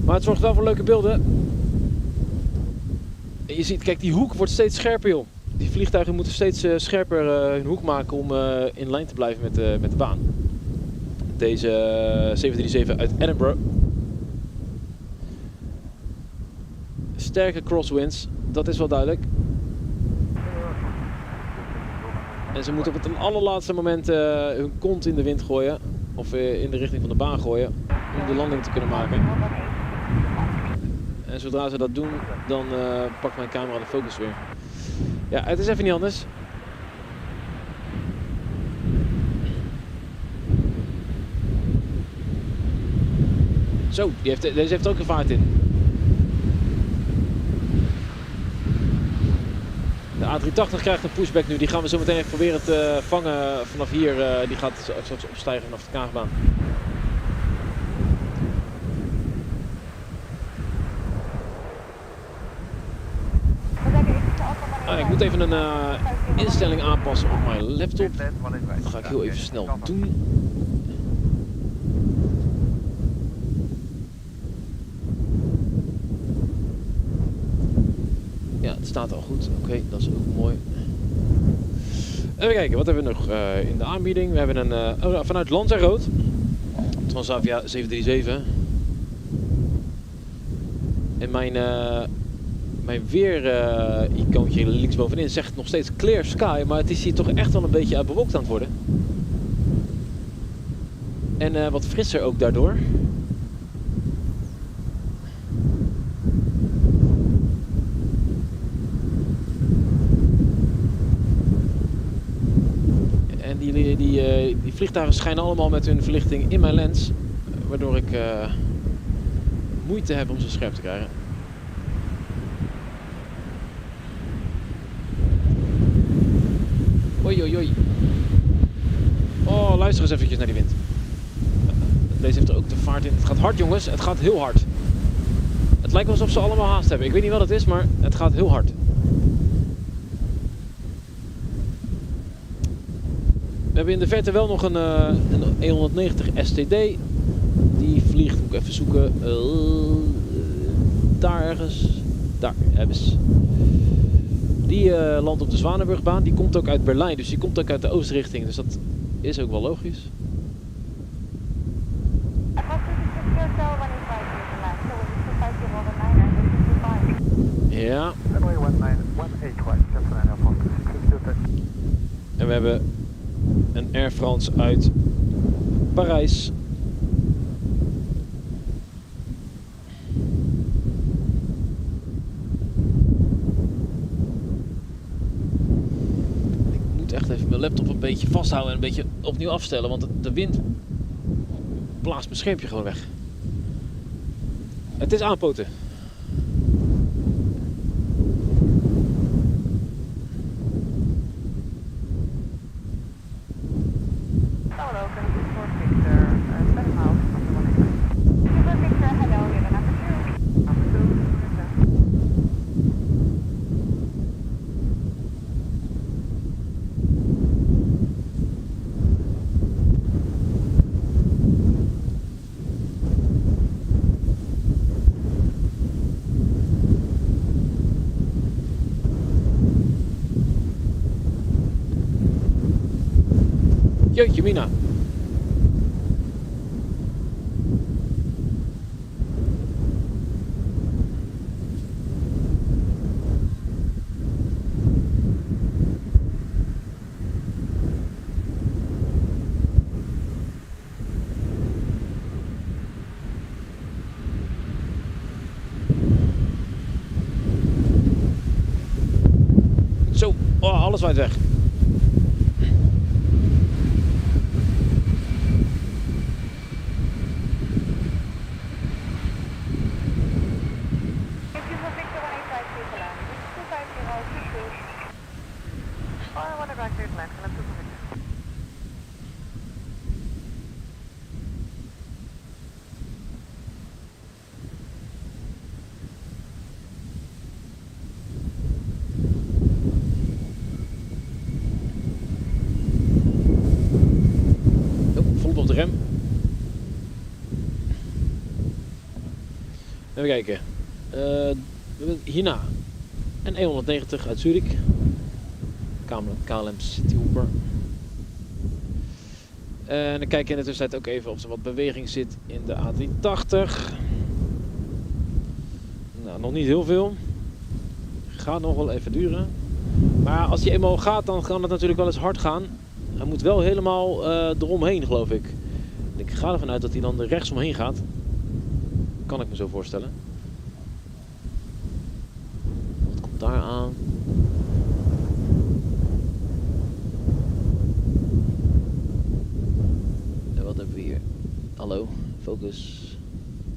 Maar het zorgt wel voor leuke beelden. En je ziet, kijk, die hoek wordt steeds scherper, joh. Die vliegtuigen moeten steeds scherper hun hoek maken om in lijn te blijven met de baan. Deze 737 uit Edinburgh. Sterke crosswinds, dat is wel duidelijk. En ze moeten op het allerlaatste moment hun kont in de wind gooien. Of in de richting van de baan gooien. Om de landing te kunnen maken. En zodra ze dat doen, dan pakt mijn camera de focus weer. Ja, het is even niet anders. Zo, deze heeft ook een vaart in. De A380 krijgt een pushback nu. Die gaan we zo meteen even proberen te vangen vanaf hier. Die gaat straks opstijgen vanaf de Kaagbaan. Ik moet moet even een instelling aanpassen op mijn laptop. One is right. Dat ga ik heel even snel doen. Ja, het staat al goed. Oké, dat is ook mooi. Even kijken, wat hebben we nog in de aanbieding? We hebben een vanuit Lanzarote, Transavia 737. En mijn weer-icoontje linksbovenin zegt nog steeds clear sky, maar het is hier toch echt wel een beetje bewolkt aan het worden. En wat frisser ook daardoor. En die vliegtuigen schijnen allemaal met hun verlichting in mijn lens, waardoor ik moeite heb om ze scherp te krijgen. Oei, oei, oei. Oh, luister eens eventjes naar die wind. Deze heeft er ook de vaart in. Het gaat hard, jongens. Het gaat heel hard. Het lijkt wel alsof ze allemaal haast hebben. Ik weet niet wat het is, maar het gaat heel hard. We hebben in de verte wel nog een 190 STD. Die vliegt, moet ik even zoeken. Daar ergens. Daar hebben ze. Die landt op de Zwanenburgbaan. Die komt ook uit Berlijn, dus die komt ook uit de oostrichting. Dus dat is ook wel logisch. Ja. En we hebben een Air France uit Parijs. Echt even mijn laptop een beetje vasthouden en een beetje opnieuw afstellen, want de wind blaast mijn schermpje gewoon weg. Het is aanpoten. Jeetje mina. Zo, oh, alles waait weg. Even kijken. Hierna een 190 uit Zurich. KLM Cityhopper. En dan kijk ik in de tussentijd ook even of er wat beweging zit in de A380. Nou, nog niet heel veel. Gaat nog wel even duren. Maar als hij eenmaal gaat, dan kan het natuurlijk wel eens hard gaan. Hij moet wel helemaal eromheen, geloof ik. Ik ga ervan uit dat hij dan er rechts omheen gaat. Kan ik me zo voorstellen. Wat komt daar aan? En wat hebben we hier? Hallo, focus.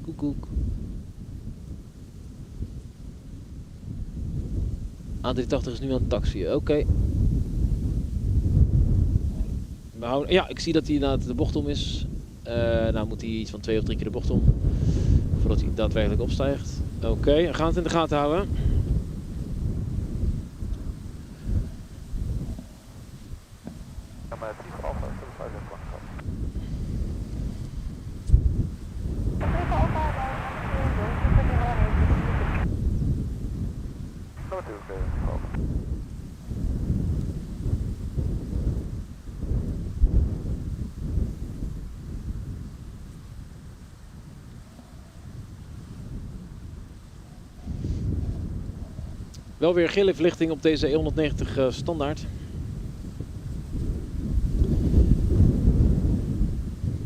Koek koek. A380 is nu aan het taxiën, oké. Ja, ik zie dat hij inderdaad de bocht om is. Nou moet hij iets van 2 of 3 keer de bocht om. Voordat hij daadwerkelijk opstijgt. Oké, we gaan het in de gaten houden. Wel weer gele verlichting op deze E190 standaard.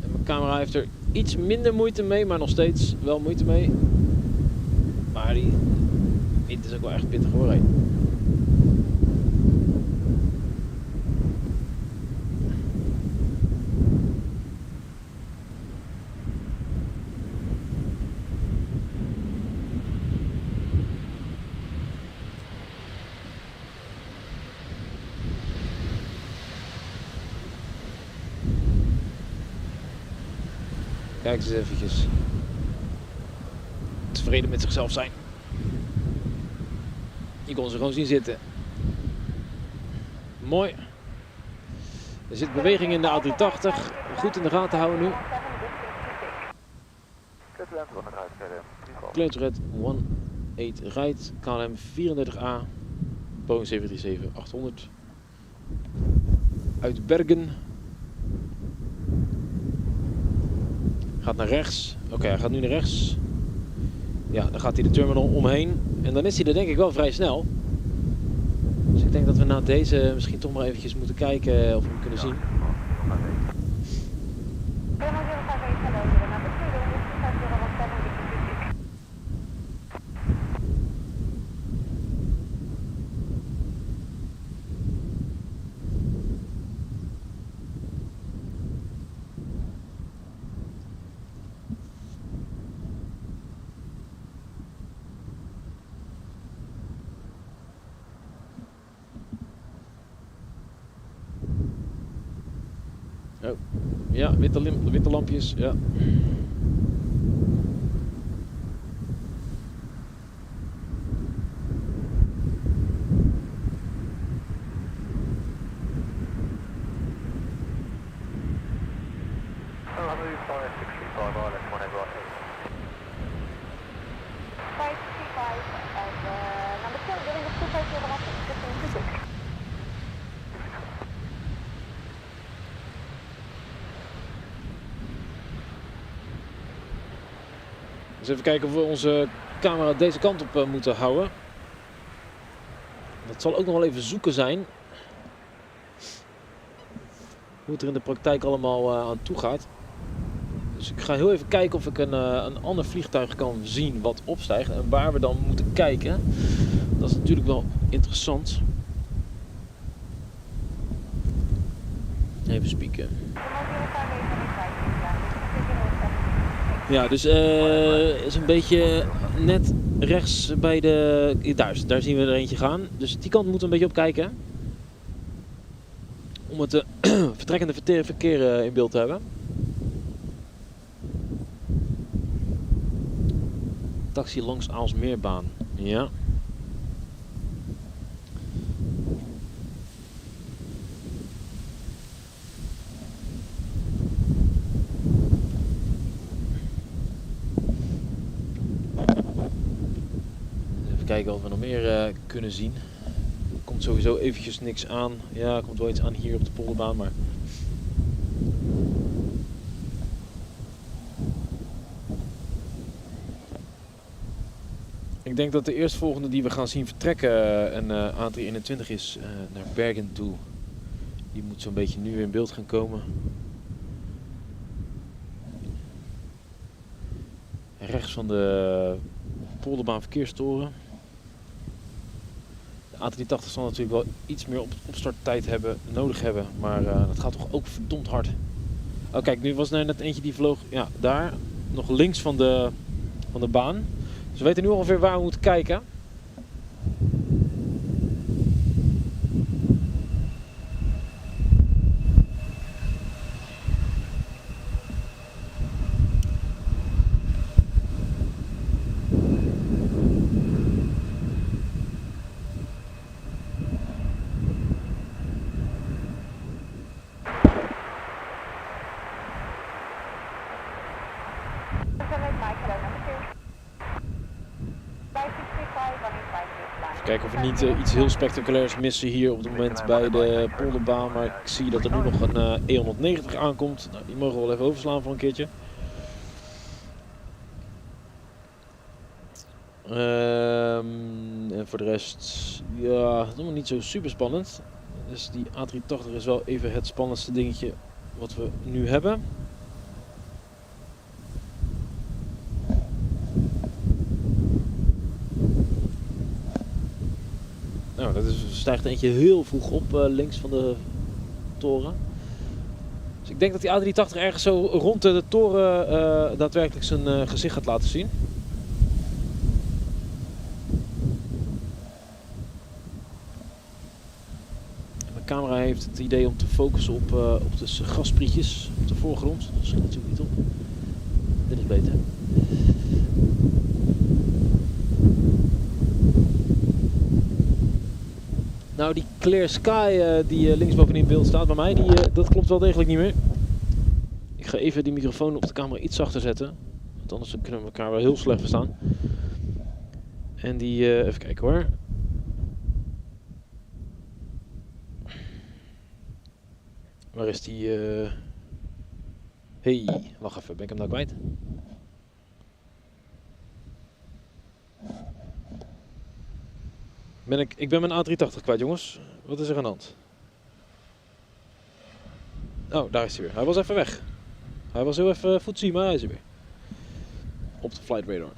En mijn camera heeft er iets minder moeite mee, maar nog steeds wel moeite mee. Maar die wind is ook wel echt pittig hoor. Hè. Kijk eens eventjes. Tevreden met zichzelf zijn. Je kon ze gewoon zien zitten. Mooi. Er zit beweging in de A380. Goed in de gaten houden nu. Kleuterred 18 rijdt. KLM 34A. Boeing 737-800. Uit Bergen. Gaat naar rechts. Oké, hij gaat nu naar rechts. Ja, dan gaat hij de terminal omheen. En dan is hij er denk ik wel vrij snel. Dus ik denk dat we na deze misschien toch maar eventjes moeten kijken of we hem kunnen zien. Oh, ja, witte lampjes, ja. Dus even kijken of we onze camera deze kant op moeten houden. Dat zal ook nog wel even zoeken zijn. Hoe het er in de praktijk allemaal aan toe gaat. Dus ik ga heel even kijken of ik een ander vliegtuig kan zien wat opstijgt. En waar we dan moeten kijken. Dat is natuurlijk wel interessant. Even spieken. Ja, dus is een beetje net rechts bij de... Daar zien we er eentje gaan. Dus die kant moeten we een beetje op kijken. Om het vertrekkende verkeer in beeld te hebben. Taxi langs Aalsmeerbaan. Ja. Kijken of we nog meer kunnen zien. Er komt sowieso eventjes niks aan. Ja, er komt wel iets aan hier op de Polderbaan, maar... Ik denk dat de eerstvolgende die we gaan zien vertrekken een A321 is naar Bergen toe. Die moet zo'n beetje nu weer in beeld gaan komen. Rechts van de Polderbaan verkeerstoren. De A380 zal natuurlijk wel iets meer opstarttijd nodig hebben, maar dat gaat toch ook verdomd hard. Oh kijk, nu was er net eentje die vloog, ja, daar, nog links van de baan. Dus we weten nu ongeveer waar we moeten kijken. Kijken of we niet iets heel spectaculairs missen hier op het moment bij de Polderbaan. Maar ik zie dat er nu nog een E190 aankomt. Nou, die mogen we wel even overslaan voor een keertje. En voor de rest, ja, helemaal niet zo super spannend. Dus die A380 is wel even het spannendste dingetje wat we nu hebben. Nou, dat stijgt eentje heel vroeg op links van de toren. Dus ik denk dat die A380 ergens zo rond de toren daadwerkelijk zijn gezicht gaat laten zien. Mijn camera heeft het idee om te focussen op de gasprietjes op de voorgrond. Dat schiet natuurlijk niet op. Dit is beter. Nou, die clear sky die linksboven in beeld staat bij mij, dat klopt wel degelijk niet meer. Ik ga even die microfoon op de camera iets zachter zetten. Want anders kunnen we elkaar wel heel slecht verstaan. En die, even kijken hoor. Waar is die? Hey, wacht even, ben ik hem nou kwijt? Ik ben mijn A380 kwijt, jongens. Wat is er aan de hand? Oh, daar is hij weer. Hij was even weg. Hij was heel even voetzie, maar hij is er weer. Op de flight radar.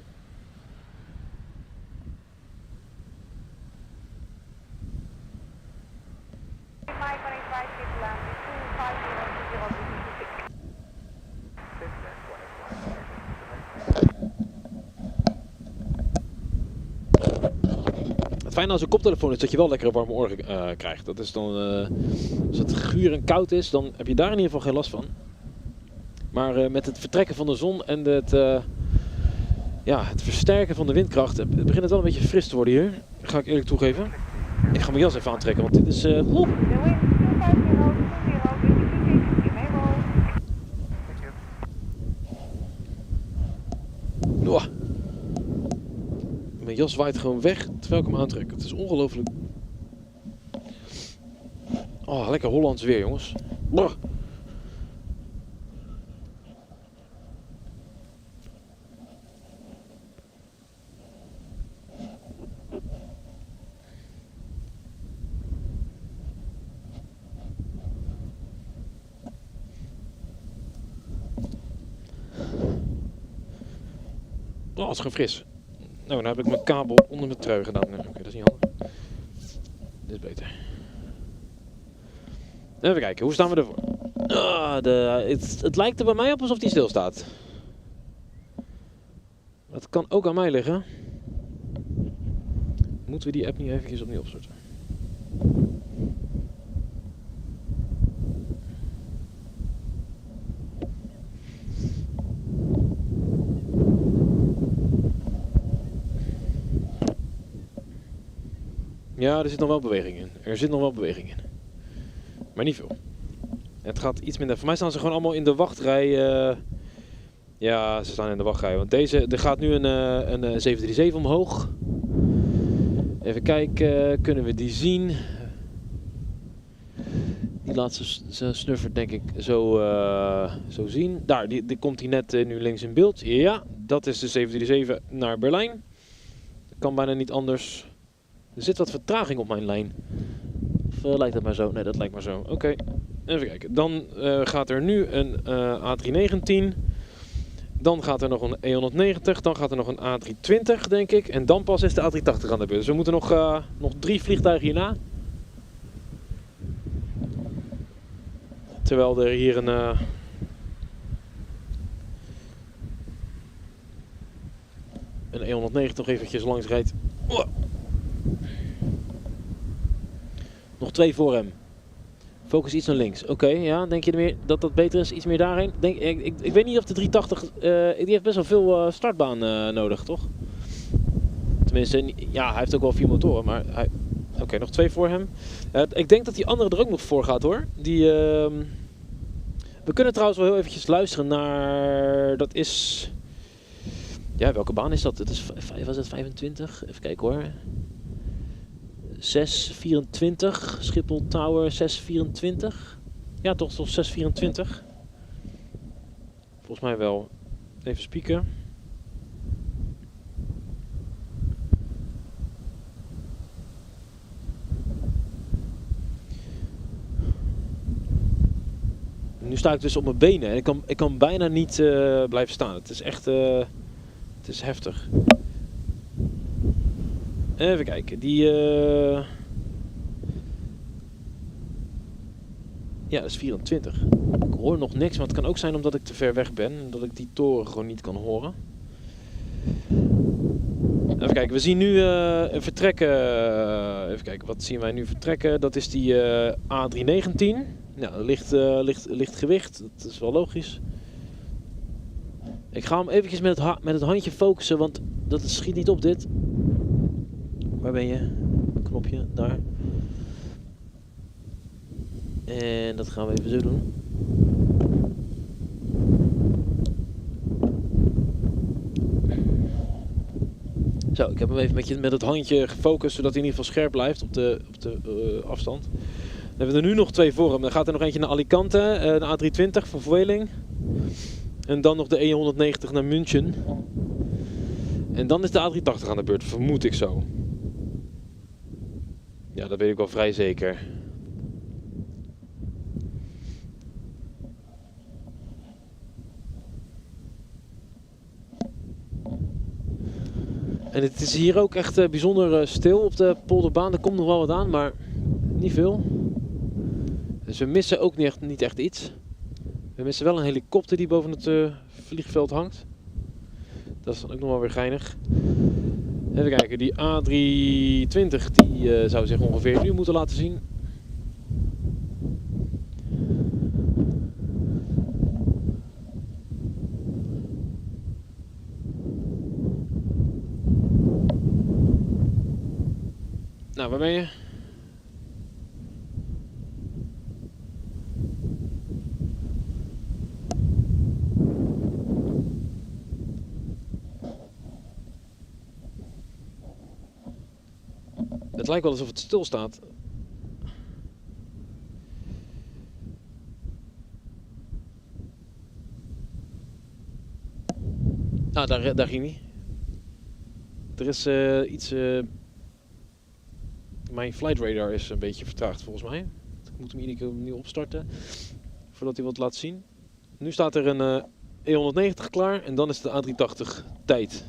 Het fijne als een koptelefoon is dat je wel lekkere warme oren krijgt. Dat is dan, als het guur en koud is, dan heb je daar in ieder geval geen last van. Maar met het vertrekken van de zon en het versterken van de windkracht begint het wel een beetje fris te worden hier. Ga ik eerlijk toegeven. Ik ga mijn jas even aantrekken, want dit is... Mijn jas waait gewoon weg terwijl ik hem aantrek. Het is ongelooflijk. Oh, lekker Hollands weer, jongens. Brr. Oh, het is gewoon fris. Nou, dan heb ik mijn kabel onder mijn trui gedaan. Nee, oké, dat is niet handig. Dit is beter. Even kijken, hoe staan we ervoor? Het lijkt er bij mij op alsof die stilstaat. Dat kan ook aan mij liggen. Moeten we die app niet eventjes opnieuw opstarten? Ja, er zit nog wel beweging in. Er zit nog wel beweging in. Maar niet veel. Het gaat iets minder. Voor mij staan ze gewoon allemaal in de wachtrij. Ja, ze staan in de wachtrij. Want er gaat nu een 737 omhoog. Even kijken, kunnen we die zien? Die laat ze snuffer denk ik zo zien. Daar, die komt hier net nu links in beeld. Ja, dat is de 737 naar Berlijn. Dat kan bijna niet anders. Er zit wat vertraging op mijn lijn. Of lijkt dat maar zo? Nee, dat lijkt maar zo. Oké, even kijken. Dan gaat er nu een A319. Dan gaat er nog een E190. Dan gaat er nog een A320, denk ik. En dan pas is de A380 aan de beurt. Dus we moeten nog 3 vliegtuigen hierna. Terwijl er hier een E190 nog eventjes langs rijdt. Nog 2 voor hem. Focus iets naar links. Oké, ja. Denk je er meer dat beter is? Iets meer daarheen? Ik weet niet of de 380... die heeft best wel veel startbaan nodig, toch? Tenminste, ja, hij heeft ook wel 4 motoren, maar... Oké, nog 2 voor hem. Ik denk dat die andere er ook nog voor gaat, hoor. We kunnen trouwens wel heel eventjes luisteren naar... Dat is... Ja, welke baan is dat? Was het 25? Even kijken, hoor. 624, Schiphol Tower 624. Ja, toch 624. Volgens mij wel. Even spieken. Nu sta ik dus op mijn benen en ik kan bijna niet blijven staan. Het is echt het is heftig. Even kijken, ja, dat is 24. Ik hoor nog niks, maar het kan ook zijn omdat ik te ver weg ben en dat ik die toren gewoon niet kan horen. Even kijken, we zien nu vertrekken. Even kijken, wat zien wij nu vertrekken? Dat is die A319. Nou, licht gewicht, dat is wel logisch. Ik ga hem eventjes met het handje focussen, want dat schiet niet op dit. Waar ben je? Knopje, daar. En dat gaan we even zo doen. Zo, ik heb hem even met het handje gefocust, zodat hij in ieder geval scherp blijft op de afstand. Dan hebben we er nu nog 2 voor hem. Dan gaat er nog eentje naar Alicante, de A320 voor Vueling. En dan nog de E190 naar München. En dan is de A380 aan de beurt, vermoed ik zo. Ja, dat weet ik wel vrij zeker. En het is hier ook echt bijzonder stil op de Polderbaan. Er komt nog wel wat aan, maar niet veel. Dus we missen ook niet echt iets. We missen wel een helikopter die boven het vliegveld hangt. Dat is dan ook nog wel weer geinig. Even kijken, die A320 die zou zich ongeveer nu moeten laten zien. Nou, waar ben je? Het lijkt wel alsof het stil staat. Ah, daar ging hij. Er is iets... Mijn flight radar is een beetje vertraagd volgens mij. Ik moet hem iedere keer opnieuw opstarten. Voordat hij wat laat zien. Nu staat er een E190 klaar. En dan is de A380 tijd.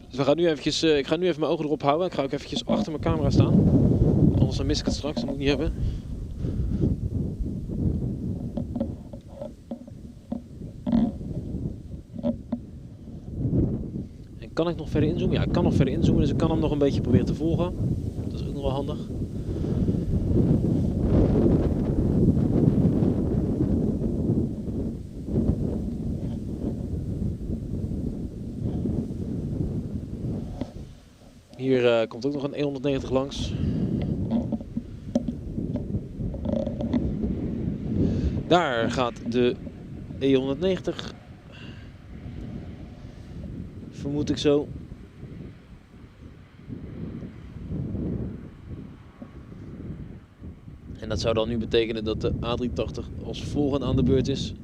Dus we gaan nu eventjes, ik ga nu even mijn ogen erop houden. Ik ga ook eventjes achter mijn camera staan. Anders dan mis ik het straks. Dat moet ik niet hebben. En kan ik nog verder inzoomen? Ja, ik kan nog verder inzoomen. Dus ik kan hem nog een beetje proberen te volgen. Dat is ook nog wel handig. Hier komt ook nog een E190 langs. Daar gaat de E190. Vermoed ik zo. En dat zou dan nu betekenen dat de A380 als volgende aan de beurt is.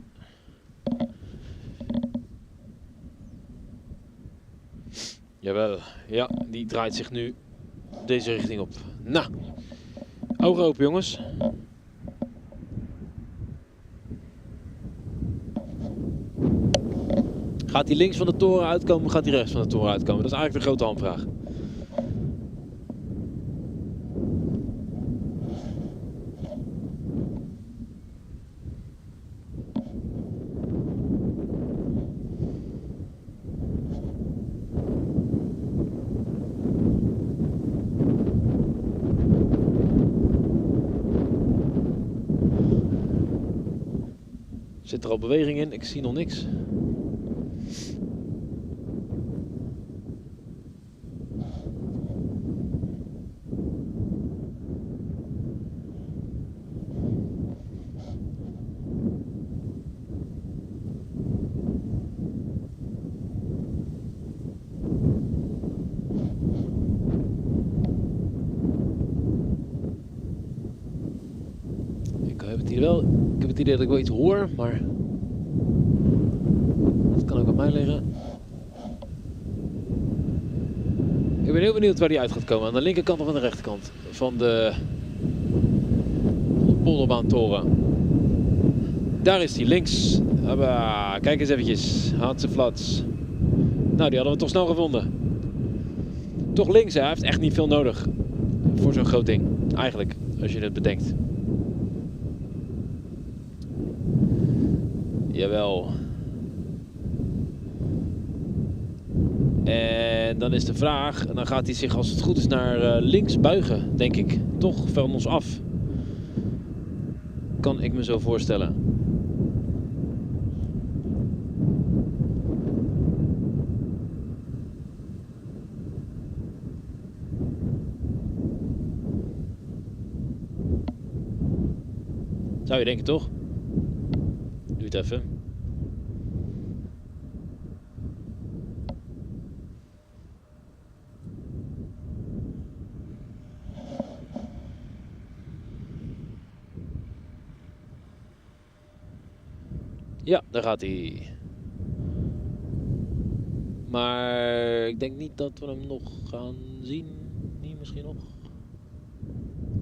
Jawel, ja, die draait zich nu deze richting op. Nou, ogen open jongens. Gaat hij links van de toren uitkomen, gaat hij rechts van de toren uitkomen? Dat is eigenlijk de grote hamvraag. Zit er al beweging in? Ik zie nog niks. Ik heb het idee dat ik wel iets hoor, maar dat kan ook aan mij liggen. Ik ben heel benieuwd waar die uit gaat komen. Aan de linkerkant of aan de rechterkant van de Polderbaantoren. Daar is hij, links. Abba, kijk eens eventjes. Hanse flats. Nou, die hadden we toch snel gevonden. Toch links, hè? Hij heeft echt niet veel nodig. Voor zo'n groot ding. Eigenlijk, als je het bedenkt. Jawel. En dan is de vraag, en dan gaat hij zich als het goed is naar links buigen, denk ik. Toch van ons af. Kan ik me zo voorstellen. Zou je denken, toch? Doe het even. Ja, daar gaat hij. Maar ik denk niet dat we hem nog gaan zien. Niet misschien nog.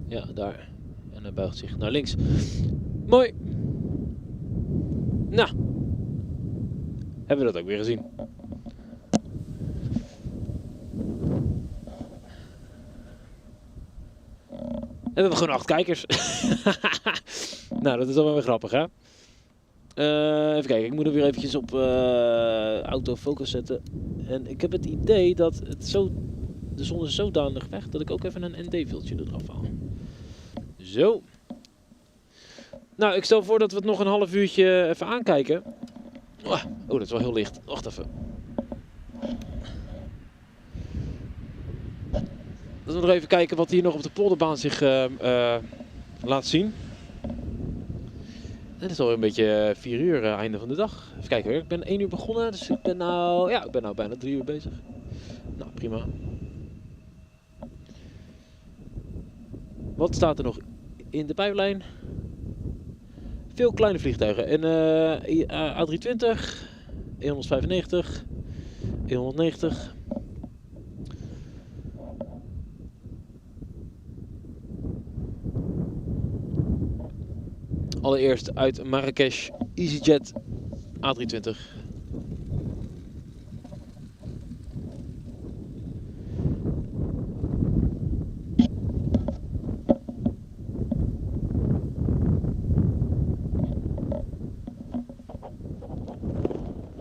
Ja, daar. En hij buigt zich naar links. Mooi. Nou. Hebben we dat ook weer gezien. En we hebben gewoon 8 kijkers. Nou, dat is dan wel weer grappig, hè? Even kijken, ik moet hem weer eventjes op autofocus zetten. En ik heb het idee dat het zo, de zon is zodanig weg dat ik ook even een ND-filtje eraf haal. Zo. Nou, ik stel voor dat we het nog een half uurtje even aankijken. Oh, dat is wel heel licht. Wacht even. Dat we nog even kijken wat hier nog op de Polderbaan zich laat zien. Het is alweer een beetje 4 uur, einde van de dag. Even kijken hoor, ik ben 1 uur begonnen, dus ik ben nou bijna 3 uur bezig. Nou, prima. Wat staat er nog in de pijplijn? Veel kleine vliegtuigen. En A320, E195, E190. Allereerst uit Marrakesh, EasyJet A320.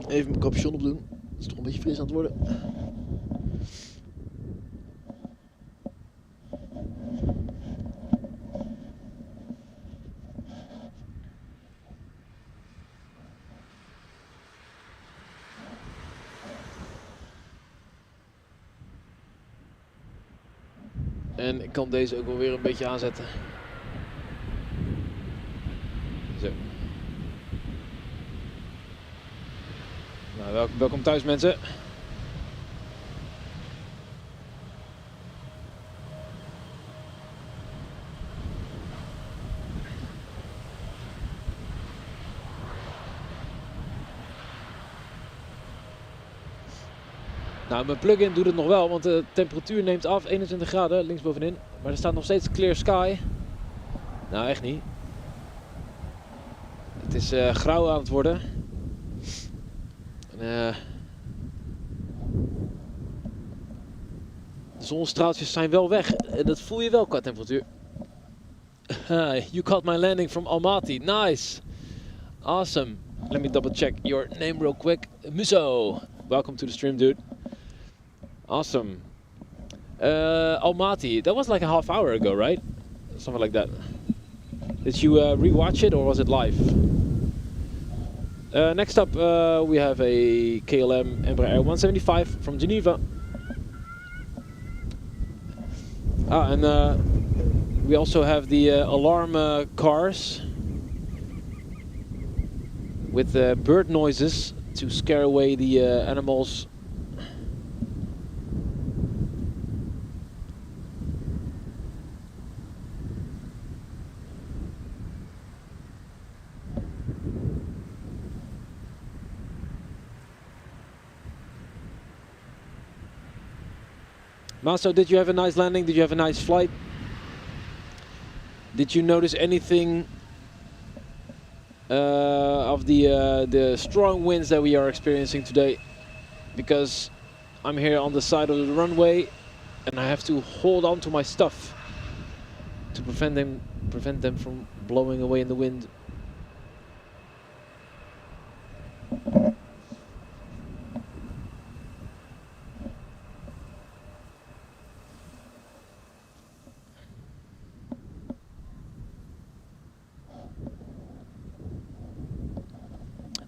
Even mijn capuchon opdoen. Het is toch een beetje fris aan het worden. En ik kan deze ook wel weer een beetje aanzetten. Zo. Nou, welkom thuis mensen. Nou, mijn plugin doet het nog wel, want de temperatuur neemt af, 21 graden linksbovenin. Maar er staat nog steeds clear sky. Nou, echt niet. Het is grauw aan het worden. En, de zonnestraaltjes zijn wel weg. En dat voel je wel qua temperatuur. You caught my landing from Almaty. Nice. Awesome. Let me double check your name real quick. Muso. Welcome to the stream, dude. Awesome. Almaty. That was like a half hour ago, right? Something like that. Did you rewatch it or was it live? Next up, we have a KLM Embraer 175 from Geneva. And we also have the alarm cars with bird noises to scare away the animals. Maso, did you have a nice landing? Did you have a nice flight? Did you notice anything of the strong winds that we are experiencing today, because I'm here on the side of the runway and I have to hold on to my stuff to prevent them from blowing away in the wind.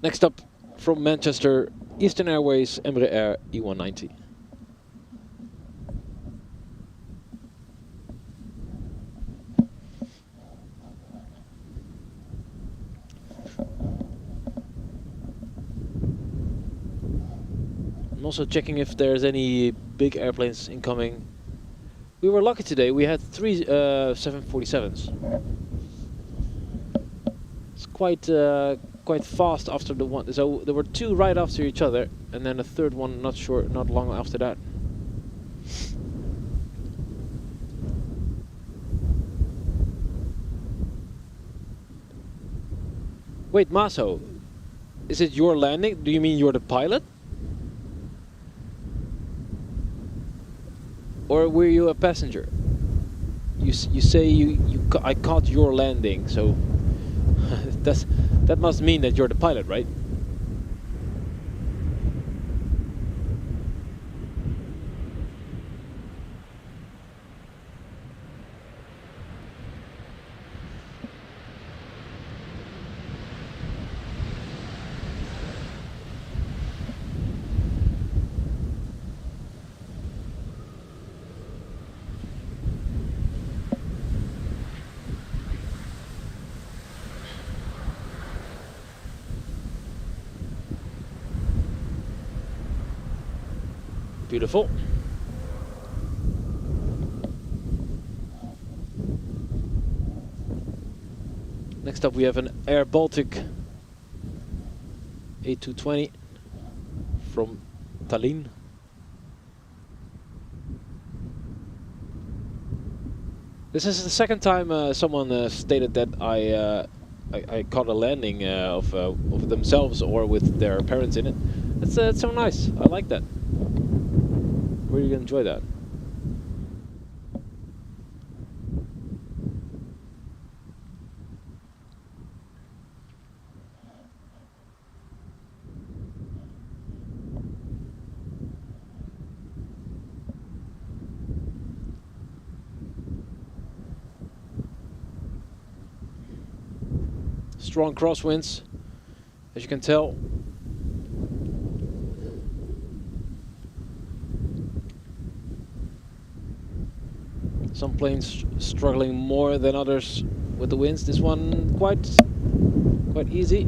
Next up from Manchester, Eastern Airways Embraer E190. I'm also checking if there's any big airplanes incoming. We were lucky today, we had 3 747s. It's quite fast after the one, so there were 2 right after each other, and then a third one not long after that. Wait, Maso, is it your landing? Do you mean you're the pilot? Or were you a passenger? You say I caught your landing, so that must mean that you're the pilot, right? Beautiful. Next up we have an Air Baltic A220 from Tallinn. This is the second time someone stated that I caught a landing of themselves or with their parents in it. It's so nice. I like that. Really enjoy that. Strong crosswinds, as you can tell. Some planes struggling more than others with the winds. This one quite easy,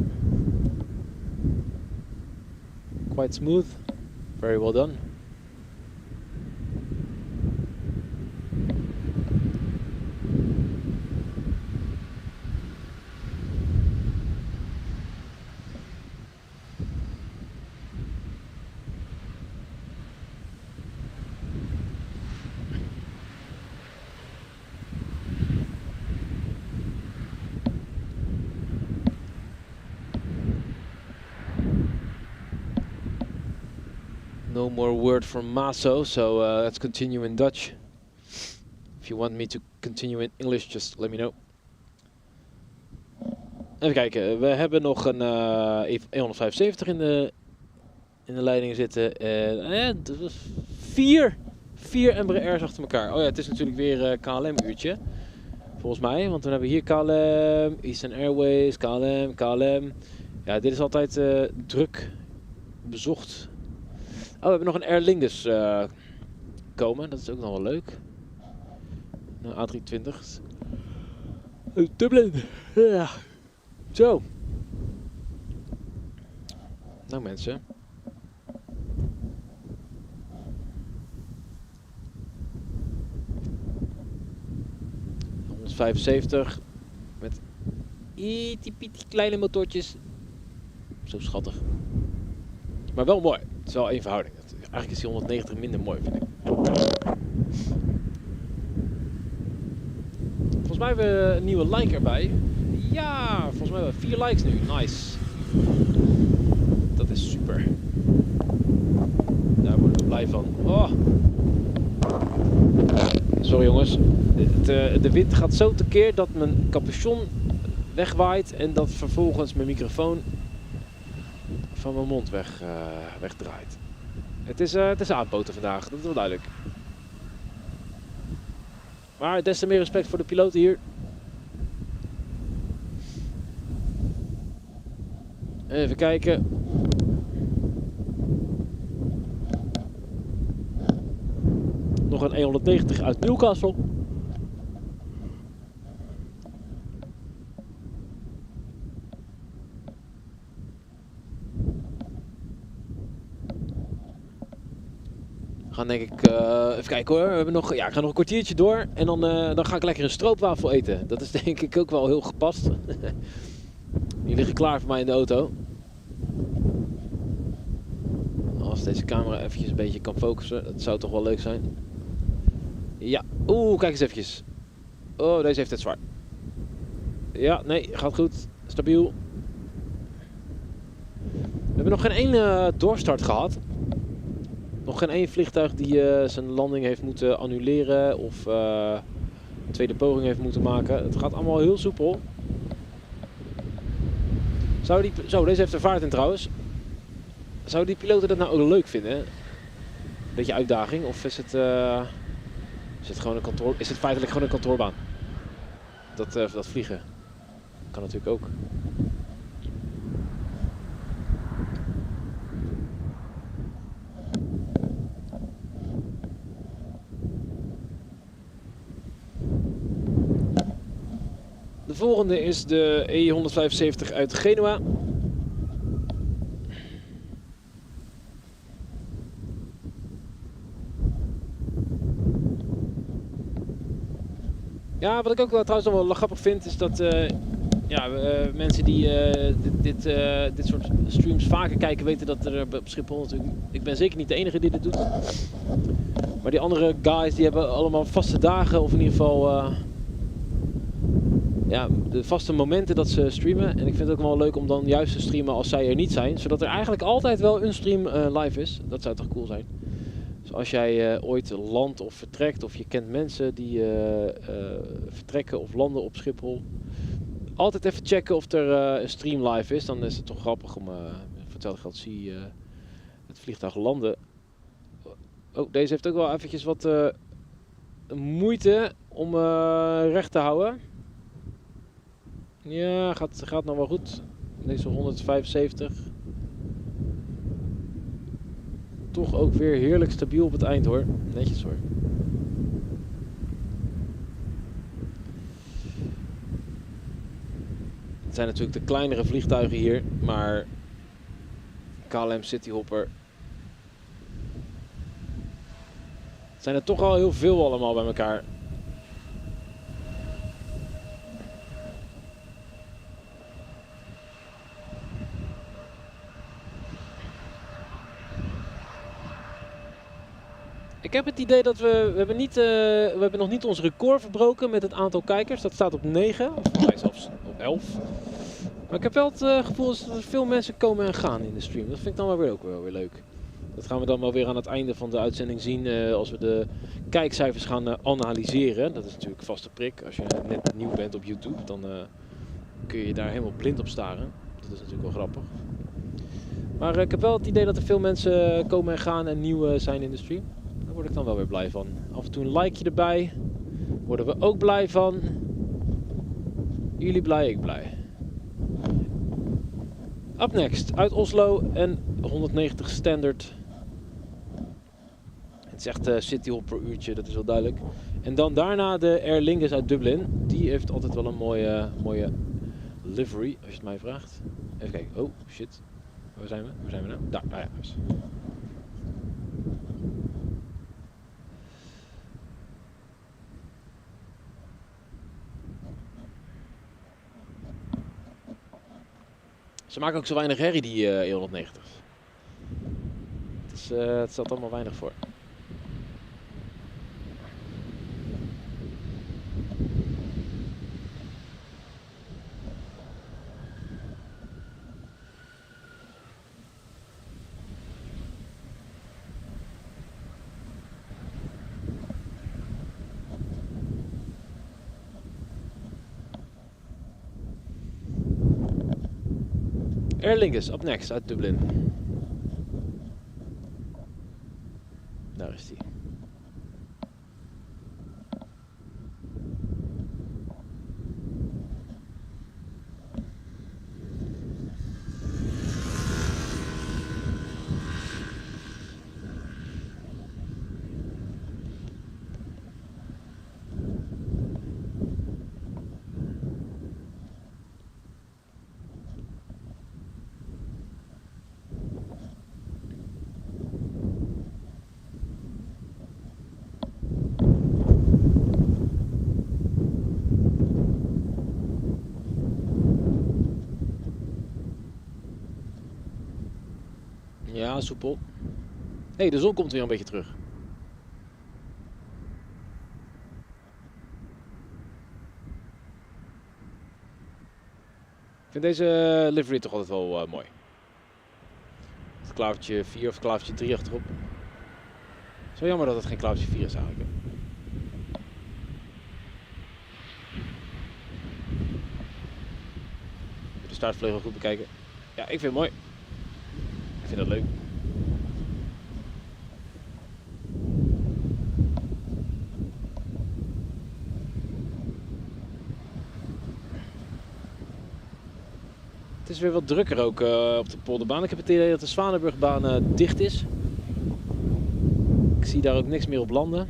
quite smooth. Very well done. No more word from Maso, so let's continue in Dutch. If you want me to continue in English, just let me know. Even kijken, we hebben nog een E175 in de leiding zitten. Vier Embraers achter elkaar. Oh ja, het is natuurlijk weer KLM-uurtje. Volgens mij, want dan hebben we hier KLM, Eastern Airways, KLM. Ja, dit is altijd druk bezocht. Oh, we hebben nog een Aer Lingus komen. Dat is ook nog wel leuk. Een A320. Dublin. Ja. Zo. Nou mensen. ...175 met ietiepieti kleine motortjes. Zo schattig. Maar wel mooi. Het is wel één verhouding. Eigenlijk is die 190 minder mooi, vind ik. Volgens mij hebben we een nieuwe like erbij. Ja, volgens mij wel 4 likes nu. Nice. Dat is super. Daar word ik blij van. Oh. Sorry jongens. De wind gaat zo tekeer dat mijn capuchon wegwaait en dat vervolgens mijn microfoon van mijn mond wegdraait. Het is aanpoten vandaag, dat is wel duidelijk. Maar des te meer respect voor de piloten hier. Even kijken. Nog een 190 uit Newcastle. Gaan denk ik, even kijken hoor, we hebben nog, ja, ik ga nog een kwartiertje door en dan ga ik lekker een stroopwafel eten. Dat is denk ik ook wel heel gepast. Die liggen klaar voor mij in de auto. Als deze camera eventjes een beetje kan focussen, dat zou toch wel leuk zijn. Ja, oeh, kijk eens eventjes. Oh, deze heeft het zwaar. Ja, nee, gaat goed. Stabiel. We hebben nog geen één doorstart gehad. Nog geen één vliegtuig die zijn landing heeft moeten annuleren of een tweede poging heeft moeten maken. Het gaat allemaal heel soepel. Zo, deze heeft er vaart in trouwens. Zouden die piloten dat nou ook leuk vinden? Beetje uitdaging of is het gewoon een kantoor? Is het feitelijk gewoon een kantoorbaan? Dat vliegen kan natuurlijk ook. De volgende is de E175 uit Genua. Ja, wat ik ook wel trouwens nog wel grappig vind is dat mensen die dit soort streams vaker kijken weten dat er op Schiphol natuurlijk... Ik ben zeker niet de enige die dit doet. Maar die andere guys die hebben allemaal vaste dagen of in ieder geval... de vaste momenten dat ze streamen. En ik vind het ook wel leuk om dan juist te streamen als zij er niet zijn. Zodat er eigenlijk altijd wel een stream live is. Dat zou toch cool zijn. Dus als jij ooit landt of vertrekt of je kent mensen die vertrekken of landen op Schiphol. Altijd even checken of er een stream live is. Dan is het toch grappig om voor hetzelfde geld zie het vliegtuig landen. Oh, deze heeft ook wel eventjes wat moeite om recht te houden. Ja, gaat nog wel goed. Deze 175. Toch ook weer heerlijk stabiel op het eind hoor. Netjes hoor. Het zijn natuurlijk de kleinere vliegtuigen hier, maar KLM Cityhopper. Het zijn er toch al heel veel allemaal bij elkaar. Ik heb het idee dat we hebben nog niet ons record verbroken met het aantal kijkers. Dat staat op 9, of zelfs op 11. Maar ik heb wel het gevoel dat er veel mensen komen en gaan in de stream. Dat vind ik dan wel weer ook wel weer leuk. Dat gaan we dan wel weer aan het einde van de uitzending zien als we de kijkcijfers gaan analyseren. Dat is natuurlijk vaste prik. Als je net nieuw bent op YouTube, dan kun je daar helemaal blind op staren. Dat is natuurlijk wel grappig. Maar ik heb wel het idee dat er veel mensen komen en gaan en nieuw zijn in de stream. Daar word ik dan wel weer blij van. Af en toe een likeje erbij. Worden we ook blij van. Jullie blij, ik blij. Up next, uit Oslo en 190 standard. Het is echt Cityhopper uurtje, dat is wel duidelijk. En dan daarna de Aer Lingus uit Dublin. Die heeft altijd wel een mooie livery, als je het mij vraagt. Even kijken, oh shit. Waar zijn we? Waar zijn we nou? Daar ja. Ze maken ook zo weinig herrie, die E190. Het stelt allemaal weinig voor. Aer Lingus, up next uit Dublin. Daar is die. Ja, soepel. Hé, de zon komt weer een beetje terug. Ik vind deze livery toch altijd wel mooi. Het klavertje 4 of klavertje 3 achterop. Zo jammer dat het geen klavertje 4 is eigenlijk. De staartvleugel goed bekijken. Ja, ik vind het mooi. Ik vind dat leuk. Het is weer wat drukker ook op de Polderbaan. Ik heb het idee dat de Zwanenburgbaan dicht is. Ik zie daar ook niks meer op landen.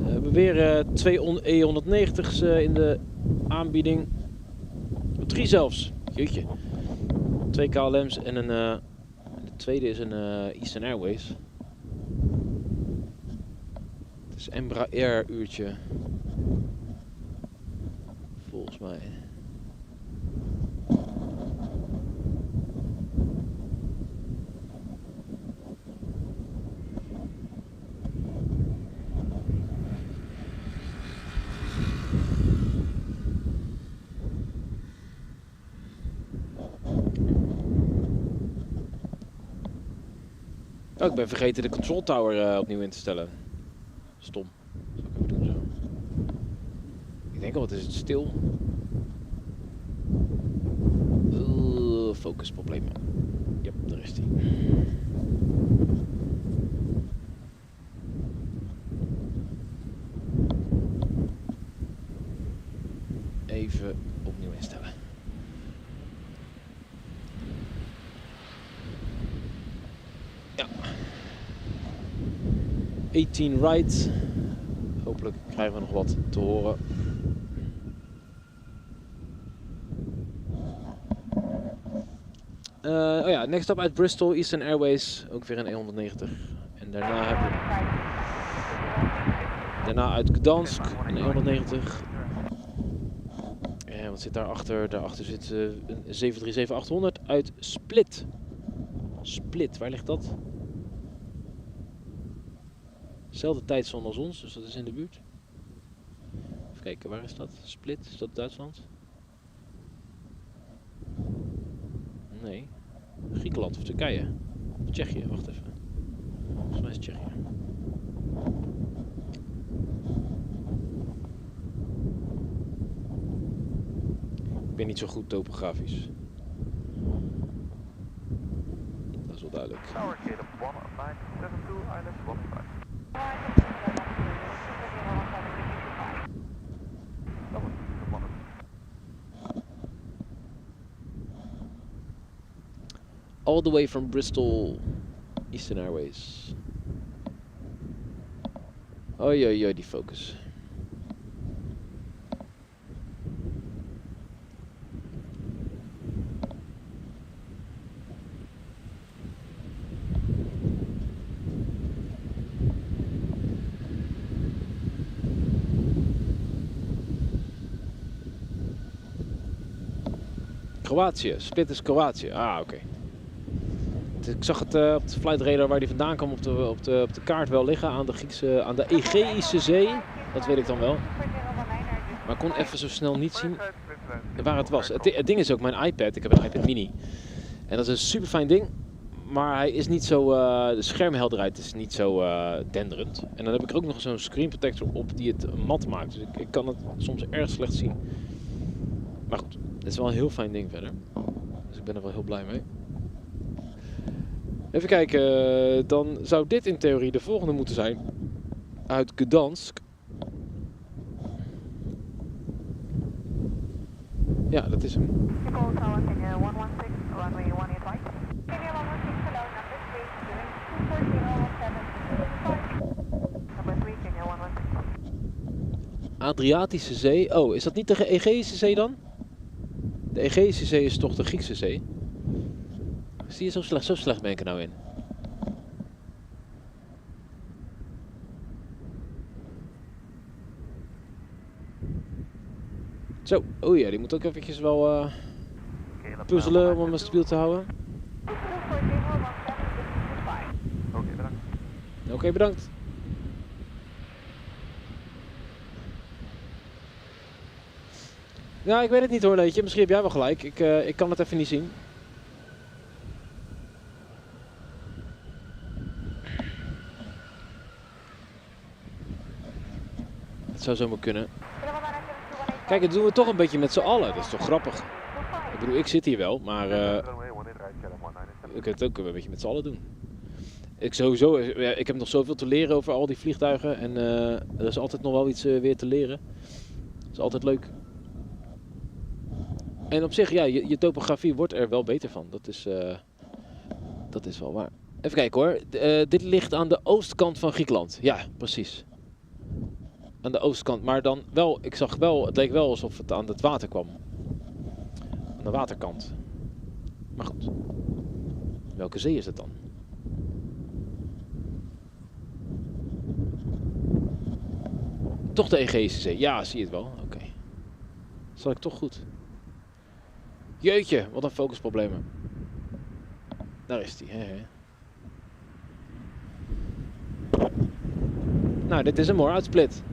We hebben weer 2 E190's in de aanbieding. 3 zelfs. Jeetje. 2 KLM's en een... de tweede is een Eastern Airways. Het is Embraer uurtje. Volgens mij. Oh, ik ben vergeten de control tower opnieuw in te stellen. Stom. Zal ik even doen zo. Ik denk al, wat is het stil? Focusproblemen. Ja, daar is die. Even opnieuw instellen. Ja. 18 right. Hopelijk krijgen we nog wat te horen. Oh ja, next up uit Bristol, Eastern Airways, ook weer een E190. En daarna hebben we... Daarna uit Gdansk, een E190. En wat zit daarachter? Daarachter zit een 737-800 uit Split. Split, waar ligt dat? Zelfde tijdzone als ons, dus dat is in de buurt. Even kijken, waar is dat? Split, is dat Duitsland? Nee. Griekenland of Turkije? Of Tsjechië, wacht even. Volgens mij is het Tsjechië. Ik ben niet zo goed topografisch. Dat is wel duidelijk. All the way from Bristol, Eastern Airways. Oei, oei, oei, die focus. Kroatië, Split is Kroatië. Ah, oké. Ik zag het op de flight radar waar die vandaan kwam op de kaart wel liggen aan de Egeïsche Zee. Dat weet ik dan wel. Maar ik kon even zo snel niet zien waar het was. Het ding is ook mijn iPad. Ik heb een iPad mini. En dat is een super fijn ding. Maar hij is niet zo, de schermhelderheid is niet zo denderend. En dan heb ik er ook nog zo'n screen protector op die het mat maakt. Dus ik kan het soms erg slecht zien. Maar goed, het is wel een heel fijn ding verder. Dus ik ben er wel heel blij mee. Even kijken, dan zou dit in theorie de volgende moeten zijn. Uit Gdansk. Ja, dat is hem. Schiphol Tower, Kenya 116, runway 18 right. Kenya 116, hello, number 3, doing 24017. Number 3, Kenya 116. Adriatische Zee. Oh, is dat niet de Egeïsche Zee dan? De Egeïsche Zee is toch de Griekse Zee? Zie je, zo slecht ben ik er nou in. Zo, oh ja, die moet ook eventjes wel puzzelen om hem stabiel te houden. Oké, bedankt. Oké, bedankt. Ja, ik weet het niet hoor, Leetje. Misschien heb jij wel gelijk. Ik kan het even niet zien. Het zou zomaar kunnen. Kijk, dat doen we toch een beetje met z'n allen. Dat is toch grappig. Ik bedoel, ik zit hier wel, maar we kunnen het ook een beetje met z'n allen doen. Ik heb nog zoveel te leren over al die vliegtuigen. En er is altijd nog wel iets weer te leren. Dat is altijd leuk. En op zich, ja, je topografie wordt er wel beter van. Dat is wel waar. Even kijken hoor. Dit ligt aan de oostkant van Griekenland. Ja, precies. Aan de oostkant. Maar dan wel, ik zag wel, het leek wel alsof het aan het water kwam. Aan de waterkant. Maar goed. Welke zee is het dan? Toch de Egeïsche Zee. Ja, zie je het wel. Oké. Zat ik toch goed. Jeetje, wat een focusproblemen. Daar is die. Nou, dit is hem hoor, uit Split.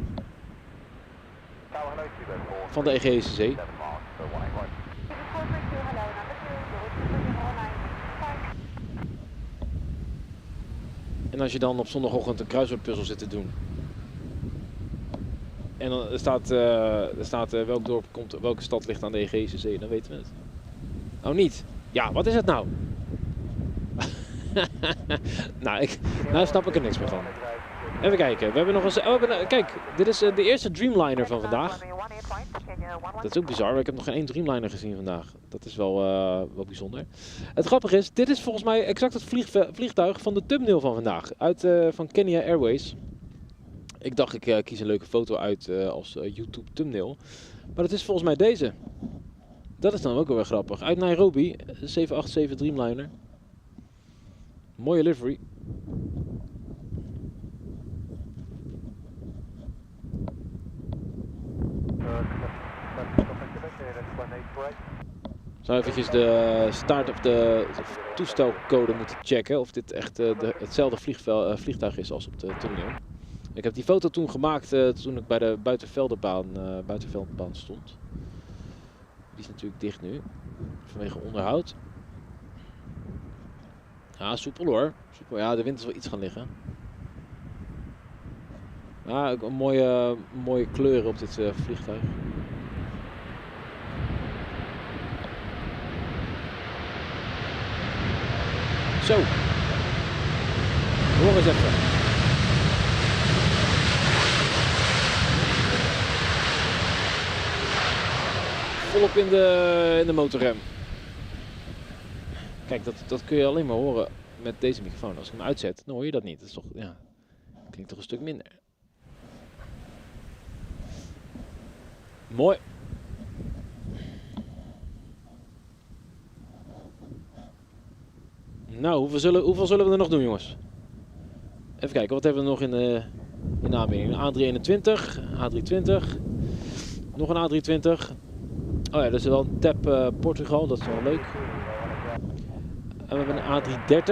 Van de Egeïsche Zee. En als je dan op zondagochtend een kruiswoordpuzzel zit te doen. En dan staat welk dorp komt, welke stad ligt aan de Egeïsche Zee, dan weten we het. Oh niet? Ja, wat is het nou? Nou snap ik er niks meer van. Even kijken, we hebben nog eens... kijk, dit is de eerste Dreamliner van vandaag. Dat is ook bizar, ik heb nog geen één Dreamliner gezien vandaag. Dat is wel bijzonder. Het grappige is, dit is volgens mij exact het vliegtuig van de thumbnail van vandaag. Van Kenya Airways. Ik dacht, ik kies een leuke foto uit als YouTube thumbnail. Maar dat is volgens mij deze. Dat is dan ook wel weer grappig. Uit Nairobi, 787 Dreamliner. Mooie livery. Zou eventjes de start of de toestelcode moeten checken of dit echt hetzelfde vliegtuig is als op de thumbnail. Ik heb die foto toen gemaakt toen ik bij de buitenveldbaan stond. Die is natuurlijk dicht nu, vanwege onderhoud. Ja, soepel hoor. Soepel. Ja, de wind is wel iets gaan liggen. Ja, ook een mooie kleuren op dit vliegtuig. Zo. Hoor eens even. Volop in de motorrem. Kijk, dat kun je alleen maar horen met deze microfoon. Als ik hem uitzet, dan hoor je dat niet. Dat is toch, ja, klinkt toch een stuk minder. Mooi. Nou, hoeveel zullen we er nog doen, jongens? Even kijken, wat hebben we nog in de aanbieding? A321, A320, nog een A320. Oh ja, dat is wel een TAP Portugal, dat is wel leuk. En we hebben een A330.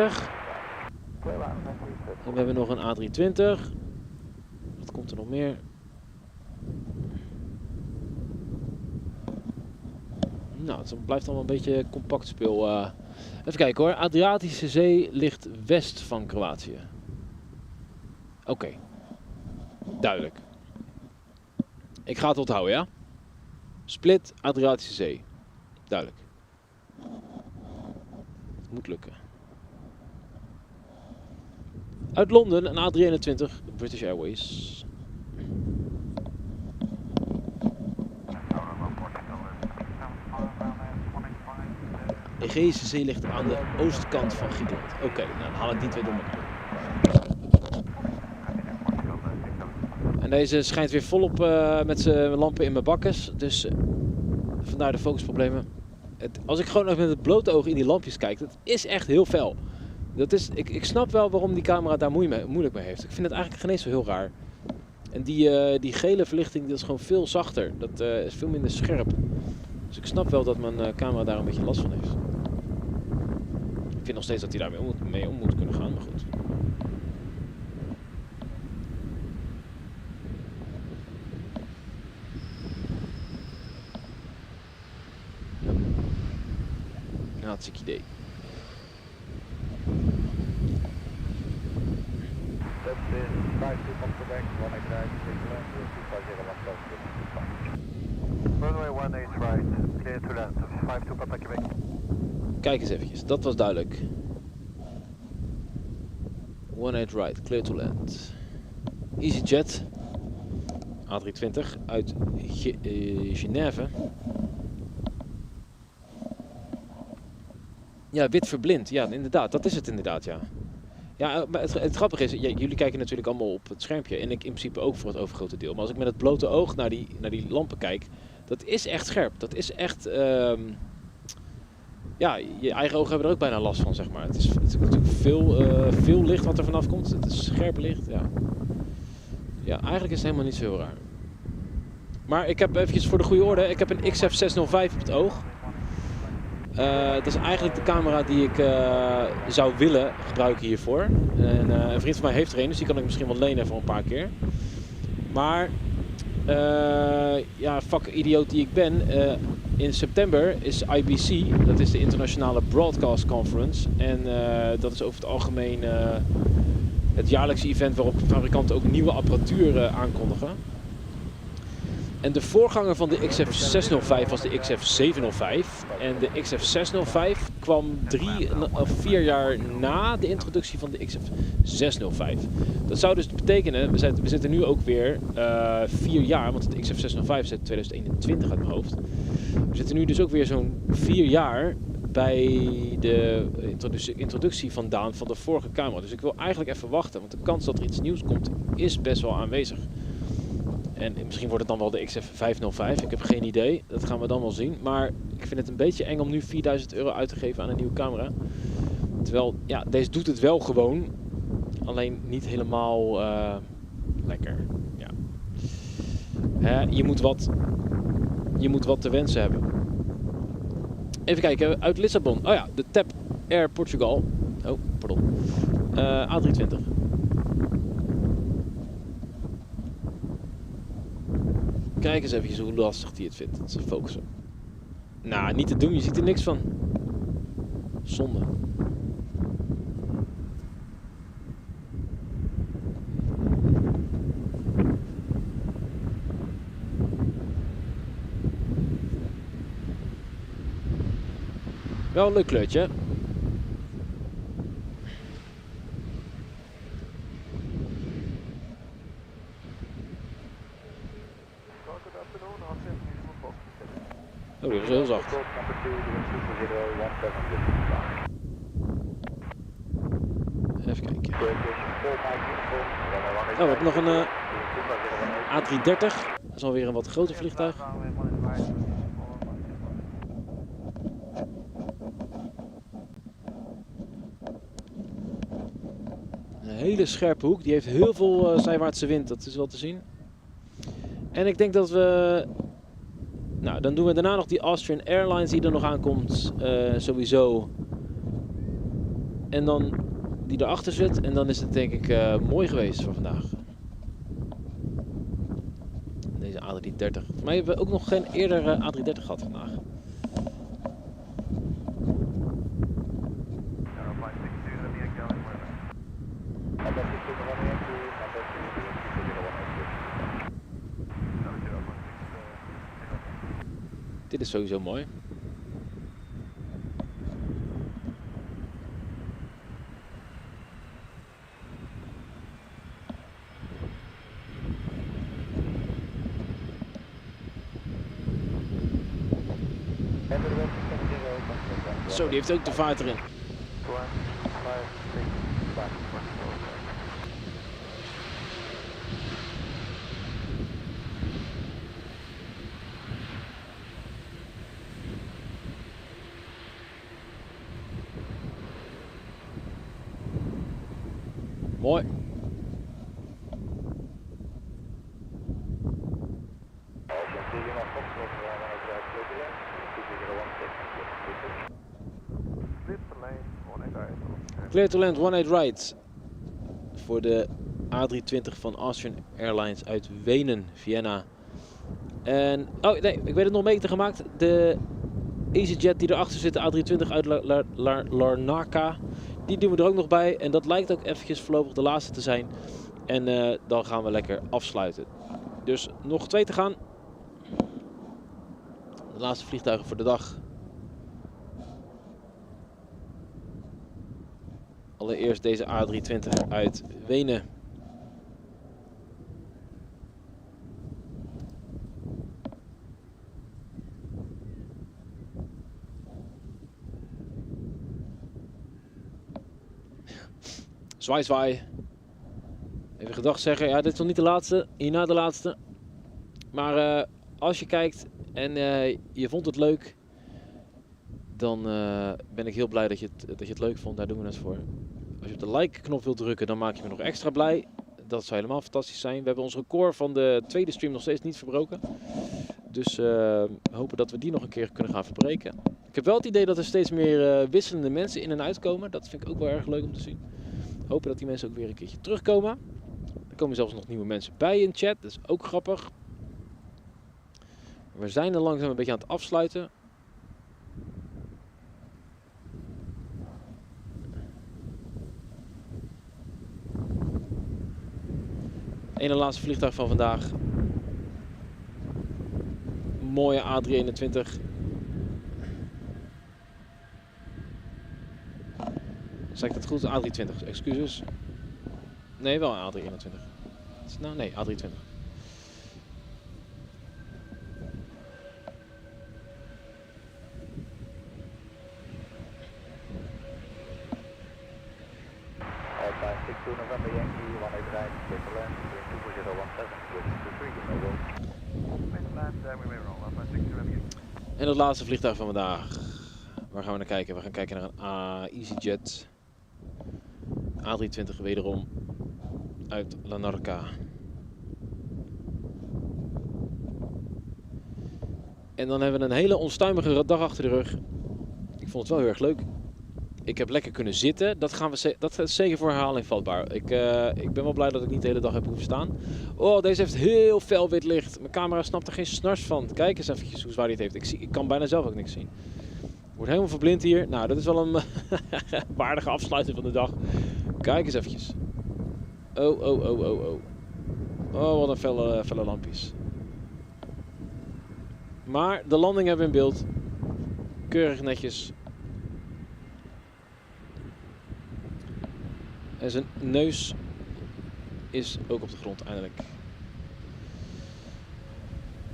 En we hebben nog een A320. Wat komt er nog meer? Nou, het blijft allemaal een beetje compact speel Even kijken hoor. Adriatische Zee ligt west van Kroatië. Oké. Duidelijk. Ik ga het onthouden, ja? Split, Adriatische Zee. Duidelijk. Het moet lukken. Uit Londen, een A321, British Airways. De Egeïsche Zee ligt aan de oostkant van Griekenland. Oké, nou dan haal ik die twee door elkaar. En deze schijnt weer volop met zijn lampen in mijn bakkes. Dus vandaar de focusproblemen. Als ik gewoon nog met het blote oog in die lampjes kijk, dat is echt heel fel. Dat is, ik snap wel waarom die camera daar moeilijk mee heeft. Ik vind het eigenlijk geen eens zo heel raar. En die gele verlichting dat is gewoon veel zachter. Dat is veel minder scherp. Dus ik snap wel dat mijn camera daar een beetje last van heeft. Ik vind nog steeds dat hij daarmee mee om moet kunnen gaan, maar goed. Hartstikke idee. Runway 18 right, clear to land, 52 Papa Quebec. Kijk eens eventjes, dat was duidelijk. 18 right, clear to land. EasyJet A320 uit Genève. Ja, wit verblind. Ja, inderdaad. Dat is het inderdaad, ja. Ja, maar het grappige is, jullie kijken natuurlijk allemaal op het schermpje. En ik in principe ook voor het overgrote deel. Maar als ik met het blote oog naar die lampen kijk, dat is echt scherp. Dat is echt... ja, je eigen ogen hebben er ook bijna last van, zeg maar. Het is natuurlijk veel licht wat er vanaf komt. Het is scherp licht, ja. Ja, eigenlijk is het helemaal niet zo heel raar. Maar ik heb eventjes voor de goede orde, ik heb een XF605 op het oog. Dat is eigenlijk de camera die ik zou willen gebruiken hiervoor. En, een vriend van mij heeft er een, dus die kan ik misschien wel lenen voor een paar keer. Maar, ja, fuck idioot die ik ben. In september is IBC, dat is de Internationale Broadcast Conference. En dat is over het algemeen het jaarlijkse event waarop fabrikanten ook nieuwe apparatuur aankondigen. En de voorganger van de XF605 was de XF705. En de XF605 kwam 3 of 4 jaar na de introductie van de XF605. Dat zou dus betekenen, we zitten nu ook weer 4 jaar, want de XF605 is 2021 uit mijn hoofd. We zitten nu dus ook weer zo'n 4 jaar bij de introductie vandaan van de vorige camera. Dus ik wil eigenlijk even wachten, want de kans dat er iets nieuws komt is best wel aanwezig. En misschien wordt het dan wel de XF505, ik heb geen idee. Dat gaan we dan wel zien. Maar ik vind het een beetje eng om nu €4000 uit te geven aan een nieuwe camera. Terwijl, ja, deze doet het wel gewoon. Alleen niet helemaal lekker. Ja. Je moet wat te wensen hebben. Even kijken, uit Lissabon. Oh ja, de TAP Air Portugal. Oh, pardon. A320. Kijk eens even hoe lastig hij het vindt. Dat is focussen. Nou, niet te doen. Je ziet er niks van. Zonde. Wel een leuk kleurtje. Oh, die was heel zacht. Even kijken. Oh, we hebben nog een A330. Dat is alweer een wat groter vliegtuig. Een hele scherpe hoek. Die heeft heel veel zijwaartse wind. Dat is wel te zien. En ik denk dat we... Nou, dan doen we daarna nog die Austrian Airlines die er nog aankomt, sowieso. En dan die erachter zit. En dan is het denk ik mooi geweest voor vandaag. Deze A330. Voor mij hebben we ook nog geen eerdere A330 gehad vandaag. Dit is sowieso mooi. Zo, die heeft ook de vaart erin. Mooi. Clear to land 18 right. Voor de A320 van Austrian Airlines uit Wenen, Vienna. En, oh nee, ik weet het nog beter gemaakt. De EasyJet die erachter zit, de A320 uit Larnaca. Die doen we er ook nog bij. En dat lijkt ook eventjes voorlopig de laatste te zijn. En dan gaan we lekker afsluiten. Dus nog 2 te gaan. De laatste vliegtuigen voor de dag. Allereerst deze A320 uit Wenen. Zwaai, zwaai. Even gedag zeggen. Ja, dit is nog niet de laatste. Hierna de laatste. Maar als je kijkt en je vond het leuk, dan ben ik heel blij dat je het leuk vond. Daar doen we het voor. Als je op de like-knop wilt drukken, dan maak je me nog extra blij. Dat zou helemaal fantastisch zijn. We hebben ons record van de tweede stream nog steeds niet verbroken. Dus we hopen dat we die nog een keer kunnen gaan verbreken. Ik heb wel het idee dat er steeds meer wisselende mensen in en uitkomen. Dat vind ik ook wel erg leuk om te zien. Hopen dat die mensen ook weer een keertje terugkomen. Er komen zelfs nog nieuwe mensen bij in chat. Dat is ook grappig. We zijn er langzaam een beetje aan het afsluiten. Ene laatste vliegtuig van vandaag. Mooie A321. Zeg ik dat goed? A320, excuses. Nee, wel A321. Is het nou? Nee, A320. En het laatste vliegtuig van vandaag. Waar gaan we naar kijken? We gaan kijken naar een EasyJet. A320 wederom. Uit Larnaca. En dan hebben we een hele onstuimige dag achter de rug. Ik vond het wel heel erg leuk. Ik heb lekker kunnen zitten. Dat is zeker voor herhaling vatbaar. Ik ben wel blij dat ik niet de hele dag heb hoeven staan. Oh, deze heeft heel fel wit licht. Mijn camera snapt er geen snars van. Kijk eens eventjes hoe zwaar die het heeft. Ik kan bijna zelf ook niks zien. Ik word helemaal verblind hier. Nou, dat is wel een waardige afsluiting van de dag. Kijk eens eventjes. Oh, oh, oh, oh, oh. Oh, wat een felle lampjes. Maar de landing hebben we in beeld. Keurig netjes. En zijn neus is ook op de grond eindelijk.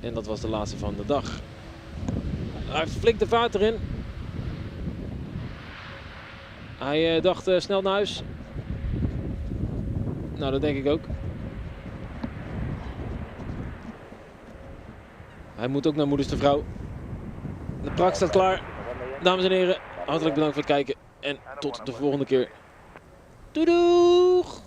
En dat was de laatste van de dag. Hij flikt de vaart erin. Hij dacht snel naar huis. Nou, dat denk ik ook. Hij moet ook naar moeders de vrouw. De prak staat klaar. Dames en heren, hartelijk bedankt voor het kijken. En tot de volgende keer. Doei doeg!